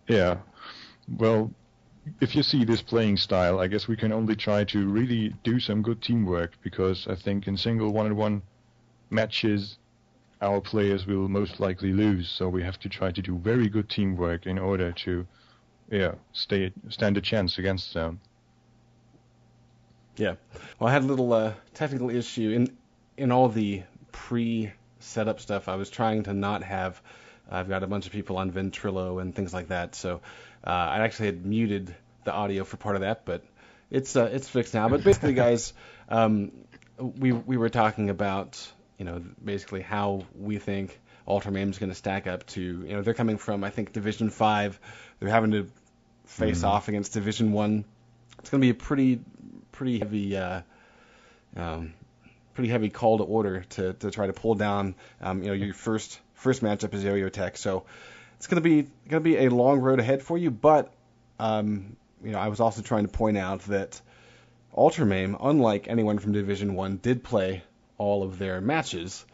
Yeah. Well, if you see this playing style, I guess we can only try to really do some good teamwork, because I think in single one-on-one matches, our players will most likely lose. So we have to try to do very good teamwork in order to, stand a chance against them. Yeah. Well, I had a little technical issue in all the pre-setup stuff. I was trying to not have. I've got a bunch of people on Ventrilo and things like that, so I actually had muted the audio for part of that, but it's fixed now. But basically, guys, we were talking about basically how we think ultraMAIM is going to stack up to. They're coming from, I think, Division 5. They're having to face off against Division 1. It's going to be a pretty heavy call to order to try to pull down your first matchup is YOYOTech. So it's going to be a long road ahead for you. But I was also trying to point out that ultraMAIM, unlike anyone from Division 1, did play all of their matches.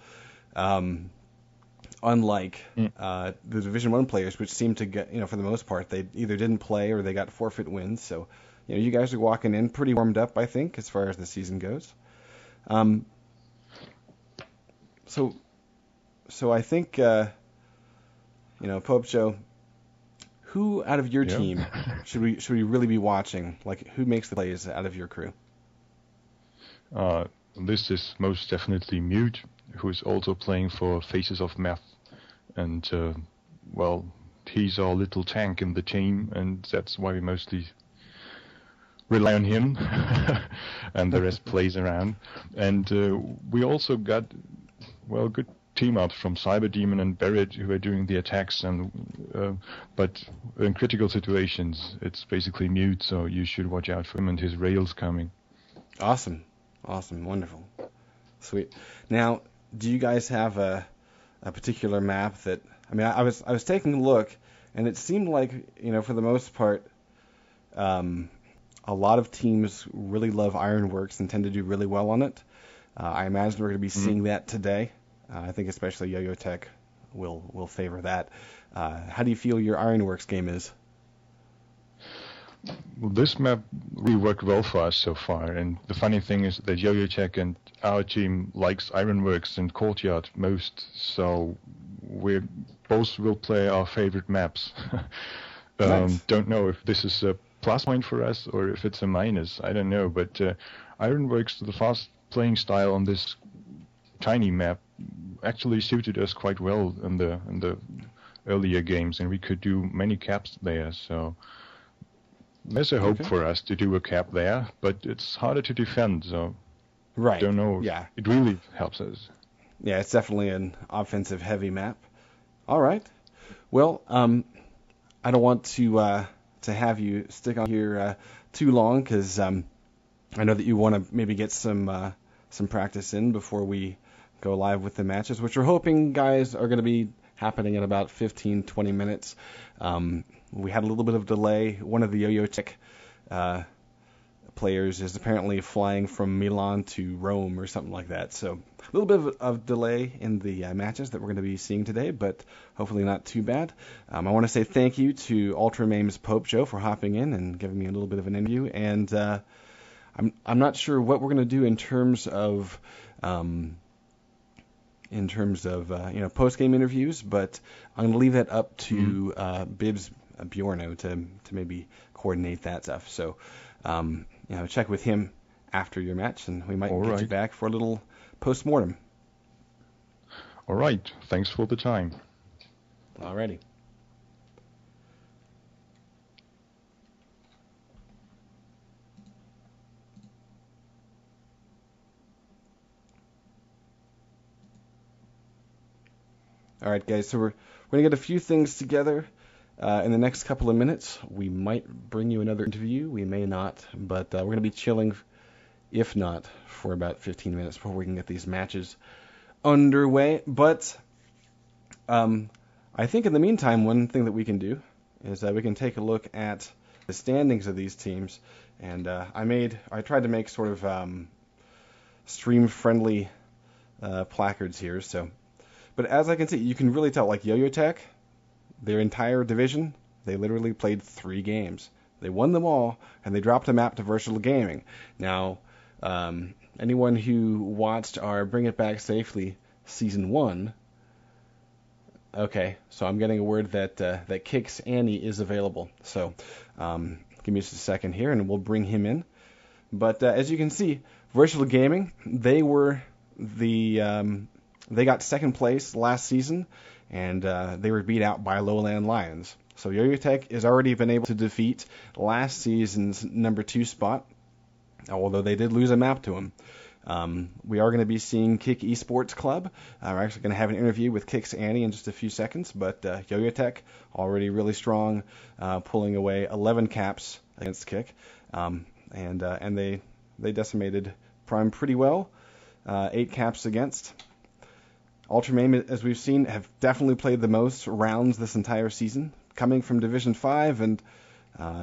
Unlike the Division 1 players, which seemed to get, for the most part, they either didn't play or they got forfeit wins. So, you guys are walking in pretty warmed up, I think, as far as the season goes. So I think, Pope Joe, who out of your team should we really be watching? Like, who makes the plays out of your crew? This is most definitely Mute, who is also playing for Faces of Math. And, he's our little tank in the team, and that's why we mostly rely on him, and the rest plays around. And we also got, good team-ups from Cyberdemon and Barrett, who are doing the attacks, and but in critical situations, it's basically Mute, so you should watch out for him and his rails coming. Awesome, wonderful, sweet. Now, do you guys have a particular map that, I was taking a look, and it seemed like, for the most part, a lot of teams really love Ironworks and tend to do really well on it. I imagine we're going to be seeing that today. I think especially YOYOTech will favor that. How do you feel your Ironworks game is? Well, this map really worked well for us so far, and the funny thing is that YOYOTech and our team likes Ironworks and Courtyard most, so we both will play our favorite maps. Nice. Don't know if this is a plus point for us or if it's a minus, I don't know, but Ironworks, the fast playing style on this tiny map, actually suited us quite well in the earlier games, and we could do many caps there, so there's a hope for us to do a cap there, but it's harder to defend, so right. Don't know. Yeah. It really helps us. Yeah, it's definitely an offensive heavy map. All right. Well, I don't want to have you stick on here too long, because I know that you want to maybe get some practice in before we go live with the matches, which we're hoping, guys, are going to be happening in about 15-20 minutes. We had a little bit of delay. One of the YOYOTech players is apparently flying from Milan to Rome or something like that. So a little bit of delay in the matches that we're going to be seeing today, but hopefully not too bad. I want to say thank you to ultraMAIM's Pope Joe for hopping in and giving me a little bit of an interview. And I'm not sure what we're going to do in terms of post game interviews, but I'm going to leave that up to BIBS Bjorno to maybe coordinate that stuff. So check with him after your match, and we might get you back for a little post-mortem. All right. Thanks for the time. Alrighty. All right, guys, so we're going to get a few things together in the next couple of minutes. We might bring you another interview. We may not, but we're going to be chilling, if not, for about 15 minutes before we can get these matches underway. But I think in the meantime, one thing that we can do is we can take a look at the standings of these teams. And I tried to make sort of stream-friendly placards here, so... But as I can see, you can really tell, like YOYOTech, their entire division, They literally played 3 games. They won them all, and they dropped a map to Virtual Gaming. Now, anyone who watched our Bring It Back Safely Season 1, okay, so I'm getting a word that Kicks Annie is available. So give me just a second here, and we'll bring him in. But as you can see, Virtual Gaming, they got second place last season, and they were beat out by LowLandLions. So YOYOTech has already been able to defeat last season's number 2 spot, although they did lose a map to them. We are going to be seeing Kick Esports Club. We're actually going to have an interview with Kicks Annie in just a few seconds, but YOYOTech already really strong, pulling away 11 caps against Kick, and they decimated Prime pretty well, 8 caps against. ultraMAIM, as we've seen, have definitely played the most rounds this entire season, coming from Division 5, and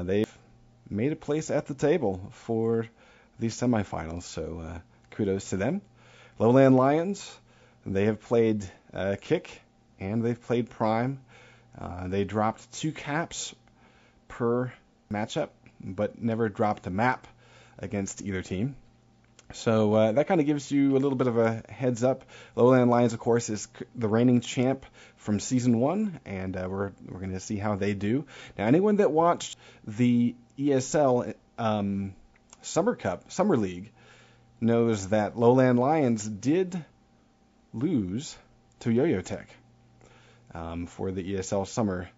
they've made a place at the table for these semifinals, so kudos to them. LowLandLions, they have played Kick, and they've played Prime. They dropped 2 caps per matchup, but never dropped a map against either team. So that kind of gives you a little bit of a heads up. LowLandLions, of course, is the reigning champ from Season 1, and we're going to see how they do. Now, anyone that watched the ESL Summer League knows that LowLandLions did lose to YOYOTech for the ESL Summer.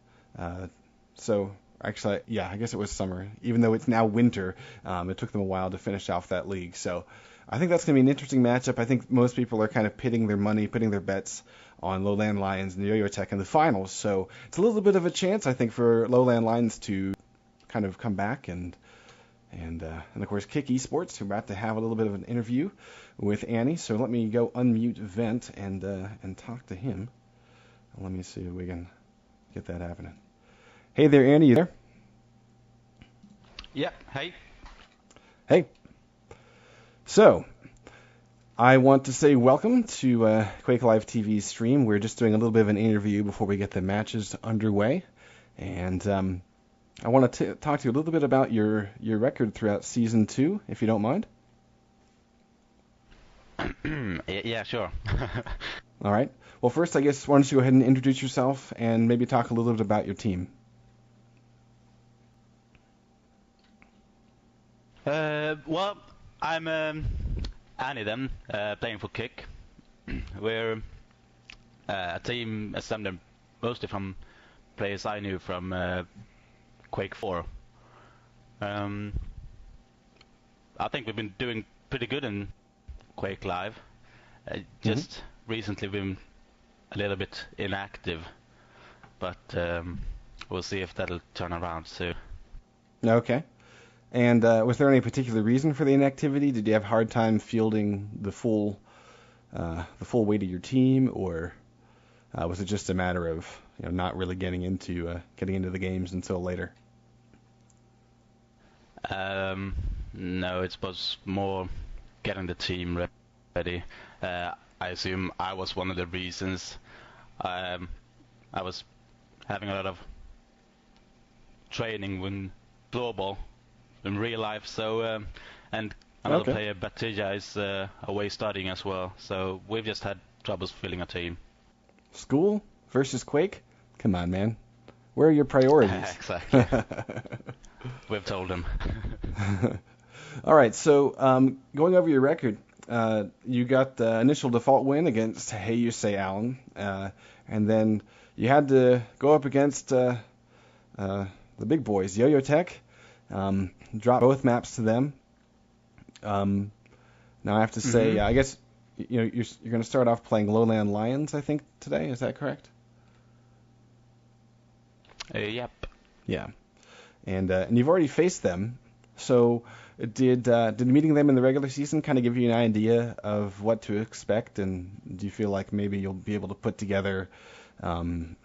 So actually, yeah, I guess it was summer. Even though it's now winter, it took them a while to finish off that league. So I think that's going to be an interesting matchup. I think most people are kind of putting their bets on LowLandLions and YOYOTech in the finals. So it's a little bit of a chance, I think, for LowLandLions to kind of come back and of course Kick Esports. We're about to have a little bit of an interview with Annie. So let me go unmute Vent and talk to him. Let me see if we can get that happening. Hey there, Annie, you there? Yeah, hey. Hey. So, I want to say welcome to Quake Live TV's stream. We're just doing a little bit of an interview before we get the matches underway. And I want to talk to you a little bit about your record throughout Season 2, if you don't mind. Yeah, sure. All right. Well, first, I guess, why don't you go ahead and introduce yourself and maybe talk a little bit about your team. Well, I'm Annie then, playing for Kick. We're a team assembled mostly from players I knew from Quake 4. I think we've been doing pretty good in Quake Live. Just recently we've been a little bit inactive, but we'll see if that'll turn around soon. Okay. And was there any particular reason for the inactivity? Did you have a hard time fielding the full weight of your team, or was it just a matter of not really getting into the games until later? No, it was more getting the team ready. I assume I was one of the reasons. I was having a lot of training when global. In real life, so and another player, Batija, is away studying as well. So we've just had troubles filling a team. School versus Quake? Come on, man. Where are your priorities? Exactly. We've told them. All right. So going over your record, you got the initial default win against Hey You Say Allen, and then you had to go up against the big boys, YOYOTech. Drop both maps to them. Now I have to say, I guess you're going to start off playing LowLandLions, I think, today. Is that correct? Yep. Yeah. And you've already faced them. So did meeting them in the regular season kind of give you an idea of what to expect? And do you feel like maybe you'll be able to put together some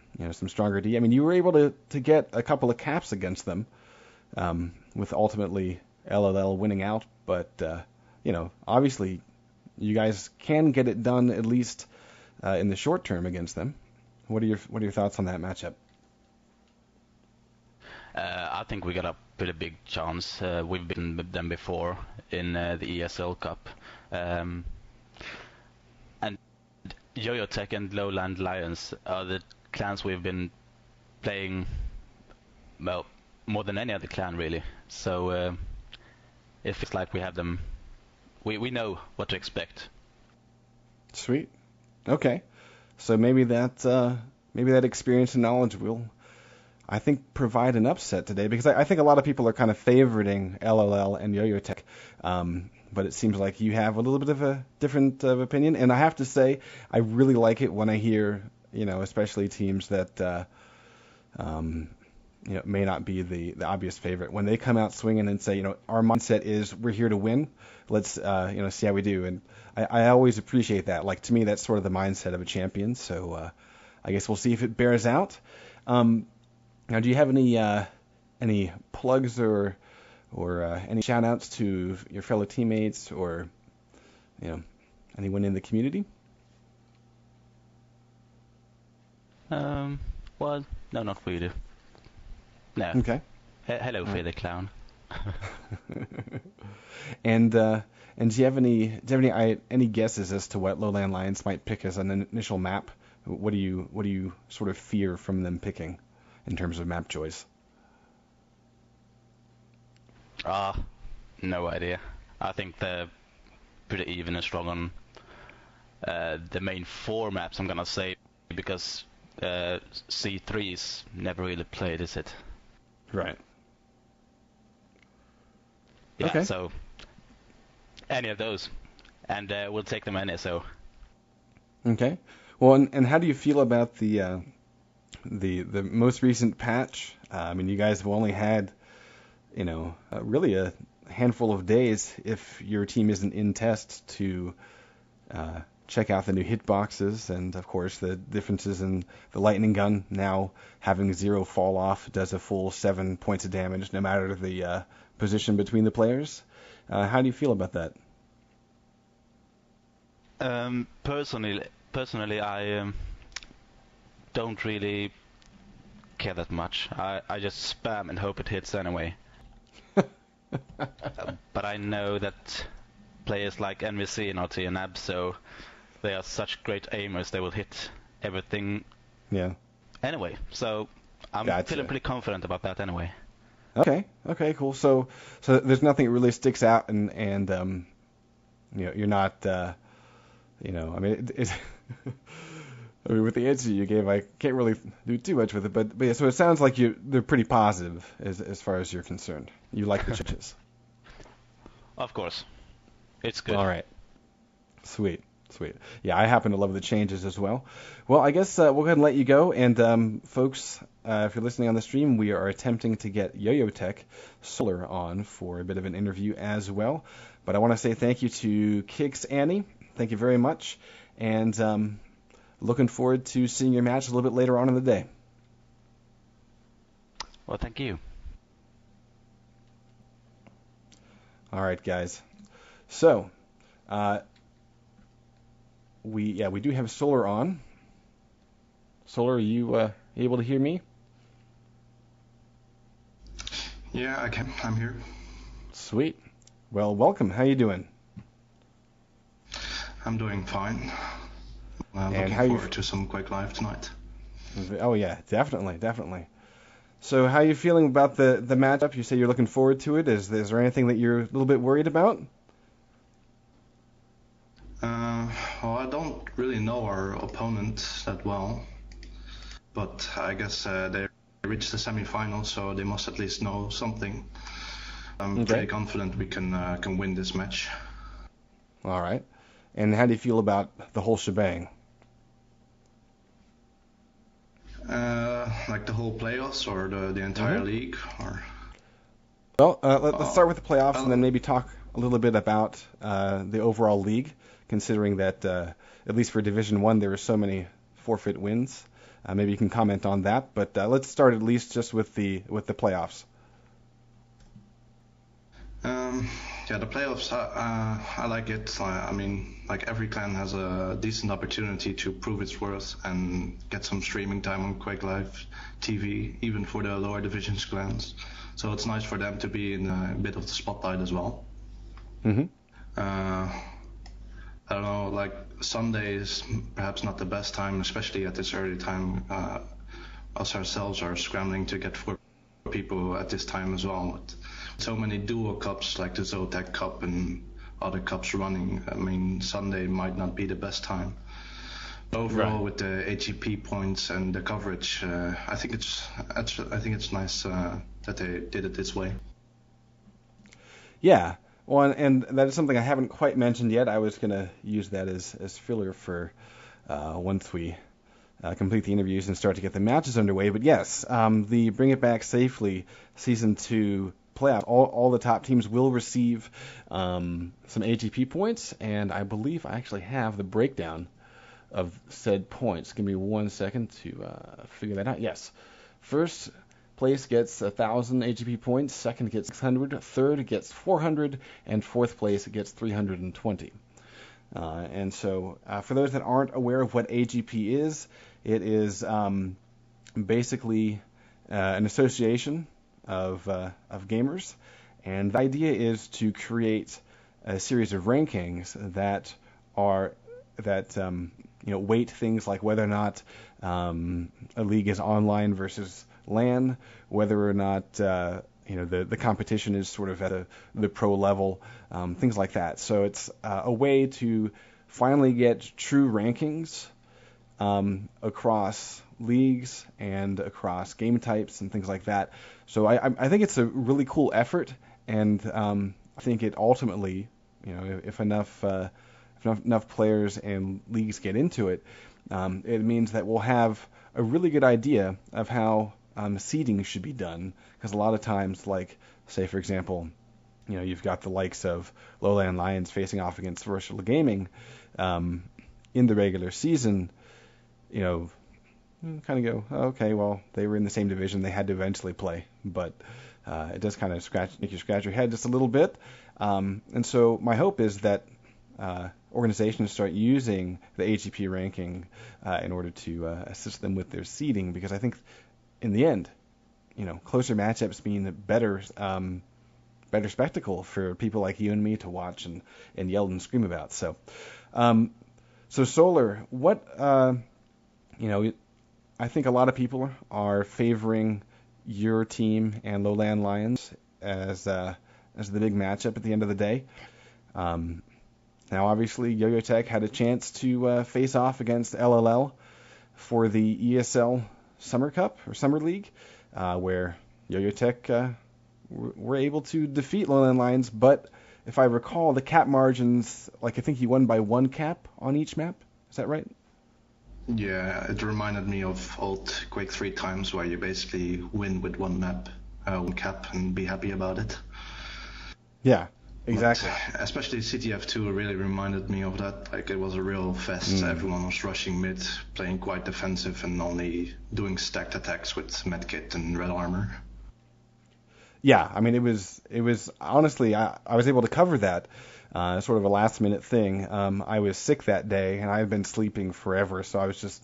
stronger D? I mean, you were able to get a couple of caps against them. With ultimately LLL winning out, but obviously you guys can get it done at least in the short term against them. What are your thoughts on that matchup? I think we got a pretty big chance. We've beaten them before in the ESL Cup. And YOYOTech and LowLandLions are the clans we've been playing, well, more than any other clan really. So it feels like we have them. We know what to expect. Sweet. Okay. So maybe that experience and knowledge will, I think, provide an upset today, because I think a lot of people are kind of favoriting LLL and YOYOTech, but it seems like you have a little bit of a different opinion. And I have to say, I really like it when I hear, especially teams that may not be the obvious favorite, when they come out swinging and say, our mindset is we're here to win. Let's see how we do. And I always appreciate that. Like, to me, that's sort of the mindset of a champion. So I guess we'll see if it bears out. Now, do you have any plugs or any shout outs to your fellow teammates or anyone in the community? Well, no, not really. No. Okay. Hello, Fede Clown. And do you have any guesses as to what LowLandLions might pick as an initial map? What do you sort of fear from them picking in terms of map choice? No idea. I think they're pretty even and strong on the main 4 maps, I'm gonna say, because C3's never really played, is it? Right. Yeah, okay. So any of those, and we'll take them any. So. Okay. Well, and how do you feel about the most recent patch? I mean, you guys have only had, really a handful of days, if your team isn't in test, to check out the new hitboxes, and of course the differences in the lightning gun now having 0 fall off does a full 7 points of damage no matter the position between the players. How do you feel about that? Personally, I don't really care that much. I just spam and hope it hits anyway. But I know that players like NVC, NRT, and Abso, they are such great aimers, they will hit everything anyway. So I'm feeling pretty confident about that anyway. Okay, cool. So there's nothing that really sticks out, and you're not, I mean, I mean, with the answer you gave, I can't really do too much with it, but yeah, so it sounds like they're pretty positive as far as you're concerned. You like the changes. Of course. It's good. All right. Sweet. Yeah, I happen to love the changes as well. Well, I guess we'll go ahead and let you go. And folks, if you're listening on the stream, we are attempting to get YOYOTech Solar on for a bit of an interview as well. But I want to say thank you to Kix Annie. Thank you very much. And looking forward to seeing your match a little bit later on in the day. Well, thank you. All right, guys. So, we do have Solar on. Solar, are you able to hear me? Yeah, I can. I'm here. Sweet. Well, welcome. How you doing? I'm doing fine. Looking forward to some Quake Live tonight. Oh yeah, definitely. So how are you feeling about the matchup? You say you're looking forward to it. Is there anything that you're a little bit worried about? Well, I don't really know our opponent that well, but I guess they reached the semi-finals, so they must at least know something. I'm pretty confident we can win this match. All right. And how do you feel about the whole shebang? Like the whole playoffs or the entire league? Or? Well, let's start with the playoffs and then maybe talk a little bit about the overall league, considering that at least for Division 1 there are so many forfeit wins. Maybe you can comment on that, but let's start at least just with the playoffs. Yeah, the playoffs, I like it. I mean, like every clan has a decent opportunity to prove its worth and get some streaming time on Quake Live TV, even for the lower divisions clans. So it's nice for them to be in a bit of the spotlight as well. Mm-hmm. I don't know, like Sunday is perhaps not the best time, especially at this early time. Us ourselves are scrambling to get 4 people at this time as well. But so many dual cups like the YOYOTech Cup and other cups running. I mean, Sunday might not be the best time. Overall, right, with the AGP points and the coverage, I think it's nice that they did it this way. Yeah. Well, and that is something I haven't quite mentioned yet. I was going to use that as filler for once we complete the interviews and start to get the matches underway. But yes, the Bring It Back Safely Season 2 playoff, all the top teams will receive some AGP points, and I believe I actually have the breakdown of said points. Give me 1 second to figure that out. Yes. First place gets 1,000 AGP points, second gets 600, third gets 400, and fourth place gets 320. And so for those that aren't aware of what AGP is, it is basically an association of gamers, and the idea is to create a series of rankings that weight things like whether or not a league is online versus LAN, whether or not the competition is sort of at the pro level, things like that. So it's a way to finally get true rankings across leagues and across game types and things like that. So I think it's a really cool effort, and I think it ultimately, if enough players and leagues get into it, it means that we'll have a really good idea of how seeding should be done. Because a lot of times, like, say, for example, you've got the likes of LowLandLions facing off against Virtual Gaming in the regular season, kind of go, okay, well, they were in the same division, they had to eventually play. But it does kind of make you scratch your head just a little bit. And so my hope is that organizations start using the AGP ranking in order to assist them with their seeding, because I think in the end, closer matchups mean better spectacle for people like you and me to watch and yell and scream about. So Solar, what I think a lot of people are favoring your team and LowLandLions as the big matchup at the end of the day. Now, obviously, YOYOTech had a chance to face off against LLL for the ESL Summer Cup or Summer League, where YOYOTech were able to defeat LowLandLions. But if I recall, the cap margins, I think you won by 1 cap on each map. Is that right? Yeah, it reminded me of old Quake 3 times where you basically win with 1 map, 1 cap, and be happy about it. Yeah. Exactly. But especially CTF2 really reminded me of that. Like, it was a real fest. Everyone was rushing mid, playing quite defensive, and only doing stacked attacks with medkit and red armor. Yeah, I mean, it was honestly, I was able to cover that, sort of a last minute thing. I was sick that day, and I've been sleeping forever, so I was just,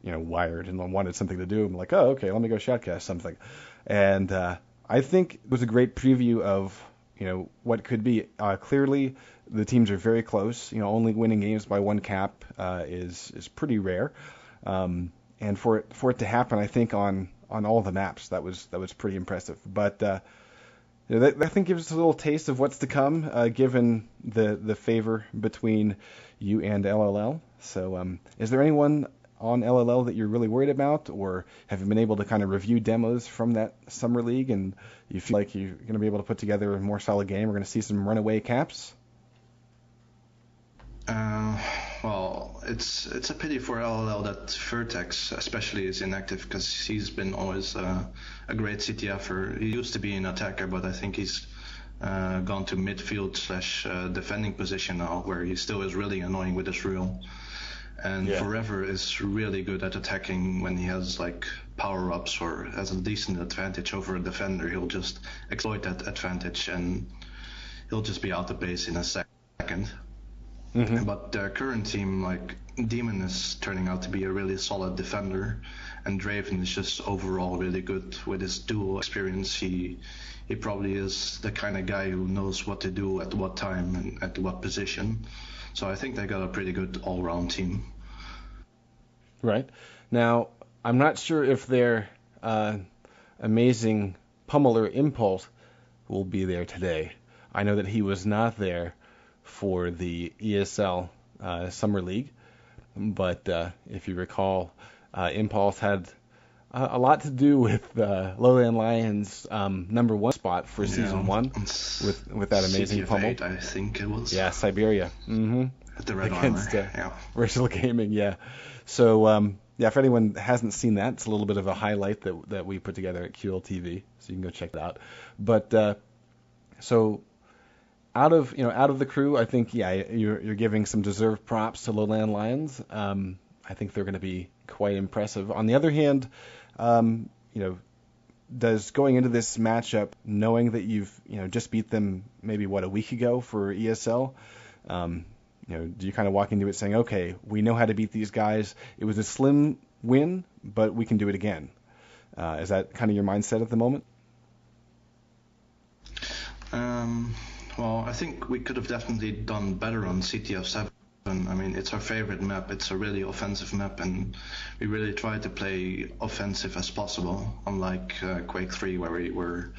wired and wanted something to do. I'm like, oh, okay, let me go shoutcast something. And I think it was a great preview of what could be. Clearly, the teams are very close. Only winning games by 1 cap is pretty rare. And for it to happen, I think on all the maps, that was pretty impressive. But that I think gives us a little taste of what's to come, given the favor between you and LLL. So, is there anyone on LLL that you're really worried about, or have you been able to kind of review demos from that summer league and you feel like you're going to be able to put together a more solid game? We're going to see some runaway caps? Well, it's a pity for LLL that Vertex especially is inactive, because he's been always a great CTFer. He used to be an attacker, but I think he's gone to midfield / defending position now, where he still is really annoying with his reel. And Forever is really good at attacking when he has power-ups or has a decent advantage over a defender. He'll just exploit that advantage, and he'll just be out of base in a second. But their current team, like Demon, is turning out to be a really solid defender, and Draven is just overall really good with his dual experience. He probably is the kind of guy who knows what to do at what time and at what position. So I think they got a pretty good all-round team. Right. Now, I'm not sure if their amazing pummeler Impulse will be there today. I know that he was not there for the ESL Summer League, but if you recall, Impulse had a lot to do with LowLandLions' number 1 spot for season 1 with that amazing CTF pummel. 8, I think it was. Yeah, Siberia. At the Red Against Armor. Virtual Gaming, yeah. So, if anyone hasn't seen that, it's a little bit of a highlight that we put together at QLTV, so you can go check it out. But so out of the crew, I think you're giving some deserved props to LowLandLions. I think they're going to be quite impressive. On the other hand, does going into this matchup, knowing that you've just beat them maybe a week ago for ESL, do you kind of walk into it saying, okay, we know how to beat these guys. It was a slim win, but we can do it again. Is that kind of your mindset at the moment? Well, I think we could have definitely done better on CTF 7. I mean, it's our favorite map. It's a really offensive map, and we really tried to play offensive as possible, unlike Quake 3, where we were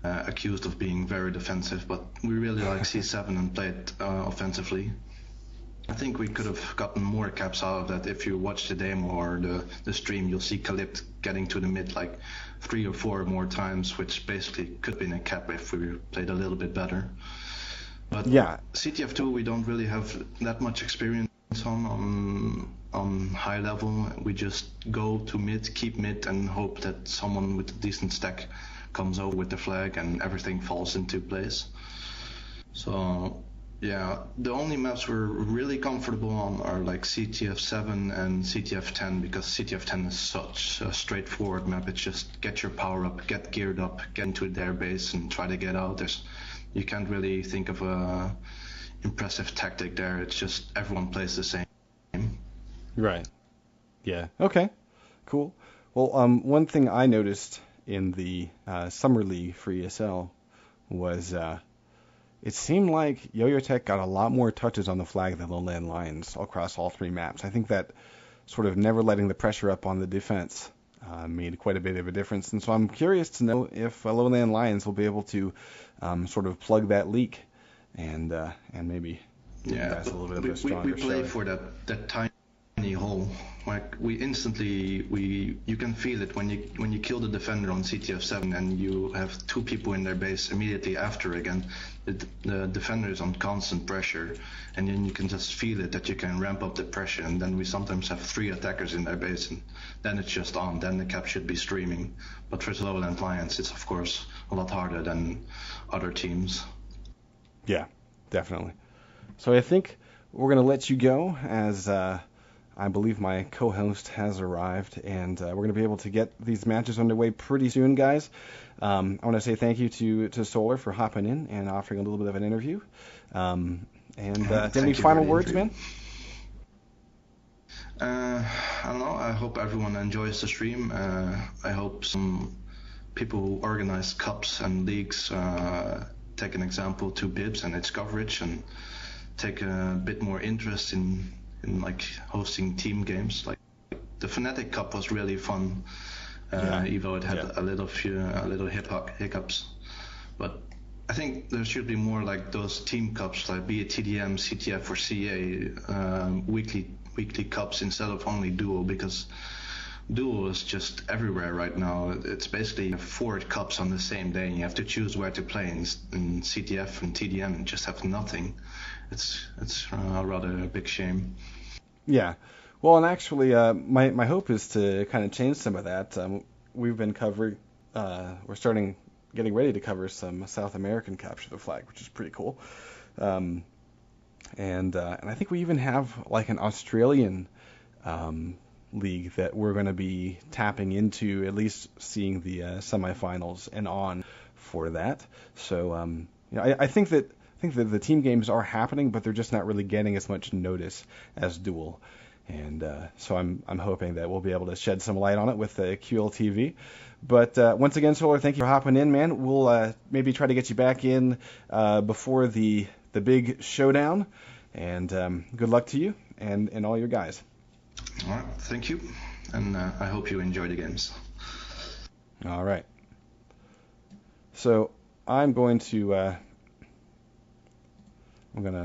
accused of being very defensive. But we really like C7 and played offensively. I think we could have gotten more caps out of that. If you watch the demo or the stream, you'll see Calypt getting to the mid like 3 or 4 more times, which basically could have been a cap if we played a little bit better. But CTF2 we don't really have that much experience on high level. We just go to mid, keep mid, and hope that someone with a decent stack comes over with the flag and everything falls into place. So yeah, the only maps we're really comfortable on are like CTF 7 and CTF 10, because CTF 10 is such a straightforward map. It's just get your power up, get geared up, get into their base and try to get out. You can't really think of a impressive tactic there. It's just everyone plays the same. Right. Yeah. Okay. Cool. Well, one thing I noticed in the Summer League for ESL was it seemed like YOYOTech got a lot more touches on the flag than LowLandLions across all 3 maps. I think that sort of never letting the pressure up on the defense made quite a bit of a difference. And so I'm curious to know if LowLandLions will be able to sort of plug that leak and maybe give you guys a little bit of a stronger we play showing. for that tiny hole. Like you can feel it when you kill the defender on CTF 7 and you have 2 people in their base immediately after again. The defender is on constant pressure, and then you can just feel it that you can ramp up the pressure, and then we sometimes have 3 attackers in their base, and then it's just on. Then the cap should be streaming. But for LowLandLions, it's of course a lot harder than other teams. Yeah, definitely. So I think we're going to let you go as I believe my co-host has arrived, and we're going to be able to get these matches underway pretty soon, guys. I want to say thank you to Solar for hopping in and offering a little bit of an interview. Do you have any final words, man? I don't know. I hope everyone enjoys the stream. I hope some people who organize cups and leagues take an example to BIBS and its coverage, and take a bit more interest in like hosting team games. Like the Fnatic Cup was really fun, even though it had a little hiccups. But I think there should be more like those team cups, like be it TDM, CTF, or CA, weekly cups instead of only duo, because duo is just everywhere right now. It's basically 4 cups on the same day, and you have to choose where to play. In CTF and TDM, and just have nothing. It's rather a big shame. Yeah. Well, and actually, my hope is to kind of change some of that. We've been covering, we're getting ready to cover some South American capture the flag, which is pretty cool. And I think we even have like an Australian league that we're going to be tapping into, at least seeing the semifinals and on for that. So I think that think that the team games are happening, but they're just not really getting as much notice as dual. And so I'm hoping that we'll be able to shed some light on it with the QLTV. But once again, Solar, thank you for hopping in, man. We'll maybe try to get you back in before the big showdown. And good luck to you and all your guys. All right, thank you. And I hope you enjoy the games. All right. So I'm going to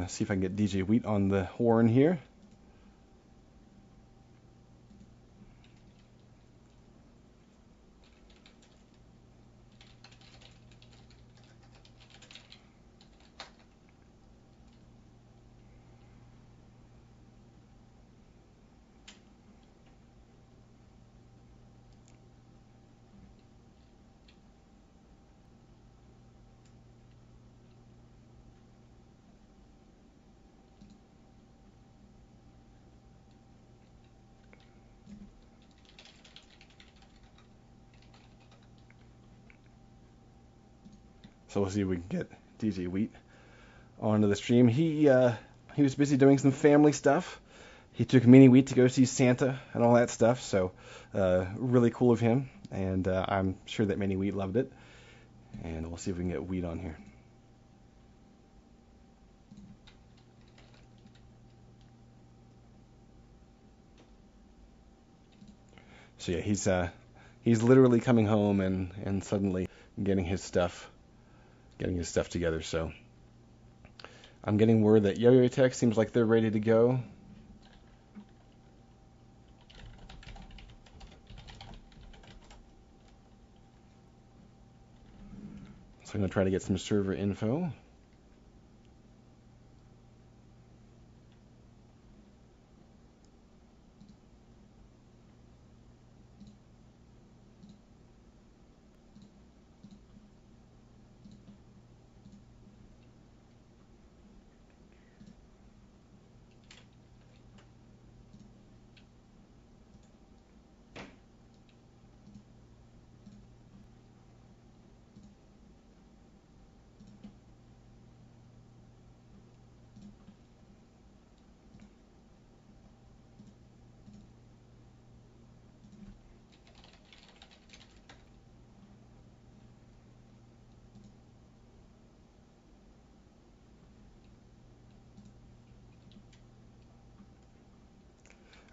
see if I can get djWheat on the horn here. So we'll see if we can get djWheat onto the stream. He was busy doing some family stuff. He took Mini Wheat to go see Santa and all that stuff. So really cool of him, and I'm sure that Mini Wheat loved it. And we'll see if we can get Wheat on here. So yeah, he's literally coming home and suddenly getting his stuff together. So I'm getting word that YOYOTech seems like they're ready to go. So I'm going to try to get some server info.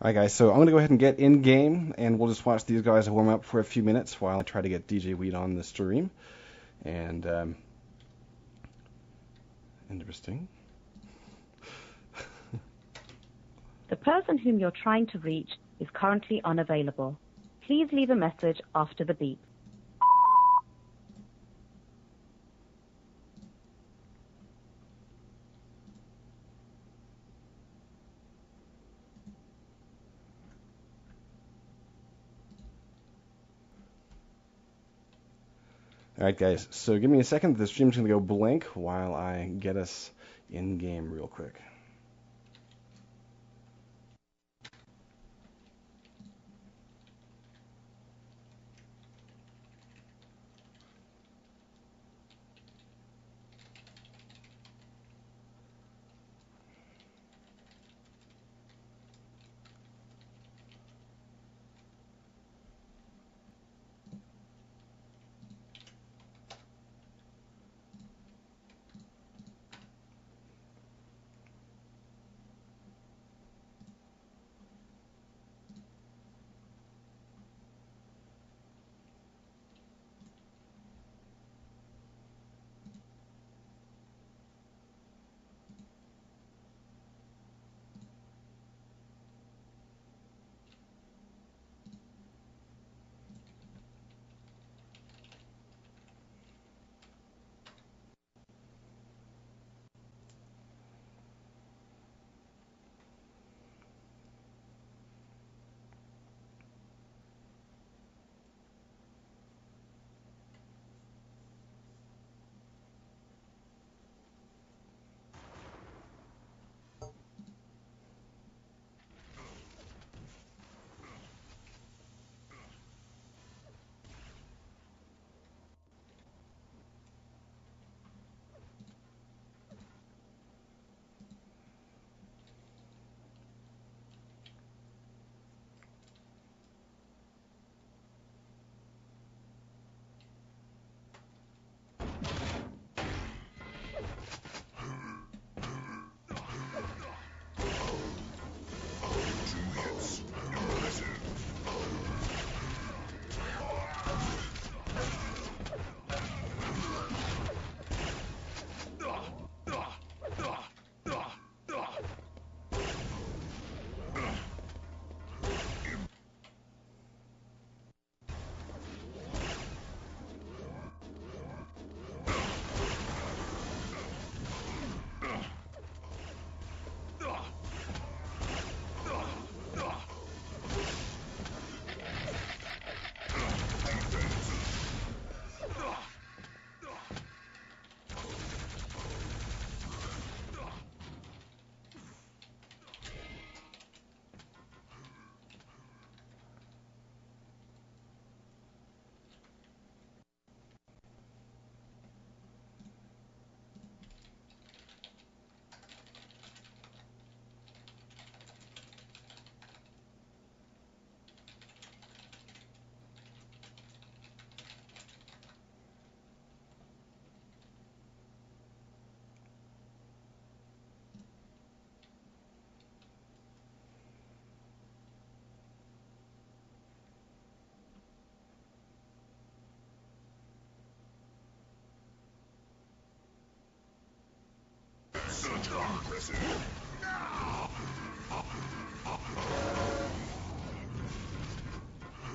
Alright guys, so I'm going to go ahead and get in game, and we'll just watch these guys warm up for a few minutes while I try to get djWheat on the stream. And, interesting. The person whom you're trying to reach is currently unavailable. Please leave a message after the beep. Alright guys, so give me a second. The stream's going to go blank while I get us in game real quick.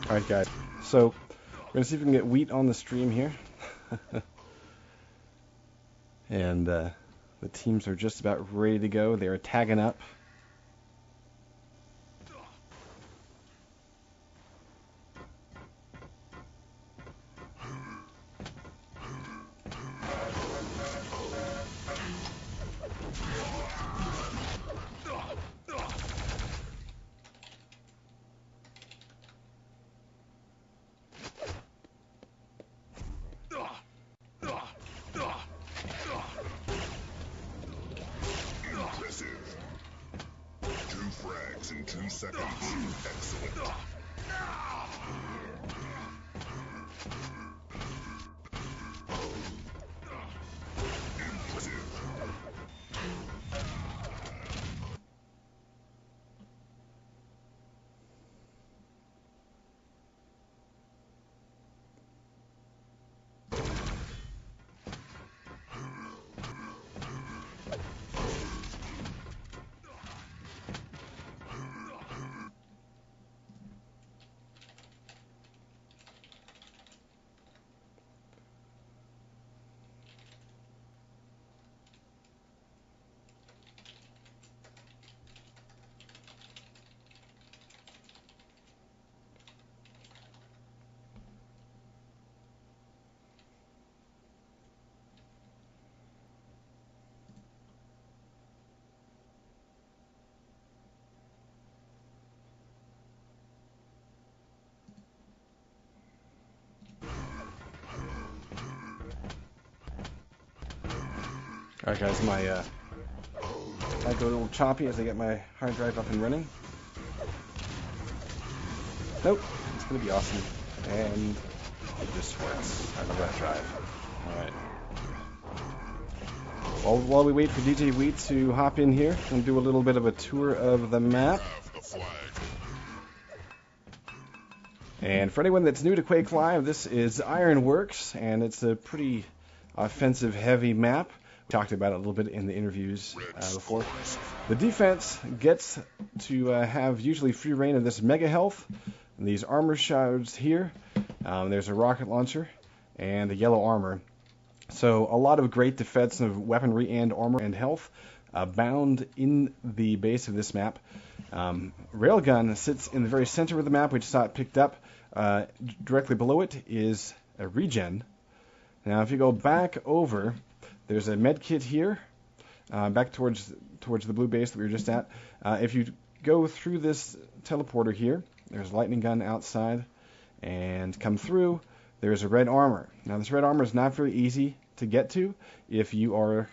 Alright guys, so we're going to see if we can get Wheat on the stream here. And the teams are just about ready to go. They're tagging up. In 2 seconds. Excellent. Impressive. Alright guys, I go a little choppy as I get my hard drive up and running. Nope, it's going to be awesome. And it just works. I love that drive. Alright. Well, while we wait for djWheat to hop in here and do a little bit of a tour of the map. And for anyone that's new to Quake Live, this is Ironworks, and it's a pretty offensive heavy map. We talked about it a little bit in the interviews before. The defense gets to have usually free reign of this mega health, and these armor shards here. There's a rocket launcher and a yellow armor. So a lot of great defensive weaponry and armor and health bound in the base of this map. Railgun sits in the very center of the map. We just saw it picked up. Directly below it is a regen. Now if you go back over, there's a med kit here, back towards the blue base that we were just at. If you go through this teleporter here, there's a lightning gun outside, and come through, there's a red armor. Now this red armor is not very easy to get to if you are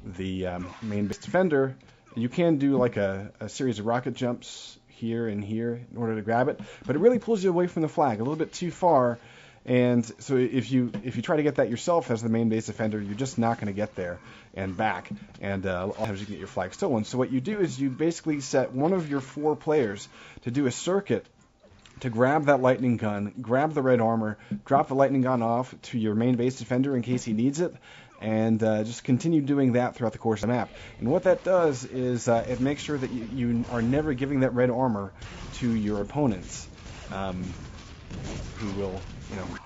the main base defender. You can do like a series of rocket jumps here and here in order to grab it, but it really pulls you away from the flag a little bit too far. And so if you try to get that yourself as the main base defender, you're just not going to get there and back, and a lot of times you can get your flag stolen. So what you do is you basically set one of your 4 players to do a circuit to grab that lightning gun, grab the red armor, drop the lightning gun off to your main base defender in case he needs it, and just continue doing that throughout the course of the map. And what that does is it makes sure that you are never giving that red armor to your opponents, who will,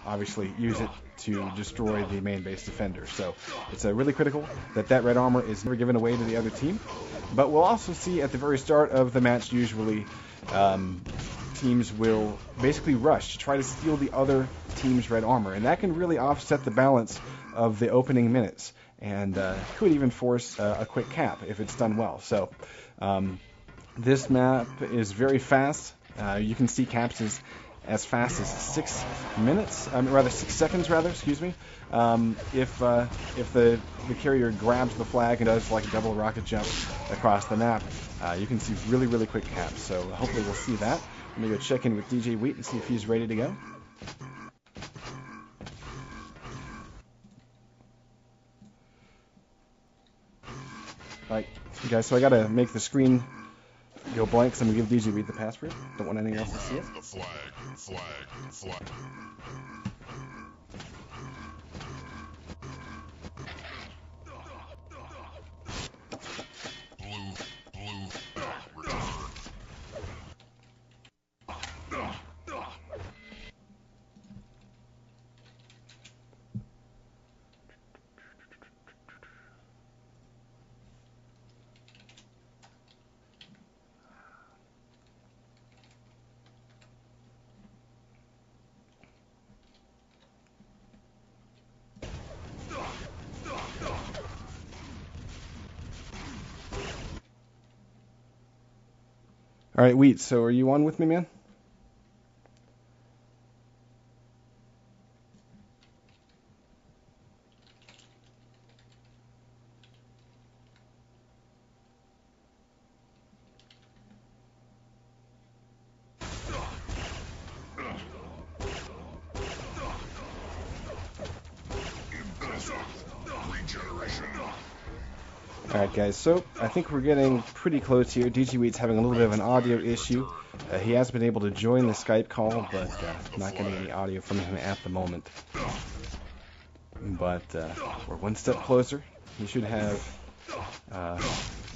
obviously use it to destroy the main base defender. So it's really critical that that red armor is never given away to the other team. But we'll also see at the very start of the match, usually, teams will basically rush to try to steal the other team's red armor, and that can really offset the balance of the opening minutes, and could even force a quick cap if it's done well. So this map is very fast. You can see caps as fast as 6 seconds, excuse me. If the carrier grabs the flag and does like a double rocket jump across the map, you can see really, really quick caps. So hopefully we'll see that. Let me go check in with djWheat and see if he's ready to go. Alright, guys, so I gotta make the screen go blank because I'm gonna give djWheat the password. Don't want anyone else to see it. The flag. All right, Wheat, so are you on with me, man? Alright guys, so I think we're getting pretty close here. djWheat's having a little bit of an audio issue. He has been able to join the Skype call, but not getting any audio from him at the moment. But we're one step closer. He should have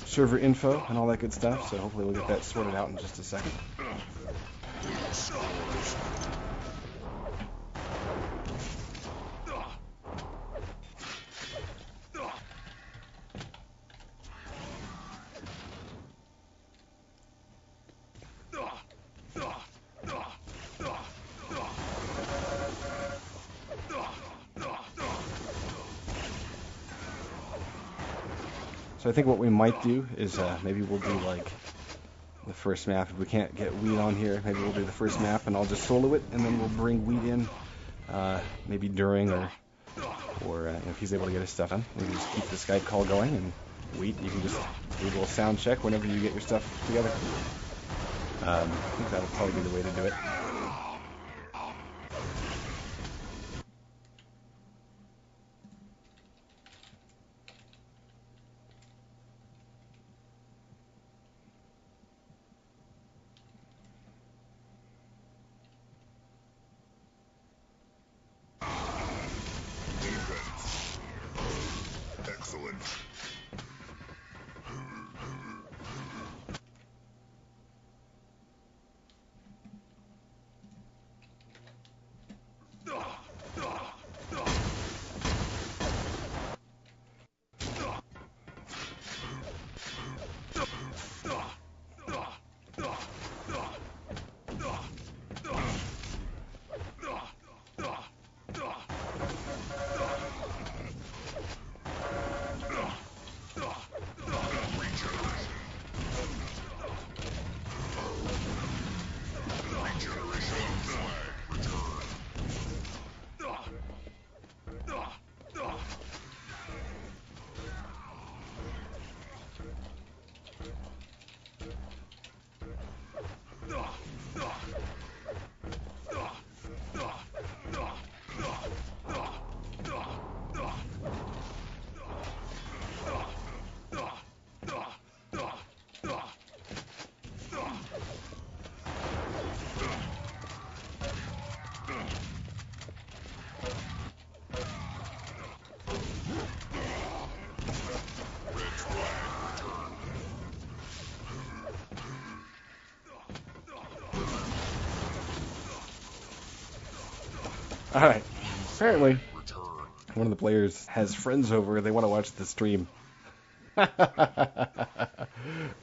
server info and all that good stuff, so hopefully we'll get that sorted out in just a second. So I think what we might do is maybe we'll do like the first map. If we can't get Wheat on here, maybe we'll do the first map and I'll just solo it, and then we'll bring Wheat in maybe during or if he's able to get his stuff done. We can just keep the Skype call going, and Wheat, you can just do a little sound check whenever you get your stuff together. I think that'll probably be the way to do it. Alright, apparently one of the players has friends over, they want to watch the stream. It's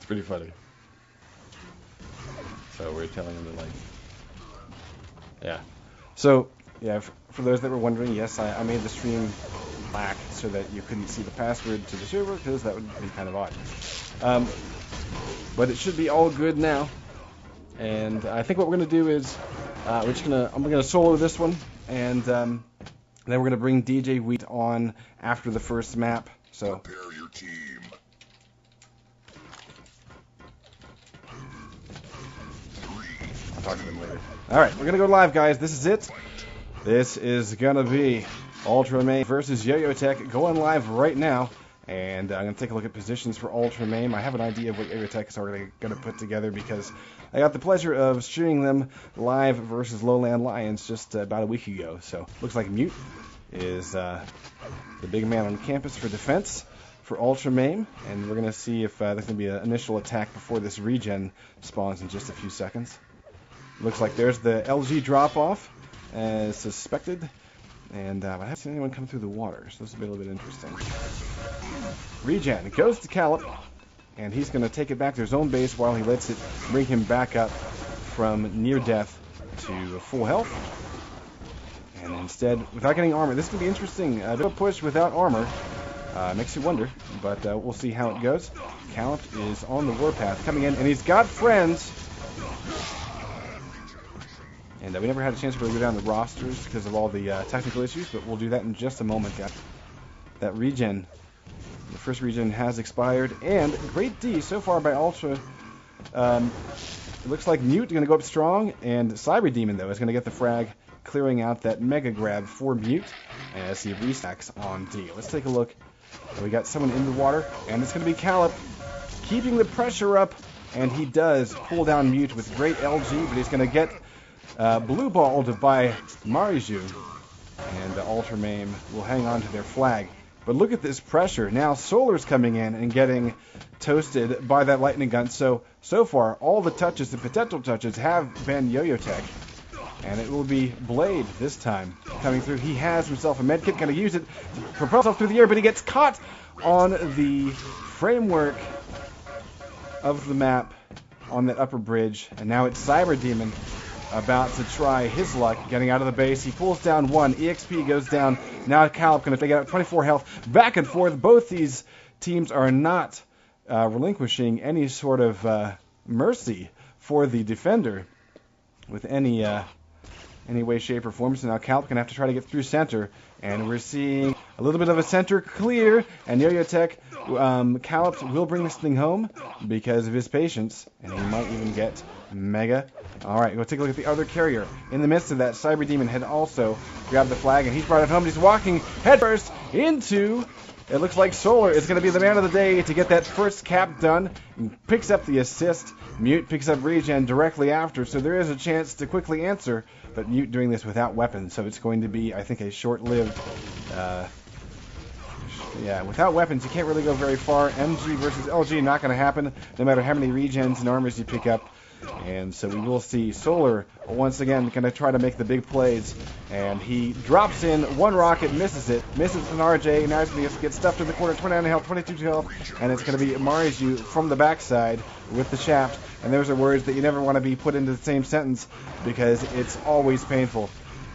pretty funny. So we're telling them to, like, yeah. So, yeah, for those that were wondering, yes, I made the stream black so that you couldn't see the password to the server, because that would be kind of odd. But it should be all good now. And I think what we're going to do is I'm going to solo this one, and then we're going to bring djWheat on after the first map. So prepare your team. I'll talk to them later. All right, we're going to go live, guys. This is it. This is going to be ultraMAIM versus YOYOTech going live right now. And I'm going to take a look at positions for ultraMAIM. I have an idea of what YOYOTech is already going to put together, because I got the pleasure of streaming them live versus LowLandLions just about a week ago. So looks like Mute is the big man on campus for defense for ultraMAIM. And we're going to see if there's going to be an initial attack before this regen spawns in just a few seconds. Looks like there's the LG drop-off as suspected. And I haven't seen anyone come through the water, so this will be a little bit interesting. Regen goes to Calip, and he's going to take it back to his own base while he lets it bring him back up from near death to full health. And instead, without getting armor, this could be interesting. A bit of a push without armor makes you wonder, but we'll see how it goes. Calip is on the warpath coming in, and he's got friends. And we never had a chance to really go down the rosters because of all the technical issues, but we'll do that in just a moment, guys. That regen, the first regen has expired, and great D so far by Ultra. It looks like Mute is going to go up strong, and Cyber Demon, though, is going to get the frag, clearing out that Mega Grab for Mute as he restacks on D. Let's take a look. We got someone in the water, and it's going to be Calip keeping the pressure up, and he does pull down Mute with great LG, but he's going to get blue balled by Mariju, and ultraMAIM will hang on to their flag. But look at this pressure. Now Solar's coming in and getting toasted by that lightning gun. So far, all the touches, the potential touches, have been YOYOTech. And it will be Blade this time coming through. He has himself a medkit, going to use it to propel himself through the air, but he gets caught on the framework of the map on that upper bridge. And now it's Cyber Demon about to try his luck getting out of the base. He pulls down one. EXP goes down. Now Calip going to take out 24 health. Back and forth. Both these teams are not relinquishing any sort of mercy for the defender with any way, shape, or form. So now Calip going to have to try to get through center. And we're seeing a little bit of a center clear. And YOYOTech, Calip will bring this thing home because of his patience. And he might even get Mega. All right, go take a look at the other carrier. In the midst of that, Cyber Demon had also grabbed the flag, and he's brought it home. He's walking headfirst into, it looks like Solar is going to be the man of the day to get that first cap done. And picks up the assist. Mute picks up regen directly after, so there is a chance to quickly answer. But Mute doing this without weapons, so it's going to be, I think, a short-lived... yeah, without weapons, you can't really go very far. MG versus LG, not going to happen, no matter how many regens and armors you pick up. And so we will see Solar once again going to try to make the big plays. And he drops in one rocket, misses it, misses an RJ. Now he's going to get stuffed in the corner, 29 health, 22 health. And it's going to be Mariju from the backside with the shaft. And those are words that you never want to be put into the same sentence because it's always painful.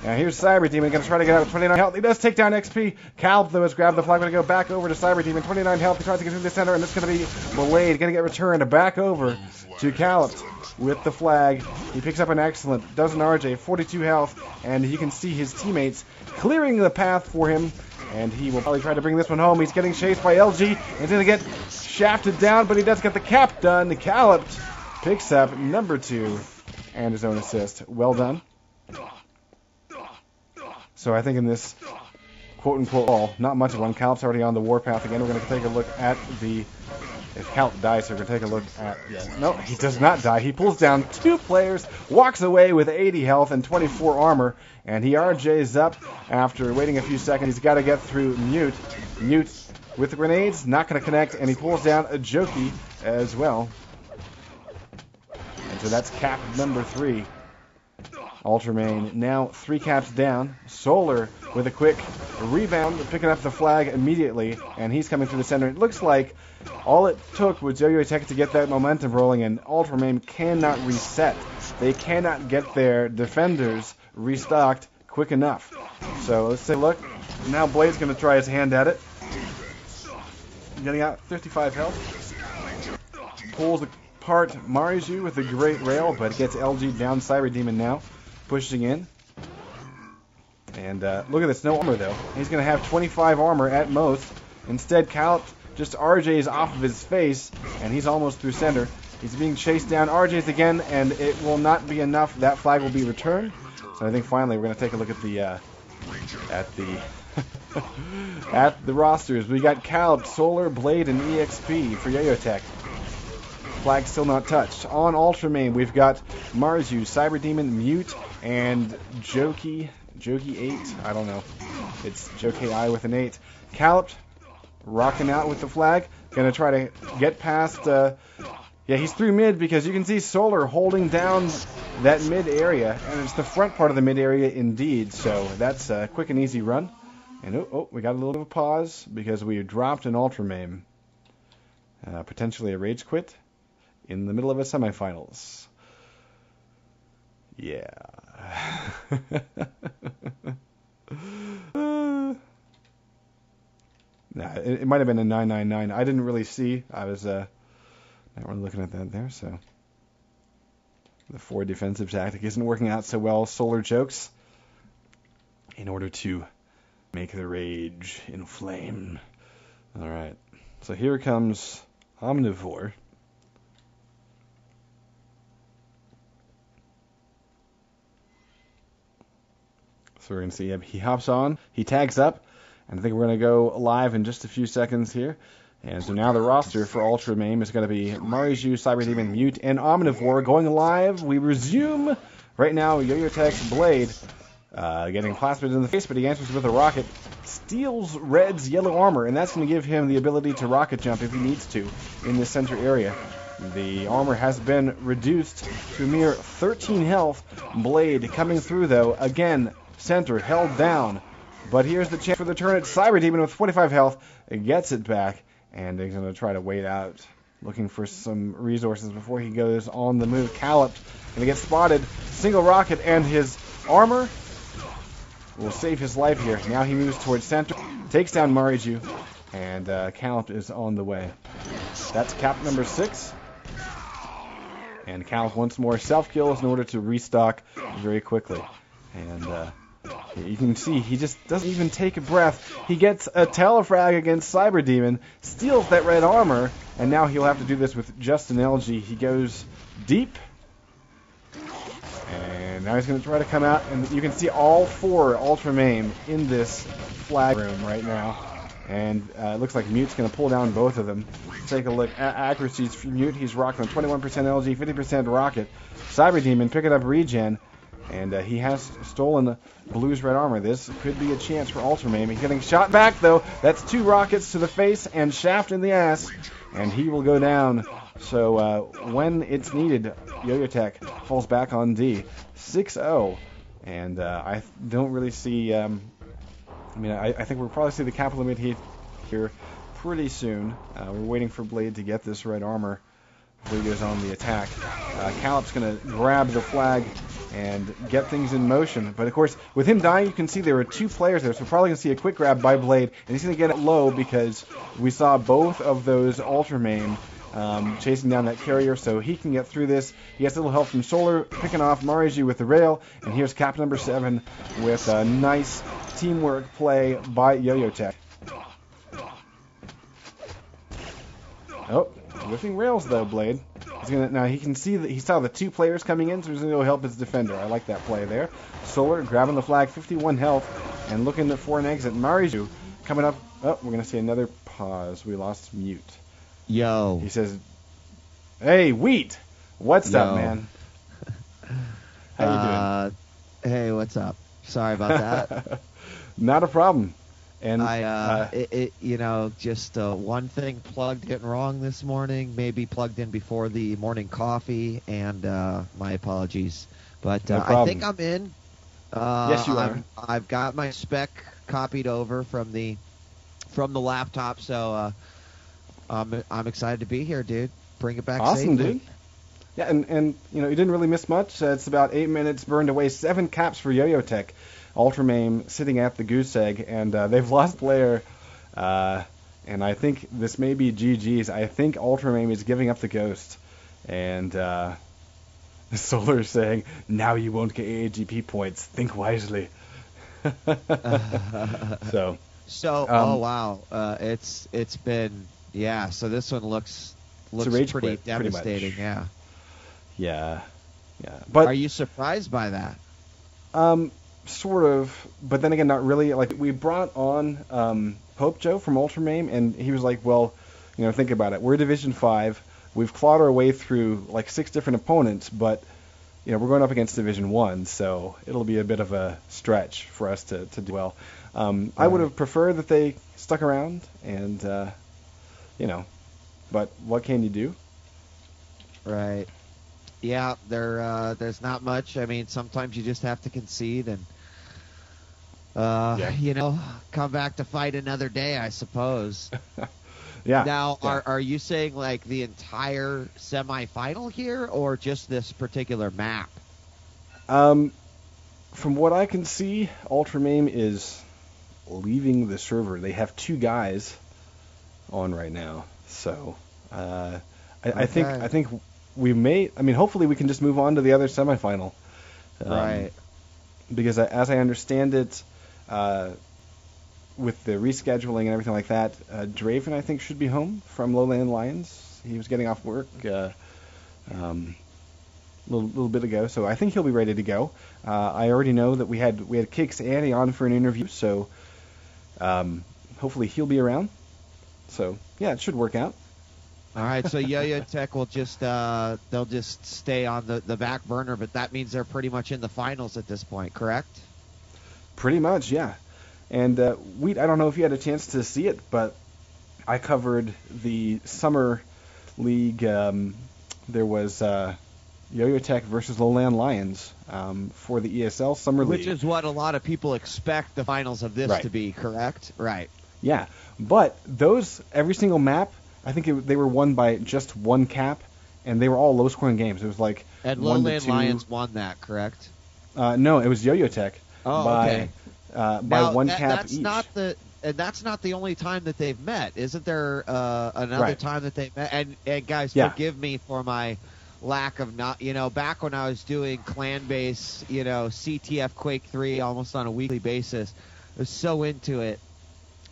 Now here's Cyber Demon going to try to get out with 29 health. He does take down XP. Calip, though, has grabbed the flag. Going to go back over to Cyber Demon. 29 health. He tries to get through the center, and it's going to be Blade. Going to get returned back over to Calip with the flag. He picks up an excellent. Does an RJ. 42 health. And you can see his teammates clearing the path for him. And he will probably try to bring this one home. He's getting chased by LG. He's going to get shafted down, but he does get the cap done. Calip picks up number 2 and his own assist. Well done. So I think in this quote-unquote ball, not much of one. Calip's already on the warpath again. We're going to take a look at the... If Calip dies, so we're going to take a look at... Yeah, no, he does not die. He pulls down 2 players, walks away with 80 health and 24 armor, and he RJs up after waiting a few seconds. He's got to get through Mute. Mute with the grenades, not going to connect, and he pulls down a Jokey as well. And so that's cap number 3. ultraMAIM now 3 caps down. Solar with a quick rebound, picking up the flag immediately, and he's coming through the center. It looks like all it took was YOYOTech to get that momentum rolling, and ultraMAIM cannot reset. They cannot get their defenders restocked quick enough. So let's take a look. Now Blade's going to try his hand at it. Getting out 55 health. Pulls apart Mariju with a great rail, but gets LG down. Cyber Demon now pushing in. And look at this, no armor though. He's going to have 25 armor at most. Instead, Calip just RJ's off of his face, and he's almost through center. He's being chased down. RJ's again, and it will not be enough. That flag will be returned. So I think finally we're going to take a look at the at the rosters. We got Calip, Solar, Blade, and EXP for YOYOTech. Flag still not touched. On ultraMAIM, we've got Marju, Cyber Demon, Mute, and Jokey 8. I don't know. It's Jokey I with an 8. Calip rocking out with the flag. Gonna try to get past. Yeah, he's through mid because you can see Solar holding down that mid area, and it's the front part of the mid area indeed. So that's a quick and easy run. And we got a little bit of a pause because we dropped an ultraMAIM. Potentially a rage quit in the middle of a semifinals. Yeah. Nah, it might have been a 999. I didn't really see. I was not really looking at that there, so. The forward defensive tactic isn't working out so well. Solar jokes in order to make the rage inflame. All right. So here comes Omnivore. So we're going to see he hops on, he tags up, and I think we're going to go live in just a few seconds here. And so now the roster for ultraMAIM is going to be Mariju, Cyberdemon, Mute, and Omnivore going live. We resume right now. YOYOTech's Blade getting plasmid in the face, but he answers with a rocket, steals Red's yellow armor, and that's going to give him the ability to rocket jump if he needs to in the center area. The armor has been reduced to a mere 13 health. Blade coming through, though. Again, center held down. But here's the chance for the turn. It's Cyberdemon with 45 health. It gets it back, and they're going to try to wait out, looking for some resources before he goes on the move. Calip going to get spotted. Single rocket, and his armor will save his life here. Now he moves towards center, takes down Mariju, and Calip is on the way. That's cap number 6. And Calip once more self-kills in order to restock very quickly. And you can see he just doesn't even take a breath. He gets a telefrag against Cyberdemon, steals that red armor, and now he'll have to do this with just an LG. He goes deep, and now he's going to try to come out, and you can see all 4 ultraMAIM in this flag room right now. And it looks like Mute's going to pull down both of them. Take a look at accuracies for Mute. He's rocking 21% LG, 50% rocket. Cyberdemon picking up regen. And he has stolen Blue's red armor. This could be a chance for ultraMAIM. He's getting shot back, though. That's 2 rockets to the face and shaft in the ass. And he will go down. So when it's needed, YOYOTech falls back on D. 6-0. And I don't really see... I think we'll probably see the cap limit here pretty soon. We're waiting for Blade to get this red armor before he goes on the attack. Calip's going to grab the flag and get things in motion. But, of course, with him dying, you can see there were 2 players there, so we're probably going to see a quick grab by Blade, and he's going to get it low because we saw both of those ultraMAIM chasing down that carrier, so he can get through this. He has a little help from Solar, picking off Mariju with the rail, and here's cap number 7 with a nice teamwork play by YOYOTech. Oh, lifting rails, though, Blade. Now he can see that he saw the 2 players coming in, so he's going to go help his defender. I like that play there. Solar grabbing the flag, 51 health, and looking for an exit. Mariju coming up. Oh, we're going to see another pause. We lost Mute. Yo. He says, "Hey, Wheat, what's up, man? How you doing?" Hey, what's up? Sorry about that. Not a problem. And just one thing plugged in wrong this morning. Maybe plugged in before the morning coffee, and my apologies. But no I think I'm in. Yes, you are. I've got my spec copied over from the laptop, so I'm excited to be here, dude. Bring it back awesome, safely. Dude. Yeah, and you didn't really miss much. It's about 8 minutes burned away, 7 caps for YOYOTech. ultraMAIM sitting at the goose egg, and they've lost player, and I think this may be GG's. I think ultraMAIM is giving up the ghost, and Solar is saying, "Now you won't get AAGP points. Think wisely." So oh wow, it's been So this one looks pretty devastating. Pretty yeah. But are you surprised by that? Sort of, but then again, not really. Like, we brought on Pope Joe from ultraMAIM, and he was like, "Well, think about it. We're Division 5. We've clawed our way through like 6 different opponents, but we're going up against Division 1, so it'll be a bit of a stretch for us to do well." I would have preferred that they stuck around, and but what can you do? Right. Yeah, there's not much. I mean, sometimes you just have to concede and, come back to fight another day, I suppose. Yeah. Now, are you saying like the entire semifinal here, or just this particular map? From what I can see, ultraMAIM is leaving the server. They have 2 guys on right now, so I think we may. I mean, hopefully we can just move on to the other semifinal. Right. Because as I understand it, with the rescheduling and everything like that, Draven, I think, should be home from LowLandLions. He was getting off work a little bit ago, so I think he'll be ready to go. I already know that we had Kix Annie on for an interview, so hopefully he'll be around. So yeah, it should work out. All right, so YOYOTech will just they'll just stay on the back burner, but that means they're pretty much in the finals at this point, correct? Pretty much, yeah. And Wheat, I don't know if you had a chance to see it, but I covered the summer league. There was YOYOTech versus LowLandLions for the ESL Summer League. Which is what a lot of people expect the finals of this to be, correct? Right. Yeah, but every single map, I think they were won by just one cap, and they were all low-scoring games. It was like and 1-2. LowLandLions won that, correct? No, it was YOYOTech by one cap that's each. And that's not the only time that they've met. Isn't there another time that they've met? And guys, forgive me for my lack of back when I was doing clan-based, CTF Quake 3 almost on a weekly basis, I was so into it.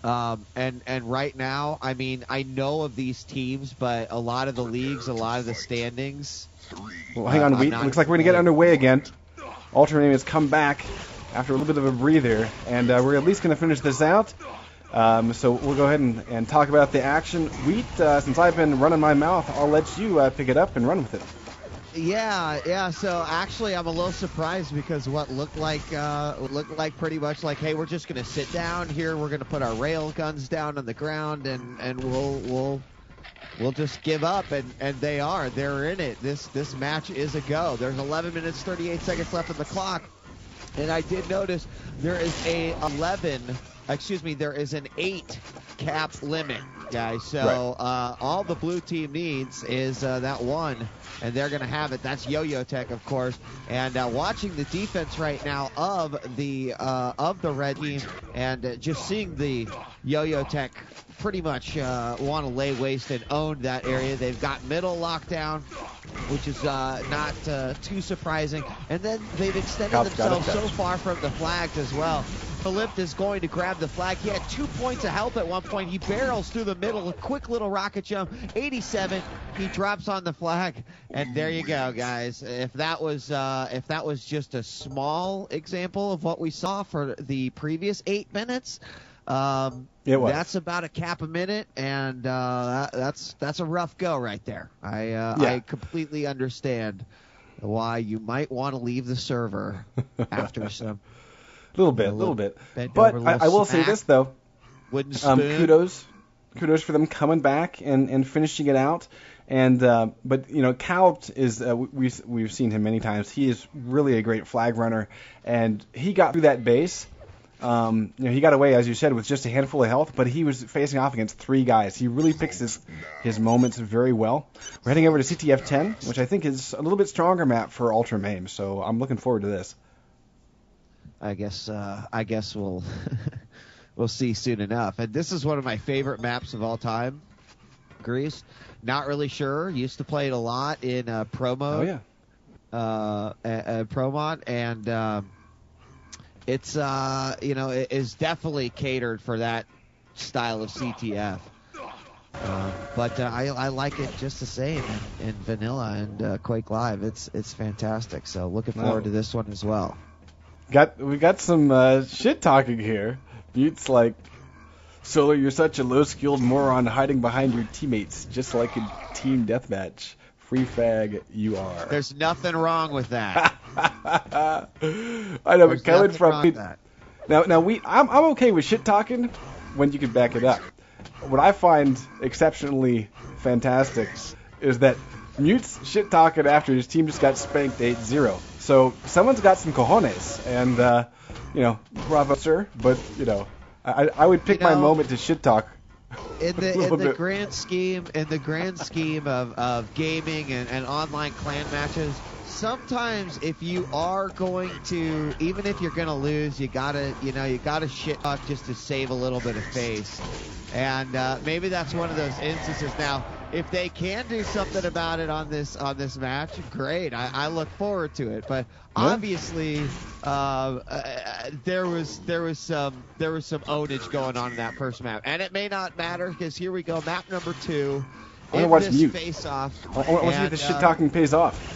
And right now, I mean, I know of these teams, but a lot of the leagues, a lot of the standings. Well, hang on, Wheat. Looks like we're going to get underway again. ultraMAIM has come back after a little bit of a breather, and we're at least going to finish this out. So we'll go ahead and talk about the action. Wheat, since I've been running my mouth, I'll let you pick it up and run with it. Yeah. So actually, I'm a little surprised because what looked like pretty much like, hey, we're just gonna sit down here. We're gonna put our rail guns down on the ground, and we'll just give up. And they're in it. This match is a go. There's 11 minutes 38 seconds left on the clock, and I did notice there is there is an 8 cap limit, guys. So all the blue team needs is that one, and they're going to have it. That's YOYOTech, of course. And watching the defense right now of the red team, and just seeing the YOYOTech pretty much want to lay waste and own that area. They've got middle lockdown, which is not too surprising. And then they've extended themselves so far from the flags as well. Philippe is going to grab the flag. He had 2 points of help at one point. He barrels through the middle, a quick little rocket jump. 87. He drops on the flag, and there you go, guys. If that was just a small example of what we saw for the previous 8 minutes, that's about a cap a minute, and that's a rough go right there. I completely understand why you might want to leave the server after some. Little bit. But I will say this, though. Wooden spoon. Kudos for them coming back and finishing it out. And but Calpt is we've seen him many times. He is really a great flag runner, and he got through that base. He got away, as you said, with just a handful of health, but he was facing off against 3 guys. He really picks his moments very well. We're heading over to CTF 10, which I think is a little bit stronger map for ultraMAIM, so I'm looking forward to this. I guess we'll we'll see soon enough. And this is one of my favorite maps of all time. Greece. Not really sure. Used to play it a lot in Pro Mode. Oh yeah. Pro Mod, and it's it is definitely catered for that style of CTF. But I like it just the same in vanilla and Quake Live. It's fantastic. So looking forward to this one as well. We got some shit talking here. Butte's like, Solar, you're such a low-skilled moron hiding behind your teammates, just like a team deathmatch. Free fag, you are. There's nothing wrong with that. I know, but coming from now I'm okay with shit talking when you can back it up. What I find exceptionally fantastic is that Mute's shit talking after his team just got spanked 8-0. So someone's got some cojones, and bravo, sir. But I would pick my moment to shit talk. In the grand scheme of gaming and online clan matches, sometimes if you are going to, even if you're gonna lose, you gotta shit talk just to save a little bit of face. And maybe that's one of those instances. Now, if they can do something about it on this match, great. I look forward to it. But obviously, there was some ownage going on in that first map, and it may not matter because here we go, map number 2. I want to watch Mute. Face-off. I want to see if the shit talking pays off.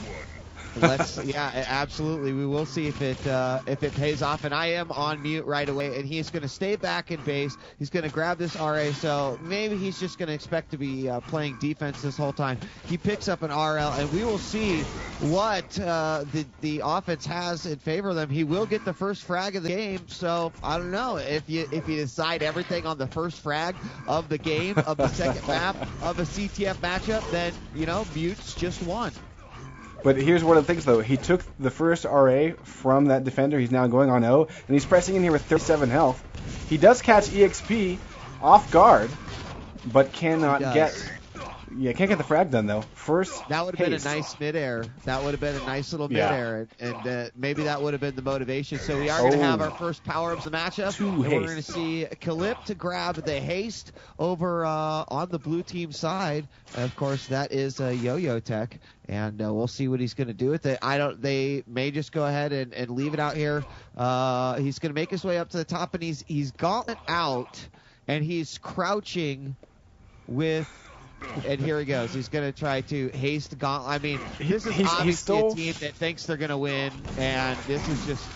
Absolutely. We will see if it pays off. And I am on Mute right away, and he's going to stay back in base. He's going to grab this RA, so maybe he's just going to expect to be playing defense this whole time. He picks up an RL, and we will see what the offense has in favor of them. He will get the first frag of the game, so I don't know if you decide everything on the first frag of the game of the second map of a CTF matchup, then Mute's just won. But here's one of the things, though. He took the first RA from that defender. He's now going on O, and he's pressing in here with 37 health. He does catch EXP off guard, but cannot get... Yeah, can't get the frag done, though. First that would have been a nice midair. That would have been a nice little midair, and maybe that would have been the motivation. So we are going to have our first power-ups of the matchup. And we're going to see Kalip to grab the haste over on the blue team side. Of course, that is YOYOTech, and we'll see what he's going to do with it. They may just go ahead and leave it out here. He's going to make his way up to the top, and he's gauntlet out, and he's crouching with... And here he goes. He's going to try to haste gauntlet. I mean, this is obviously a team that thinks they're going to win, and this is just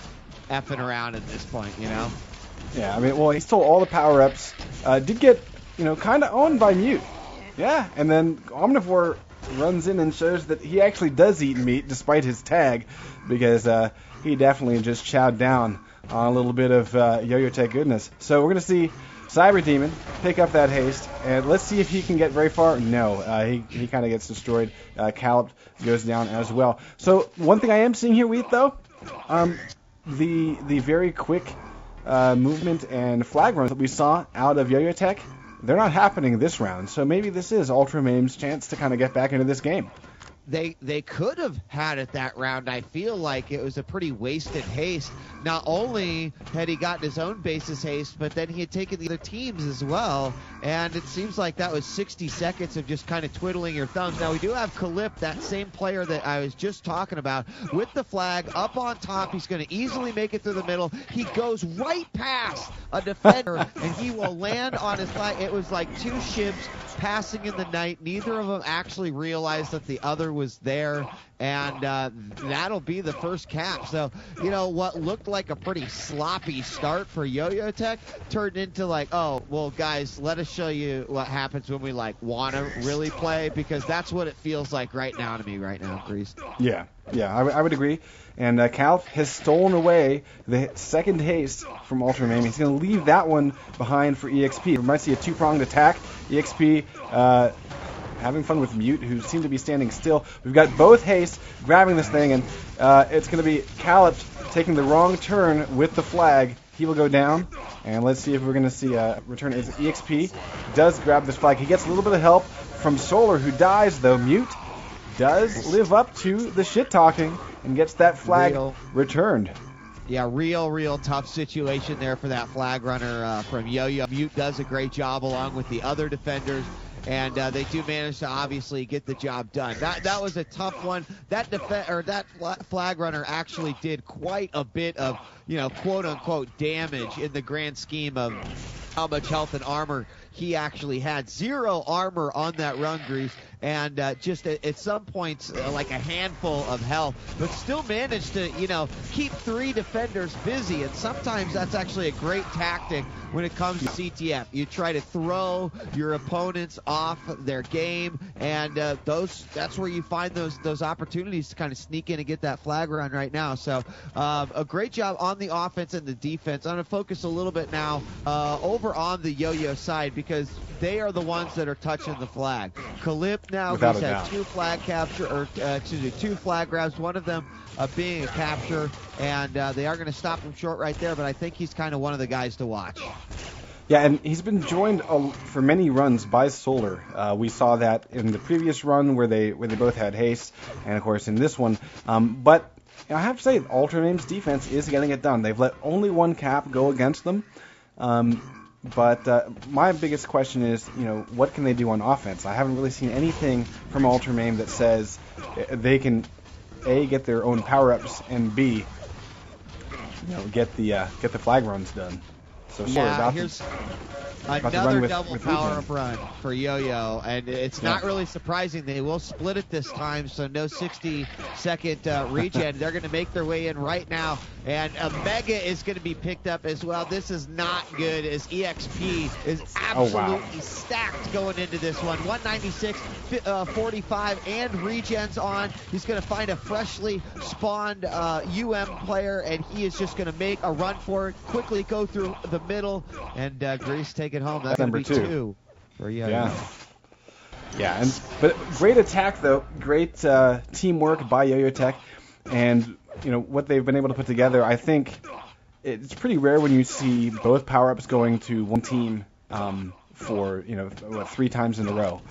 effing around at this point, Yeah, I mean, well, he stole all the power-ups. Did get, kind of owned by Mute. Yeah, and then Omnivore runs in and shows that he actually does eat meat despite his tag, because he definitely just chowed down on a little bit of YOYOTech goodness. So we're going to see Cyber Demon pick up that haste, and let's see if he can get very far. No, he kind of gets destroyed. Calip goes down as well. So one thing I am seeing here, Wheat, though, the very quick movement and flag runs that we saw out of YOYOTech, they're not happening this round. So maybe this is ultraMAIM's chance to kind of get back into this game. They could have had it that round. I feel like it was a pretty wasted haste. Not only had he gotten his own basis haste, but then he had taken the other teams as well. And it seems like that was 60 seconds of just kind of twiddling your thumbs. Now we do have Kalip, that same player that I was just talking about, with the flag up on top. He's going to easily make it through the middle. He goes right past a defender, and he will land on his flag. It was like two ships passing in the night. Neither of them actually realized that the other was there, and that'll be the first cap. So, what looked like a pretty sloppy start for YOYOTech turned into like, oh, well, guys, let us show you what happens when we want to really play, because that's what it feels like right now to me right now, Priest. Yeah, I would agree. And Calip has stolen away the second haste from ultraMAIM. He's going to leave that one behind for EXP. We might see a two-pronged attack. EXP having fun with Mute, who seemed to be standing still. We've got both haste grabbing this thing, and it's going to be Calip taking the wrong turn with the flag. He will go down, and let's see if we're going to see a return. As EXP does grab this flag. He gets a little bit of help from Solar, who dies, though. Mute does live up to the shit-talking and gets that flag returned. Yeah, real tough situation there for that flag runner from Yo-Yo. Mute does a great job along with the other defenders, and they do manage to obviously get the job done. That was a tough one. That flag runner actually did quite a bit of, quote-unquote damage in the grand scheme of how much health and armor he actually had. 0 armor on that run, Grease, and just at some points like a handful of health, but still managed to, keep 3 defenders busy, and sometimes that's actually a great tactic when it comes to CTF. You try to throw your opponents off their game, and that's where you find those opportunities to kind of sneak in and get that flag run right now. So a great job on the offense and the defense. I'm going to focus a little bit now over on the Yo-Yo side, because they are the ones that are touching the flag. Kalip now has had 2 flag capture, 2 flag grabs, one of them being a capture, and they are going to stop him short right there, but I think he's kind of one of the guys to watch. Yeah, and he's been joined for many runs by Solar. We saw that in the previous run where they both had haste, and of course in this one. But I have to say, ultraMAIM's defense is getting it done. They've let only 1 cap go against them. But my biggest question is, what can they do on offense? I haven't really seen anything from ultraMAIM that says they can A, get their own power-ups, and B, get the flag runs done. So sorry about here's about another double power-up run for Yo-Yo, and it's not really surprising. They will split it this time, so no 60-second regen. They're going to make their way in right now, and a Mega is going to be picked up as well. This is not good, as EXP is absolutely stacked going into this one. 196, 45, and regens on. He's going to find a freshly spawned player, and he is just going to make a run for it, quickly go through the middle, and Grease take it home. That's number 2 for Yo-Yo. Yeah, but great attack though, great teamwork by YOYOTech, and what they've been able to put together. I think it's pretty rare when you see both power-ups going to one team for 3 times in a row.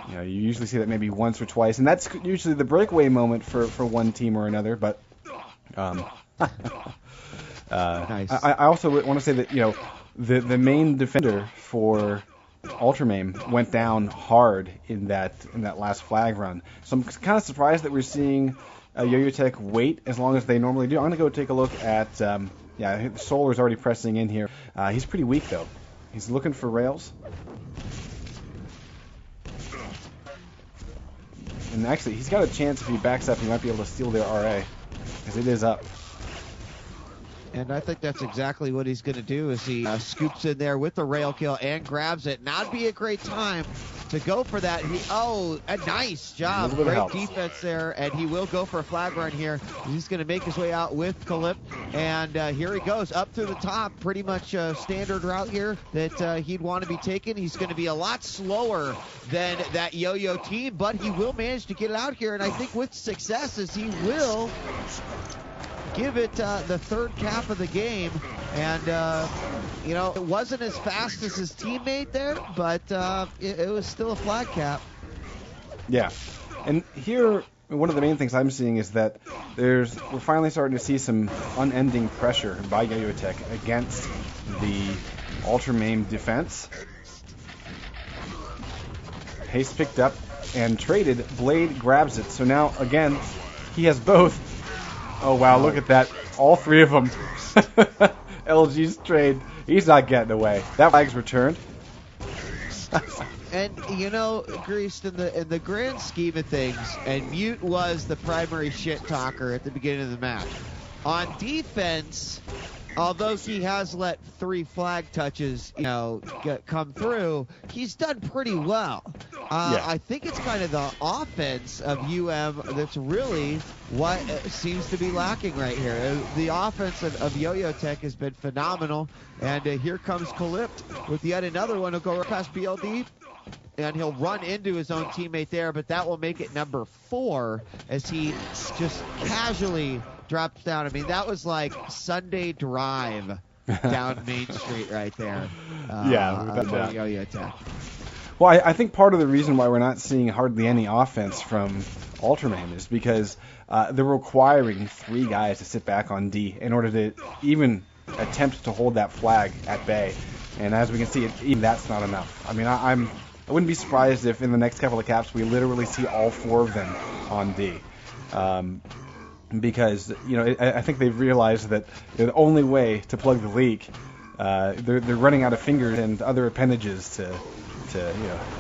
You usually see that maybe once or twice, and that's usually the breakaway moment for one team or another. But nice. I also want to say that the main defender for ultraMAIM went down hard in that last flag run. So I'm kind of surprised that we're seeing YOYOTech wait as long as they normally do. I'm going to go take a look at Solar's already pressing in here. He's pretty weak though. He's looking for rails. And actually, he's got a chance if he backs up, he might be able to steal their RA, because it is up. And I think that's exactly what he's going to do, as he scoops in there with the rail kill and grabs it. Now would be a great time to go for that. A nice job. Great defense there, and he will go for a flag run here. He's going to make his way out with Kalip, and here he goes up through the top. Pretty much a standard route here that he'd want to be taken. He's going to be a lot slower than that Yo-Yo team, but he will manage to get it out here, and I think with success, as he will give it the third cap of the game. And it wasn't as fast as his teammate there, but it was still a flag cap. Yeah, and here one of the main things I'm seeing is that we're finally starting to see some unending pressure by YOYOTech against the ultraMAIM defense. Haste picked up and traded. Blade grabs it. So now again he has both. Oh, wow, look at that. All 3 of them. LG's trade. He's not getting away. That flag's returned. And, Greased, in the grand scheme of things, and Mute was the primary shit talker at the beginning of the match. On defense, although he has let 3 flag touches, come through, he's done pretty well. I think it's kind of the offense of that's really what seems to be lacking right here. The offense of YOYOTech has been phenomenal, and here comes Kalip with yet another one. He'll go right past BLD, and he'll run into his own teammate there, but that will make it number 4 as he just casually drops down. I mean, that was like Sunday drive down Main Street right there. Without YOYOTech. Well, I think part of the reason why we're not seeing hardly any offense from ultraMAIM is because they're requiring 3 guys to sit back on D in order to even attempt to hold that flag at bay. And as we can see, even that's not enough. I mean, I wouldn't be surprised if in the next couple of caps we literally see all 4 of them on D. Because I think they've realized that the only way to plug the leak, they're running out of fingers and other appendages to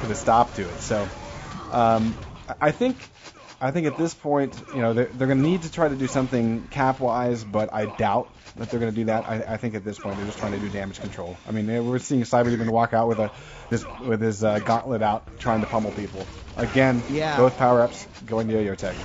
put a stop to it. So I think at this point, they're going to need to try to do something cap-wise, but I doubt that they're going to do that. I think at this point they're just trying to do damage control. I mean, we're seeing Cyberdemon walk out with his gauntlet out, trying to pummel people. Again, both power-ups going to YOYOTech.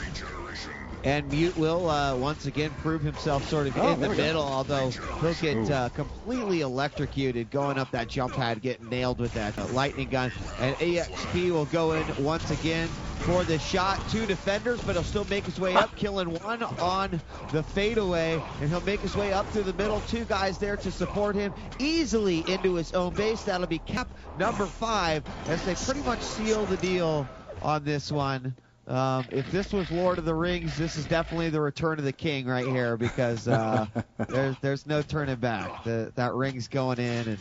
And Mute will once again prove himself sort of in the middle, although he'll get completely electrocuted going up that jump pad, getting nailed with that lightning gun. And EXP will go in once again for the shot. 2 defenders, but he'll still make his way up, killing 1 on the fadeaway. And he'll make his way up through the middle. 2 guys there to support him easily into his own base. That'll be cap number 5 as they pretty much seal the deal on this one. If this was Lord of the Rings, this is definitely the Return of the King right here, because there's no turning back. That ring's going in, and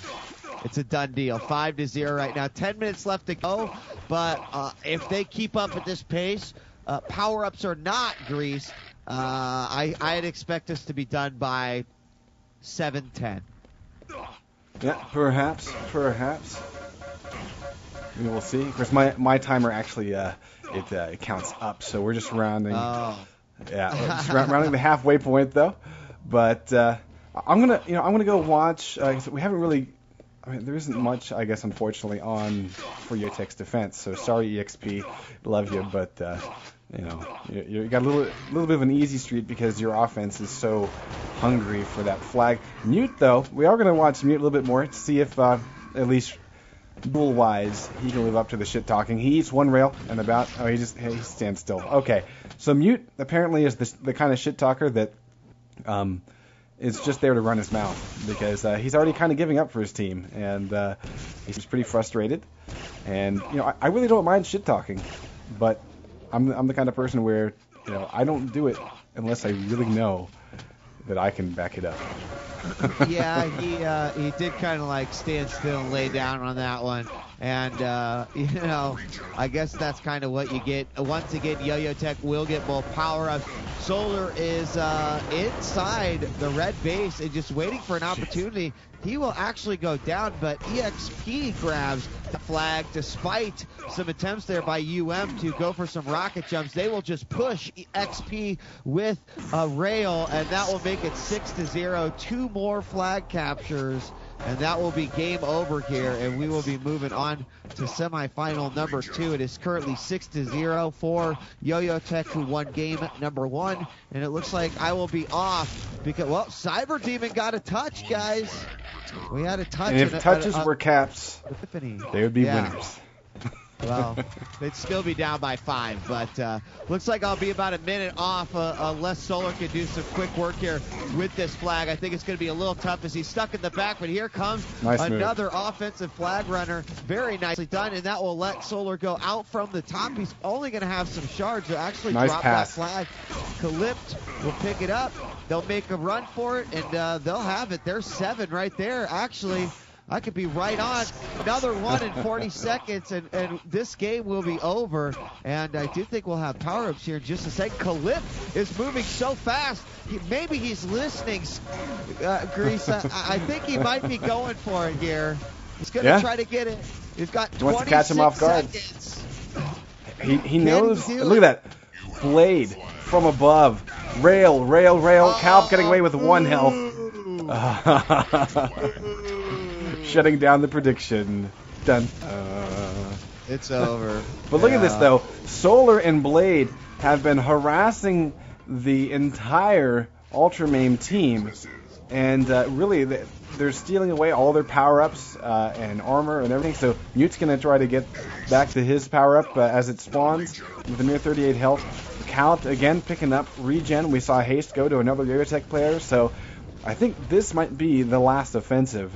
it's a done deal. 5-0 right now. 10 minutes left to go, but if they keep up at this pace, power-ups or not, Grease, I'd expect us to be done by 7-10. Yeah, perhaps. We will see. Of course, my timer actually it counts up, so we're just rounding. Oh. Yeah, just rounding the halfway point though. But I'm gonna go watch. We haven't really. I mean, there isn't much, I guess, unfortunately, on for YOYOTech's defense. So sorry, EXP, love you, but you got a little bit of an easy street because your offense is so hungry for that flag. Mute though, we are gonna watch Mute a little bit more to see if at least rule-wise he can live up to the shit talking. He eats one rail and about. Oh, he stands still. Okay, so Mute apparently is the kind of shit talker that is just there to run his mouth because he's already kind of giving up for his team, and he's pretty frustrated. And I really don't mind shit talking, but I'm the kind of person where I don't do it unless I really know that I can back it up. Yeah, he did kind of like stand still and lay down on that one. And, I guess that's kind of what you get. Once again, YOYOTech will get both power-ups. Solar is inside the red base and just waiting for an opportunity. He will actually go down, but EXP grabs the flag despite some attempts there by UM to go for some rocket jumps. They will just push XP with a rail, and that will make it 6-0. 2 more flag captures, and that will be game over here, and we will be moving on to semifinal number 2. It is currently 6-0 for YOYOTech, who won game number 1, and it looks like I will be off because, well, Cyber Demon got a touch, guys. We had a touch. And if touches were caps, they would be winners. Well, they'd still be down by 5, but looks like I'll be about a minute off unless Solar can do some quick work here with this flag. I think it's going to be a little tough as he's stuck in the back, but here comes another offensive flag runner. Very nicely done, and that will let Solar go out from the top. He's only going to have some shards to actually drop that flag. Calypt will pick it up. They'll make a run for it, and they'll have it. There's 7 right there, actually. I could be right on. Another 1 in 40 seconds, and this game will be over. And I do think we'll have power-ups here in just a second. Calypt is moving so fast. Maybe he's listening, Grease. I think he might be going for it here. He's going to try to get it. He's got 26 wants to catch him off guard. Seconds. He knows. Look at that. Blade from above. Rail. Calp getting away with 1 health. Shutting down the prediction. Done. It's over. But look at this, though. Solar and Blade have been harassing the entire ultraMAIM team. And really, they're stealing away all their power-ups and armor and everything. So Mute's going to try to get back to his power-up as it spawns with a mere 38 health. Calp, again, picking up regen. We saw Haste go to another YOYOTech player. So I think this might be the last offensive.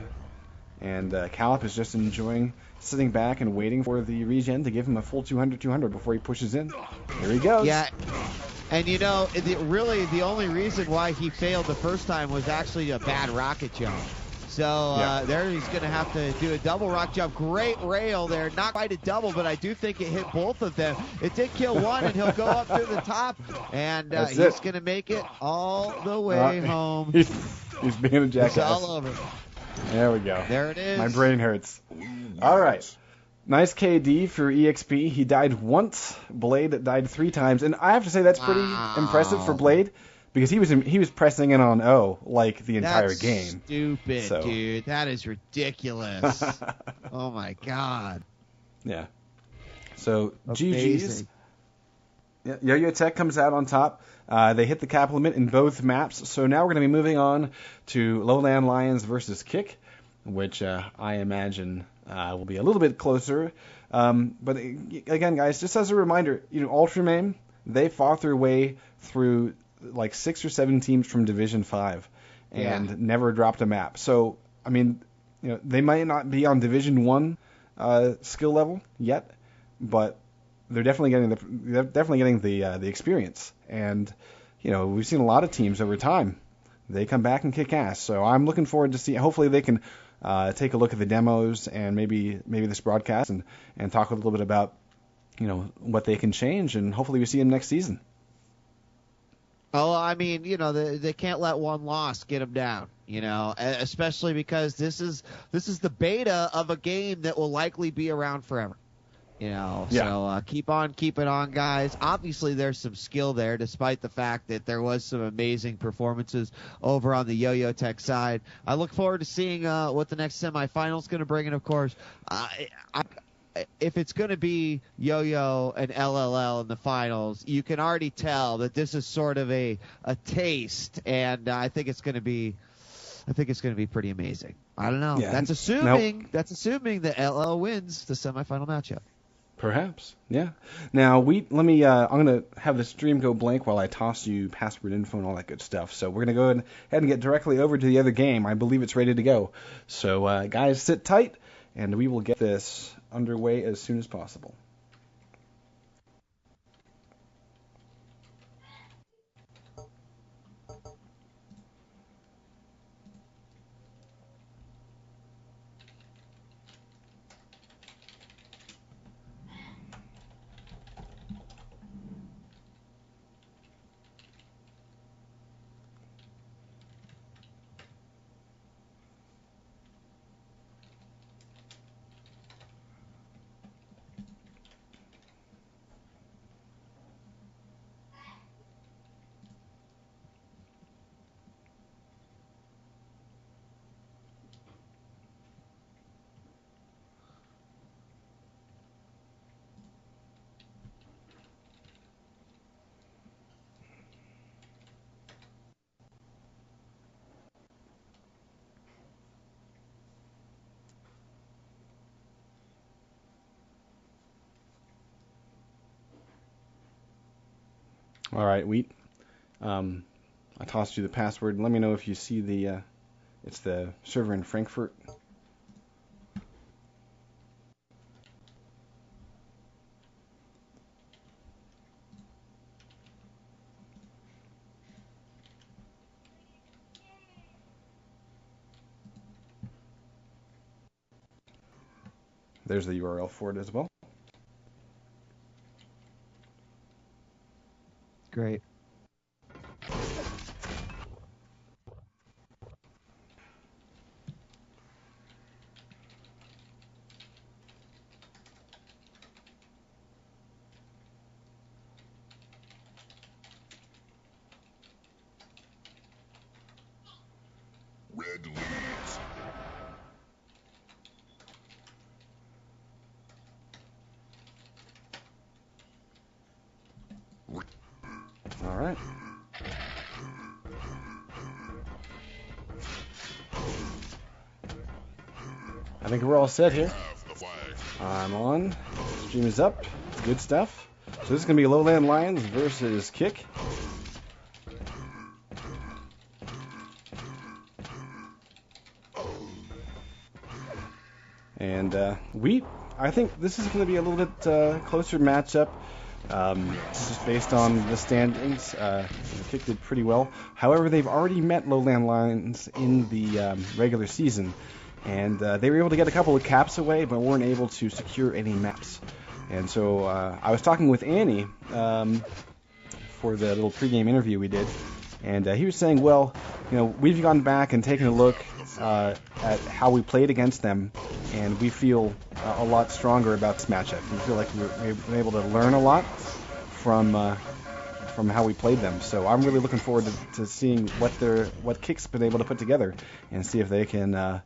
And Calp is just enjoying sitting back and waiting for the regen to give him a full 200 before he pushes in. Here he goes. Yeah, and really the only reason why he failed the first time was actually a bad rocket jump. So there he's going to have to do a double rock jump. Great rail there. Not quite a double, but I do think it hit both of them. It did kill one, and he'll go up to the top. And he's going to make it all the way home. He's being a jackass. It's all over. There we go. There it is. My brain hurts. All right. Nice KD for EXP. He died once. Blade died 3 times. And I have to say that's pretty impressive for Blade because he was pressing in on O like the entire game. Stupid, dude. That is ridiculous. Oh, my God. Yeah. So, Amazing. GG's. YOYOTech comes out on top. They hit the cap limit in both maps. So now we're going to be moving on to LowLandLions versus Kick, which I imagine will be a little bit closer. But again, guys, just as a reminder, ultraMAIM, they fought their way through like 6 or 7 teams from Division 5 and never dropped a map. So, I mean, they might not be on Division 1 skill level yet, but they're definitely getting the experience. And we've seen a lot of teams over time. They come back and kick ass. So I'm looking forward to see. Hopefully they can take a look at the demos and maybe this broadcast and talk a little bit about what they can change, and hopefully we see them next season. Oh, I mean, they can't let one loss get them down, especially because this is the beta of a game that will likely be around forever. So keep on keeping on, guys. Obviously, there's some skill there, despite the fact that there was some amazing performances over on the YOYOTech side. I look forward to seeing what the next semifinal is going to bring, and of course, if it's going to be Yo-Yo and LLL in the finals, you can already tell that this is sort of a taste, and I think it's going to be pretty amazing. I don't know. Yeah. That's assuming that LL wins the semifinal matchup. Perhaps, yeah. Now, I'm going to have the stream go blank while I toss you password info and all that good stuff. So we're going to go ahead and get directly over to the other game. I believe it's ready to go. So, guys, sit tight, and we will get this underway as soon as possible. All right, Wheat. I tossed you the password. Let me know if you see it's the server in Frankfurt. There's the URL for it as well. Great. Red leads. All right. I think we're all set here. I'm on. Stream is up. Good stuff. So this is going to be LowLandLions versus Kick. And Wheat, I think this is going to be a little bit closer matchup. Just based on the standings, Kick did pretty well. However, they've already met LowLandLions in the regular season, and they were able to get a couple of caps away, but weren't able to secure any maps. And so I was talking with Annie for the little pregame interview we did, and he was saying, well, we've gone back and taken a look at how we played against them, and we feel a lot stronger about this matchup. We feel like we've been able to learn a lot from how we played them. So I'm really looking forward to seeing what Kick's been able to put together, and see if they can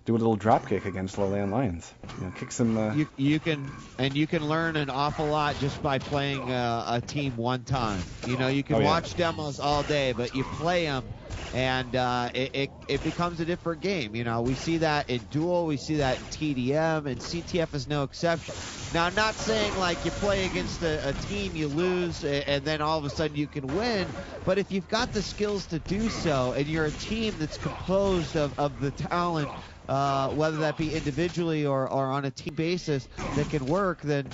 do a little drop kick against LowLandLions. Kick some. You can learn an awful lot just by playing a team one time. You can watch demos all day, but you play them, and it becomes a different game. We see that in Duel, we see that in TDM, and CTF is no exception. Now, I'm not saying like you play against a team, you lose, and then all of a sudden you can win, but if you've got the skills to do so, and you're a team that's composed of the talent, whether that be individually or on a team basis that can work, then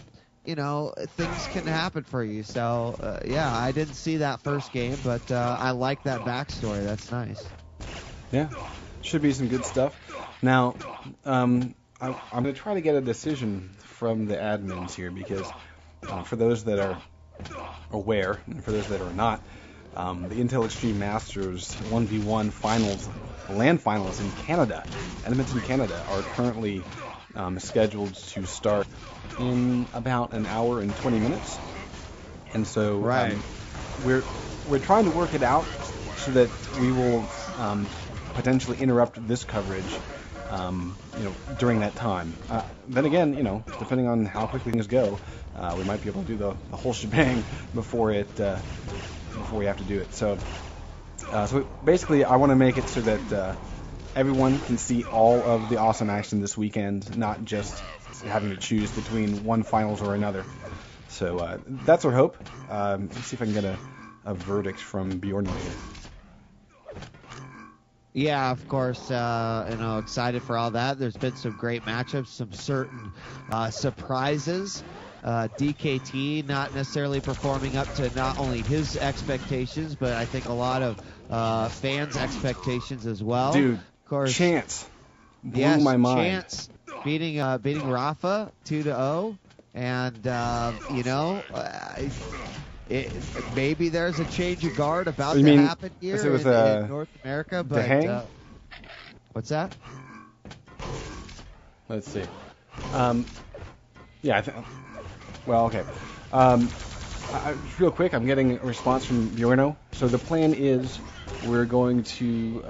things can happen for you. So, yeah, I didn't see that first game, but I like that backstory. That's nice. Yeah, should be some good stuff. Now, I'm going to try to get a decision from the admins here because for those that are aware, and for those that are not, the Intel Extreme Masters 1v1 finals, land finals in Canada, Edmonton, Canada, are currently scheduled to start in about an hour and 20 minutes. And so we're trying to work it out so that we will potentially interrupt this coverage during that time. Then again, depending on how quickly things go, we might be able to do the whole shebang before we have to do it. So basically, I want to make it so that everyone can see all of the awesome action this weekend, not just having to choose between one finals or another. So that's our hope. Let's see if I can get a verdict from Bjorn later. Yeah, of course, excited for all that. There's been some great matchups, some certain surprises. DKT not necessarily performing up to not only his expectations, but I think a lot of fans' expectations as well. Dude, of course, Chance blew my mind. Chance beating Rafa 2-0, and maybe there's a change of guard about to happen here in North America, but what's that? Let's see. Okay. Real quick, I'm getting a response from Bjorno. So the plan is we're going to,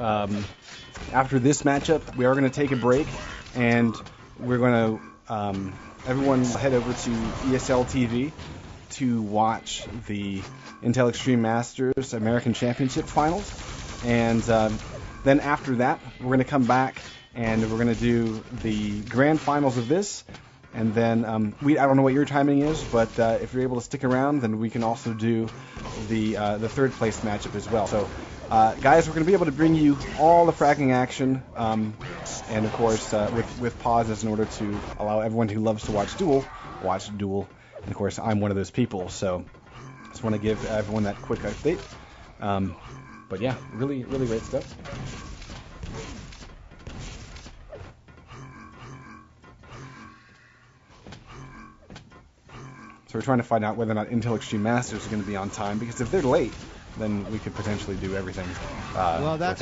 after this matchup, we are going to take a break, and we're going to, everyone head over to ESL TV to watch the Intel Extreme Masters American Championship Finals. And then after that, we're going to come back and we're going to do the grand finals of this. And then I don't know what your timing is, but if you're able to stick around, then we can also do the third place matchup as well. So, guys, we're going to be able to bring you all the fracking action, and of course with pauses in order to allow everyone who loves to watch Duel. And of course, I'm one of those people, so just want to give everyone that quick update. But yeah, really, really great stuff. So we're trying to find out whether or not Intel Extreme Masters are going to be on time, because if they're late, then we could potentially do everything. That's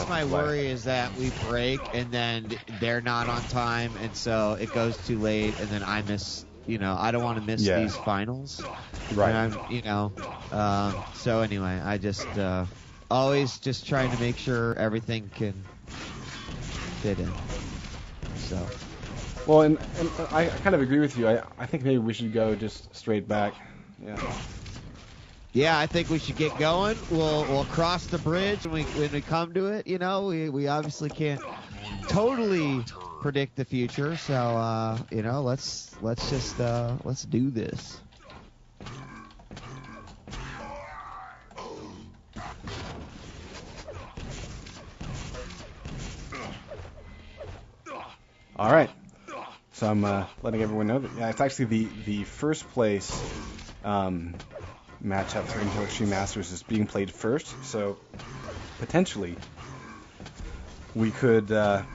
my worry, is that we break and then they're not on time, and so it goes too late, and then I miss. I don't want to miss these finals. Right. And so anyway, I just always just trying to make sure everything can fit in. So. Well, and I kind of agree with you. I think maybe we should go just straight back. Yeah. Yeah, I think we should get going. We'll cross the bridge when we come to it. We obviously can't totally predict the future, so let's do this. All right. So I'm letting everyone know that it's actually the first place matchup for Intel Extreme Masters is being played first. So potentially we could, if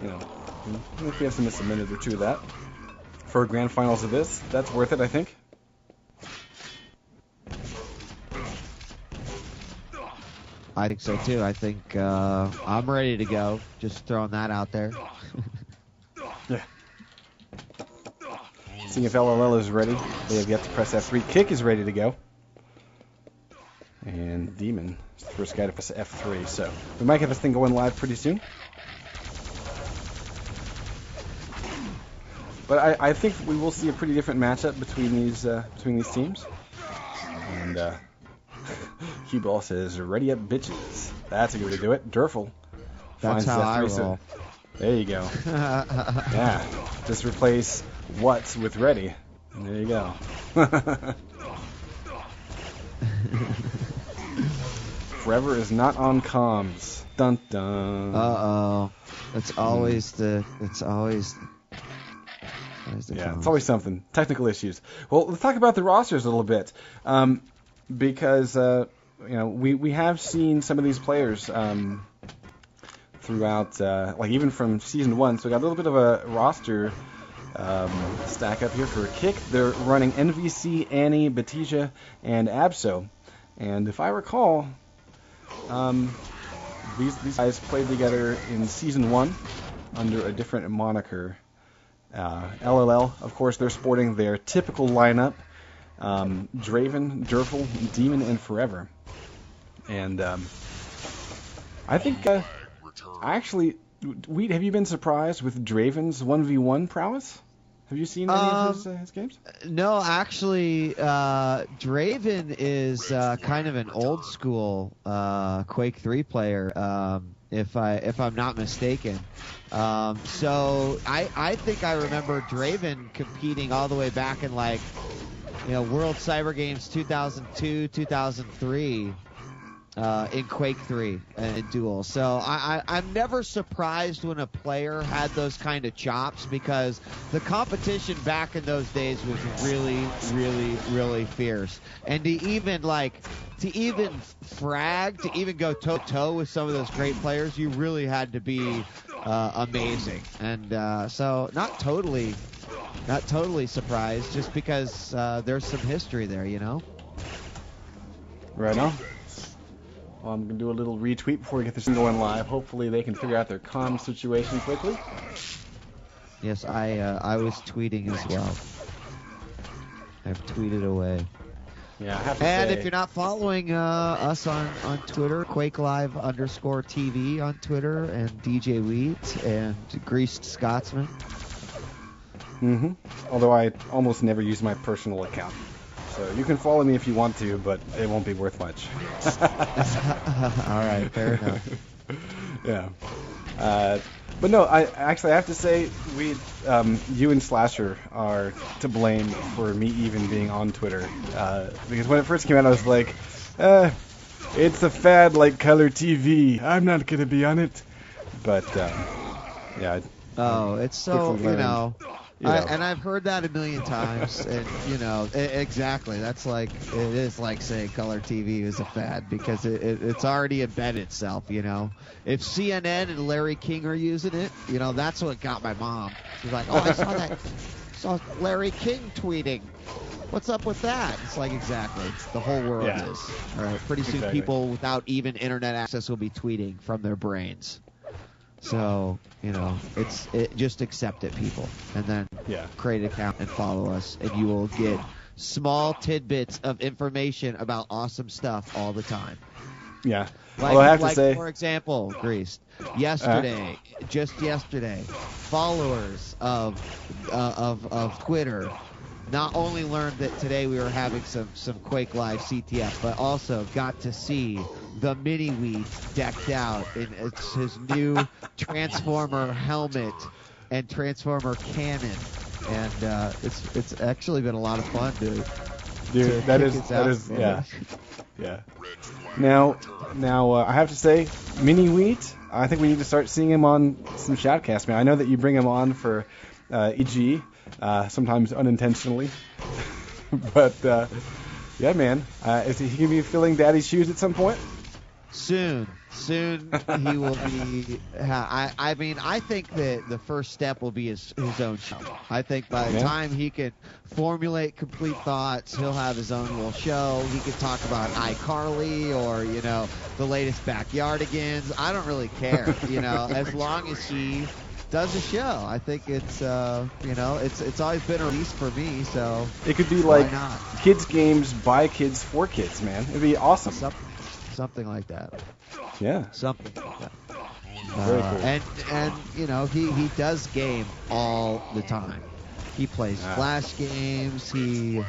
we have to miss a minute or two of that for grand finals of this, that's worth it, I think. I think so too. I think I'm ready to go. Just throwing that out there. Yeah. Seeing if LLL is ready. They have yet to press F3. Kick is ready to go. And Demon is the first guy to press F3. So we might have this thing going live pretty soon. But I think we will see a pretty different matchup between these teams. And Keyball says, "Ready up, bitches." That's a good way to do it. Durful. That's how I roll. There you go. Yeah. Just replace what's with ready. And there you go. Forever is not on comms. Dun dun. Uh-oh. It's always Yeah, it's always something. Technical issues. Well, let's talk about the rosters a little bit, because we have seen some of these players throughout, like even from season 1. So we got a little bit of a roster stack up here for Kick. They're running NVC, Annie, Batija, and Abso. And if I recall, these guys played together in season 1 under a different moniker. LLL, of course, they're sporting their typical lineup: Draven, Durful, Demon, and Forever. And I think, actually, Wheat, have you been surprised with Draven's 1v1 prowess? Have you seen any of his games? No, actually, Draven is kind of an old school Quake 3 player, if I'm not mistaken. So I think I remember Draven competing all the way back in World Cyber Games 2002, 2003. In Quake 3 and Duel. So I'm never surprised when a player had those kind of chops, because the competition back in those days was really, really, really fierce. And to even frag, to even go toe-to-toe with some of those great players, you really had to be amazing. And so not totally surprised, just because there's some history there, Right on. Well, I'm going to do a little retweet before we get this thing going live. Hopefully they can figure out their comm situation quickly. Yes, I was tweeting as well. I've tweeted away. Yeah, I have to and say, if you're not following us on Twitter, QuakeLive_TV on Twitter, and djWheat, and Greased Scotsman. Mm-hmm. Although I almost never use my personal account. So you can follow me if you want to, but it won't be worth much. All right, fair enough. Yeah. But no, I have to say, you and Slasher are to blame for me even being on Twitter. Because when it first came out, I was like, it's a fad like color TV. I'm not going to be on it. But, yeah. Oh, it's so, and I've heard that a million times, and exactly. That's it is like saying color TV is a fad, because it's already embedded itself. If CNN and Larry King are using it, that's what got my mom. She's like, "Oh, I saw Larry King tweeting. What's up with that?" It's like, exactly. The whole world is. All right. Pretty soon, people without even internet access will be tweeting from their brains. So, just accept it, people, and then create an account and follow us, and you will get small tidbits of information about awesome stuff all the time. Yeah. Well, I have to say, for example, Greased, just yesterday, followers of Twitter not only learned that today we were having some Quake Live CTF, but also got to see the Mini-Wheat decked out in his new Transformer helmet and Transformer cannon, and it's actually been a lot of fun, dude. That is yeah. Now I have to say, Mini-Wheat, I think we need to start seeing him on some shoutcasts, man. I know that you bring him on for EG. Sometimes unintentionally, but yeah, man, is he gonna be filling Daddy's shoes at some point? Soon he will be. I mean, I think that the first step will be his own show. I think by the time he can formulate complete thoughts, he'll have his own little show. He can talk about iCarly or the latest Backyardigans. I don't really care, as long as he does a show. I think it's it's always been a release for me, so it could be like kids games by kids for kids, man. It'd be awesome. Something like that. Yeah. Something like that. Very cool. And he does game all the time. He plays flash games. He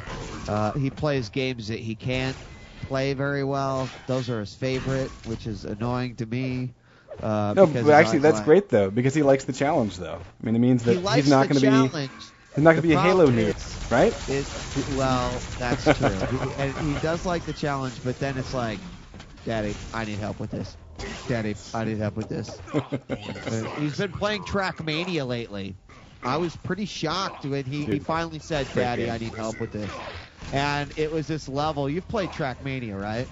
plays games that he can't play very well. Those are his favorite, which is annoying to me. No, but actually that's great though, because he likes the challenge though. I mean, it means that he's not going to be a Halo nerd, right? Well, that's true. And he does like the challenge, but then it's like, Daddy, I need help with this. Daddy, I need help with this. He's been playing Trackmania lately, I was pretty shocked when he finally said, "Daddy, I need help with this." And it was this level. You've played Trackmania, right?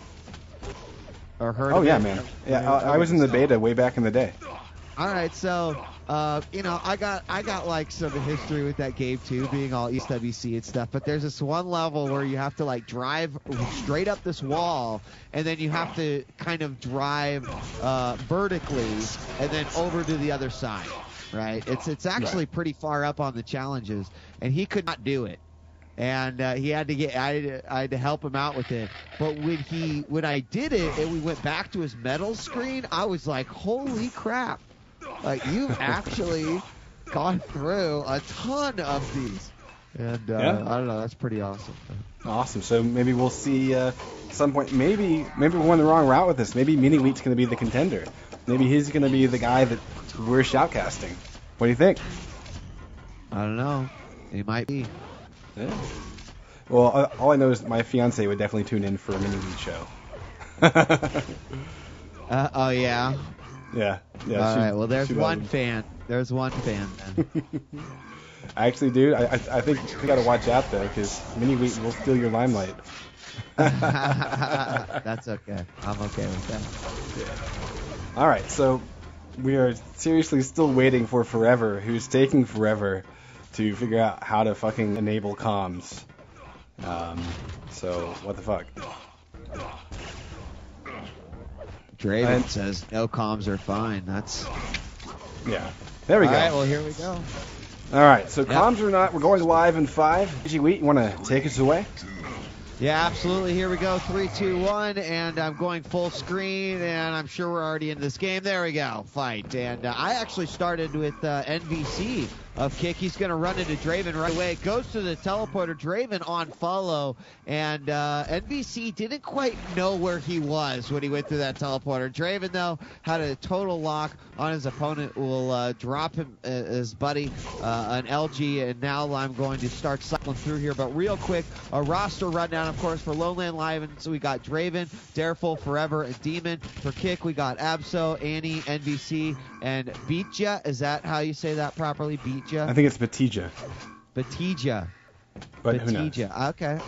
Or heard of it? Yeah, man. Yeah, I was in the beta way back in the day. All right, so I got like some history with that game too, being all ESWC and stuff. But there's this one level where you have to like drive straight up this wall, and then you have to kind of drive vertically, and then over to the other side. Right? It's actually pretty far up on the challenges, and he could not do it. And he had to get. I had to help him out with it. But when I did it, and we went back to his medal screen, I was like, "Holy crap! Like you've actually gone through a ton of these." And I don't know, that's pretty awesome. Awesome. So maybe we'll see at some point. Maybe we're going the wrong route with this. Maybe djWheat's going to be the contender. Maybe he's going to be the guy that we're shoutcasting. What do you think? I don't know. He might be. Yeah. Well, all I know is my fiance would definitely tune in for a mini-wheat show. Oh, yeah? Yeah. All right, well, there's one fan. There's one fan, then. Actually, dude, I think we got to watch out, though, because mini-wheat will steal your limelight. That's okay. I'm okay with that. Yeah. All right, so we are seriously still waiting for Forever, who's taking forever to figure out how to fucking enable comms. So, what the fuck? Draven says no comms are fine. That's... Yeah. There we go. All right, well, here we go. All right, so comms or not, we're going live in 5. djWheat, you want to take us away? Yeah, absolutely. Here we go. 3, 2, 1, and I'm going full screen, and I'm sure we're already in this game. There we go. Fight. And I actually started with NVC of Kick. He's going to run into Draven right away. Goes to the teleporter. Draven on follow, and NVC didn't quite know where he was when he went through that teleporter. Draven, though, had a total lock on his opponent. Will drop him, his buddy, an LG, and now I'm going to start cycling through here. But real quick, a roster rundown, of course, for LowLandLions. So we got Draven, Dareful, Forever, and Demon. For Kick, we got Absol, Annie, NVC, and Beatja. Is that how you say that properly? Beatja? I think it's Batija. Batija. But who knows? Batija. Okay.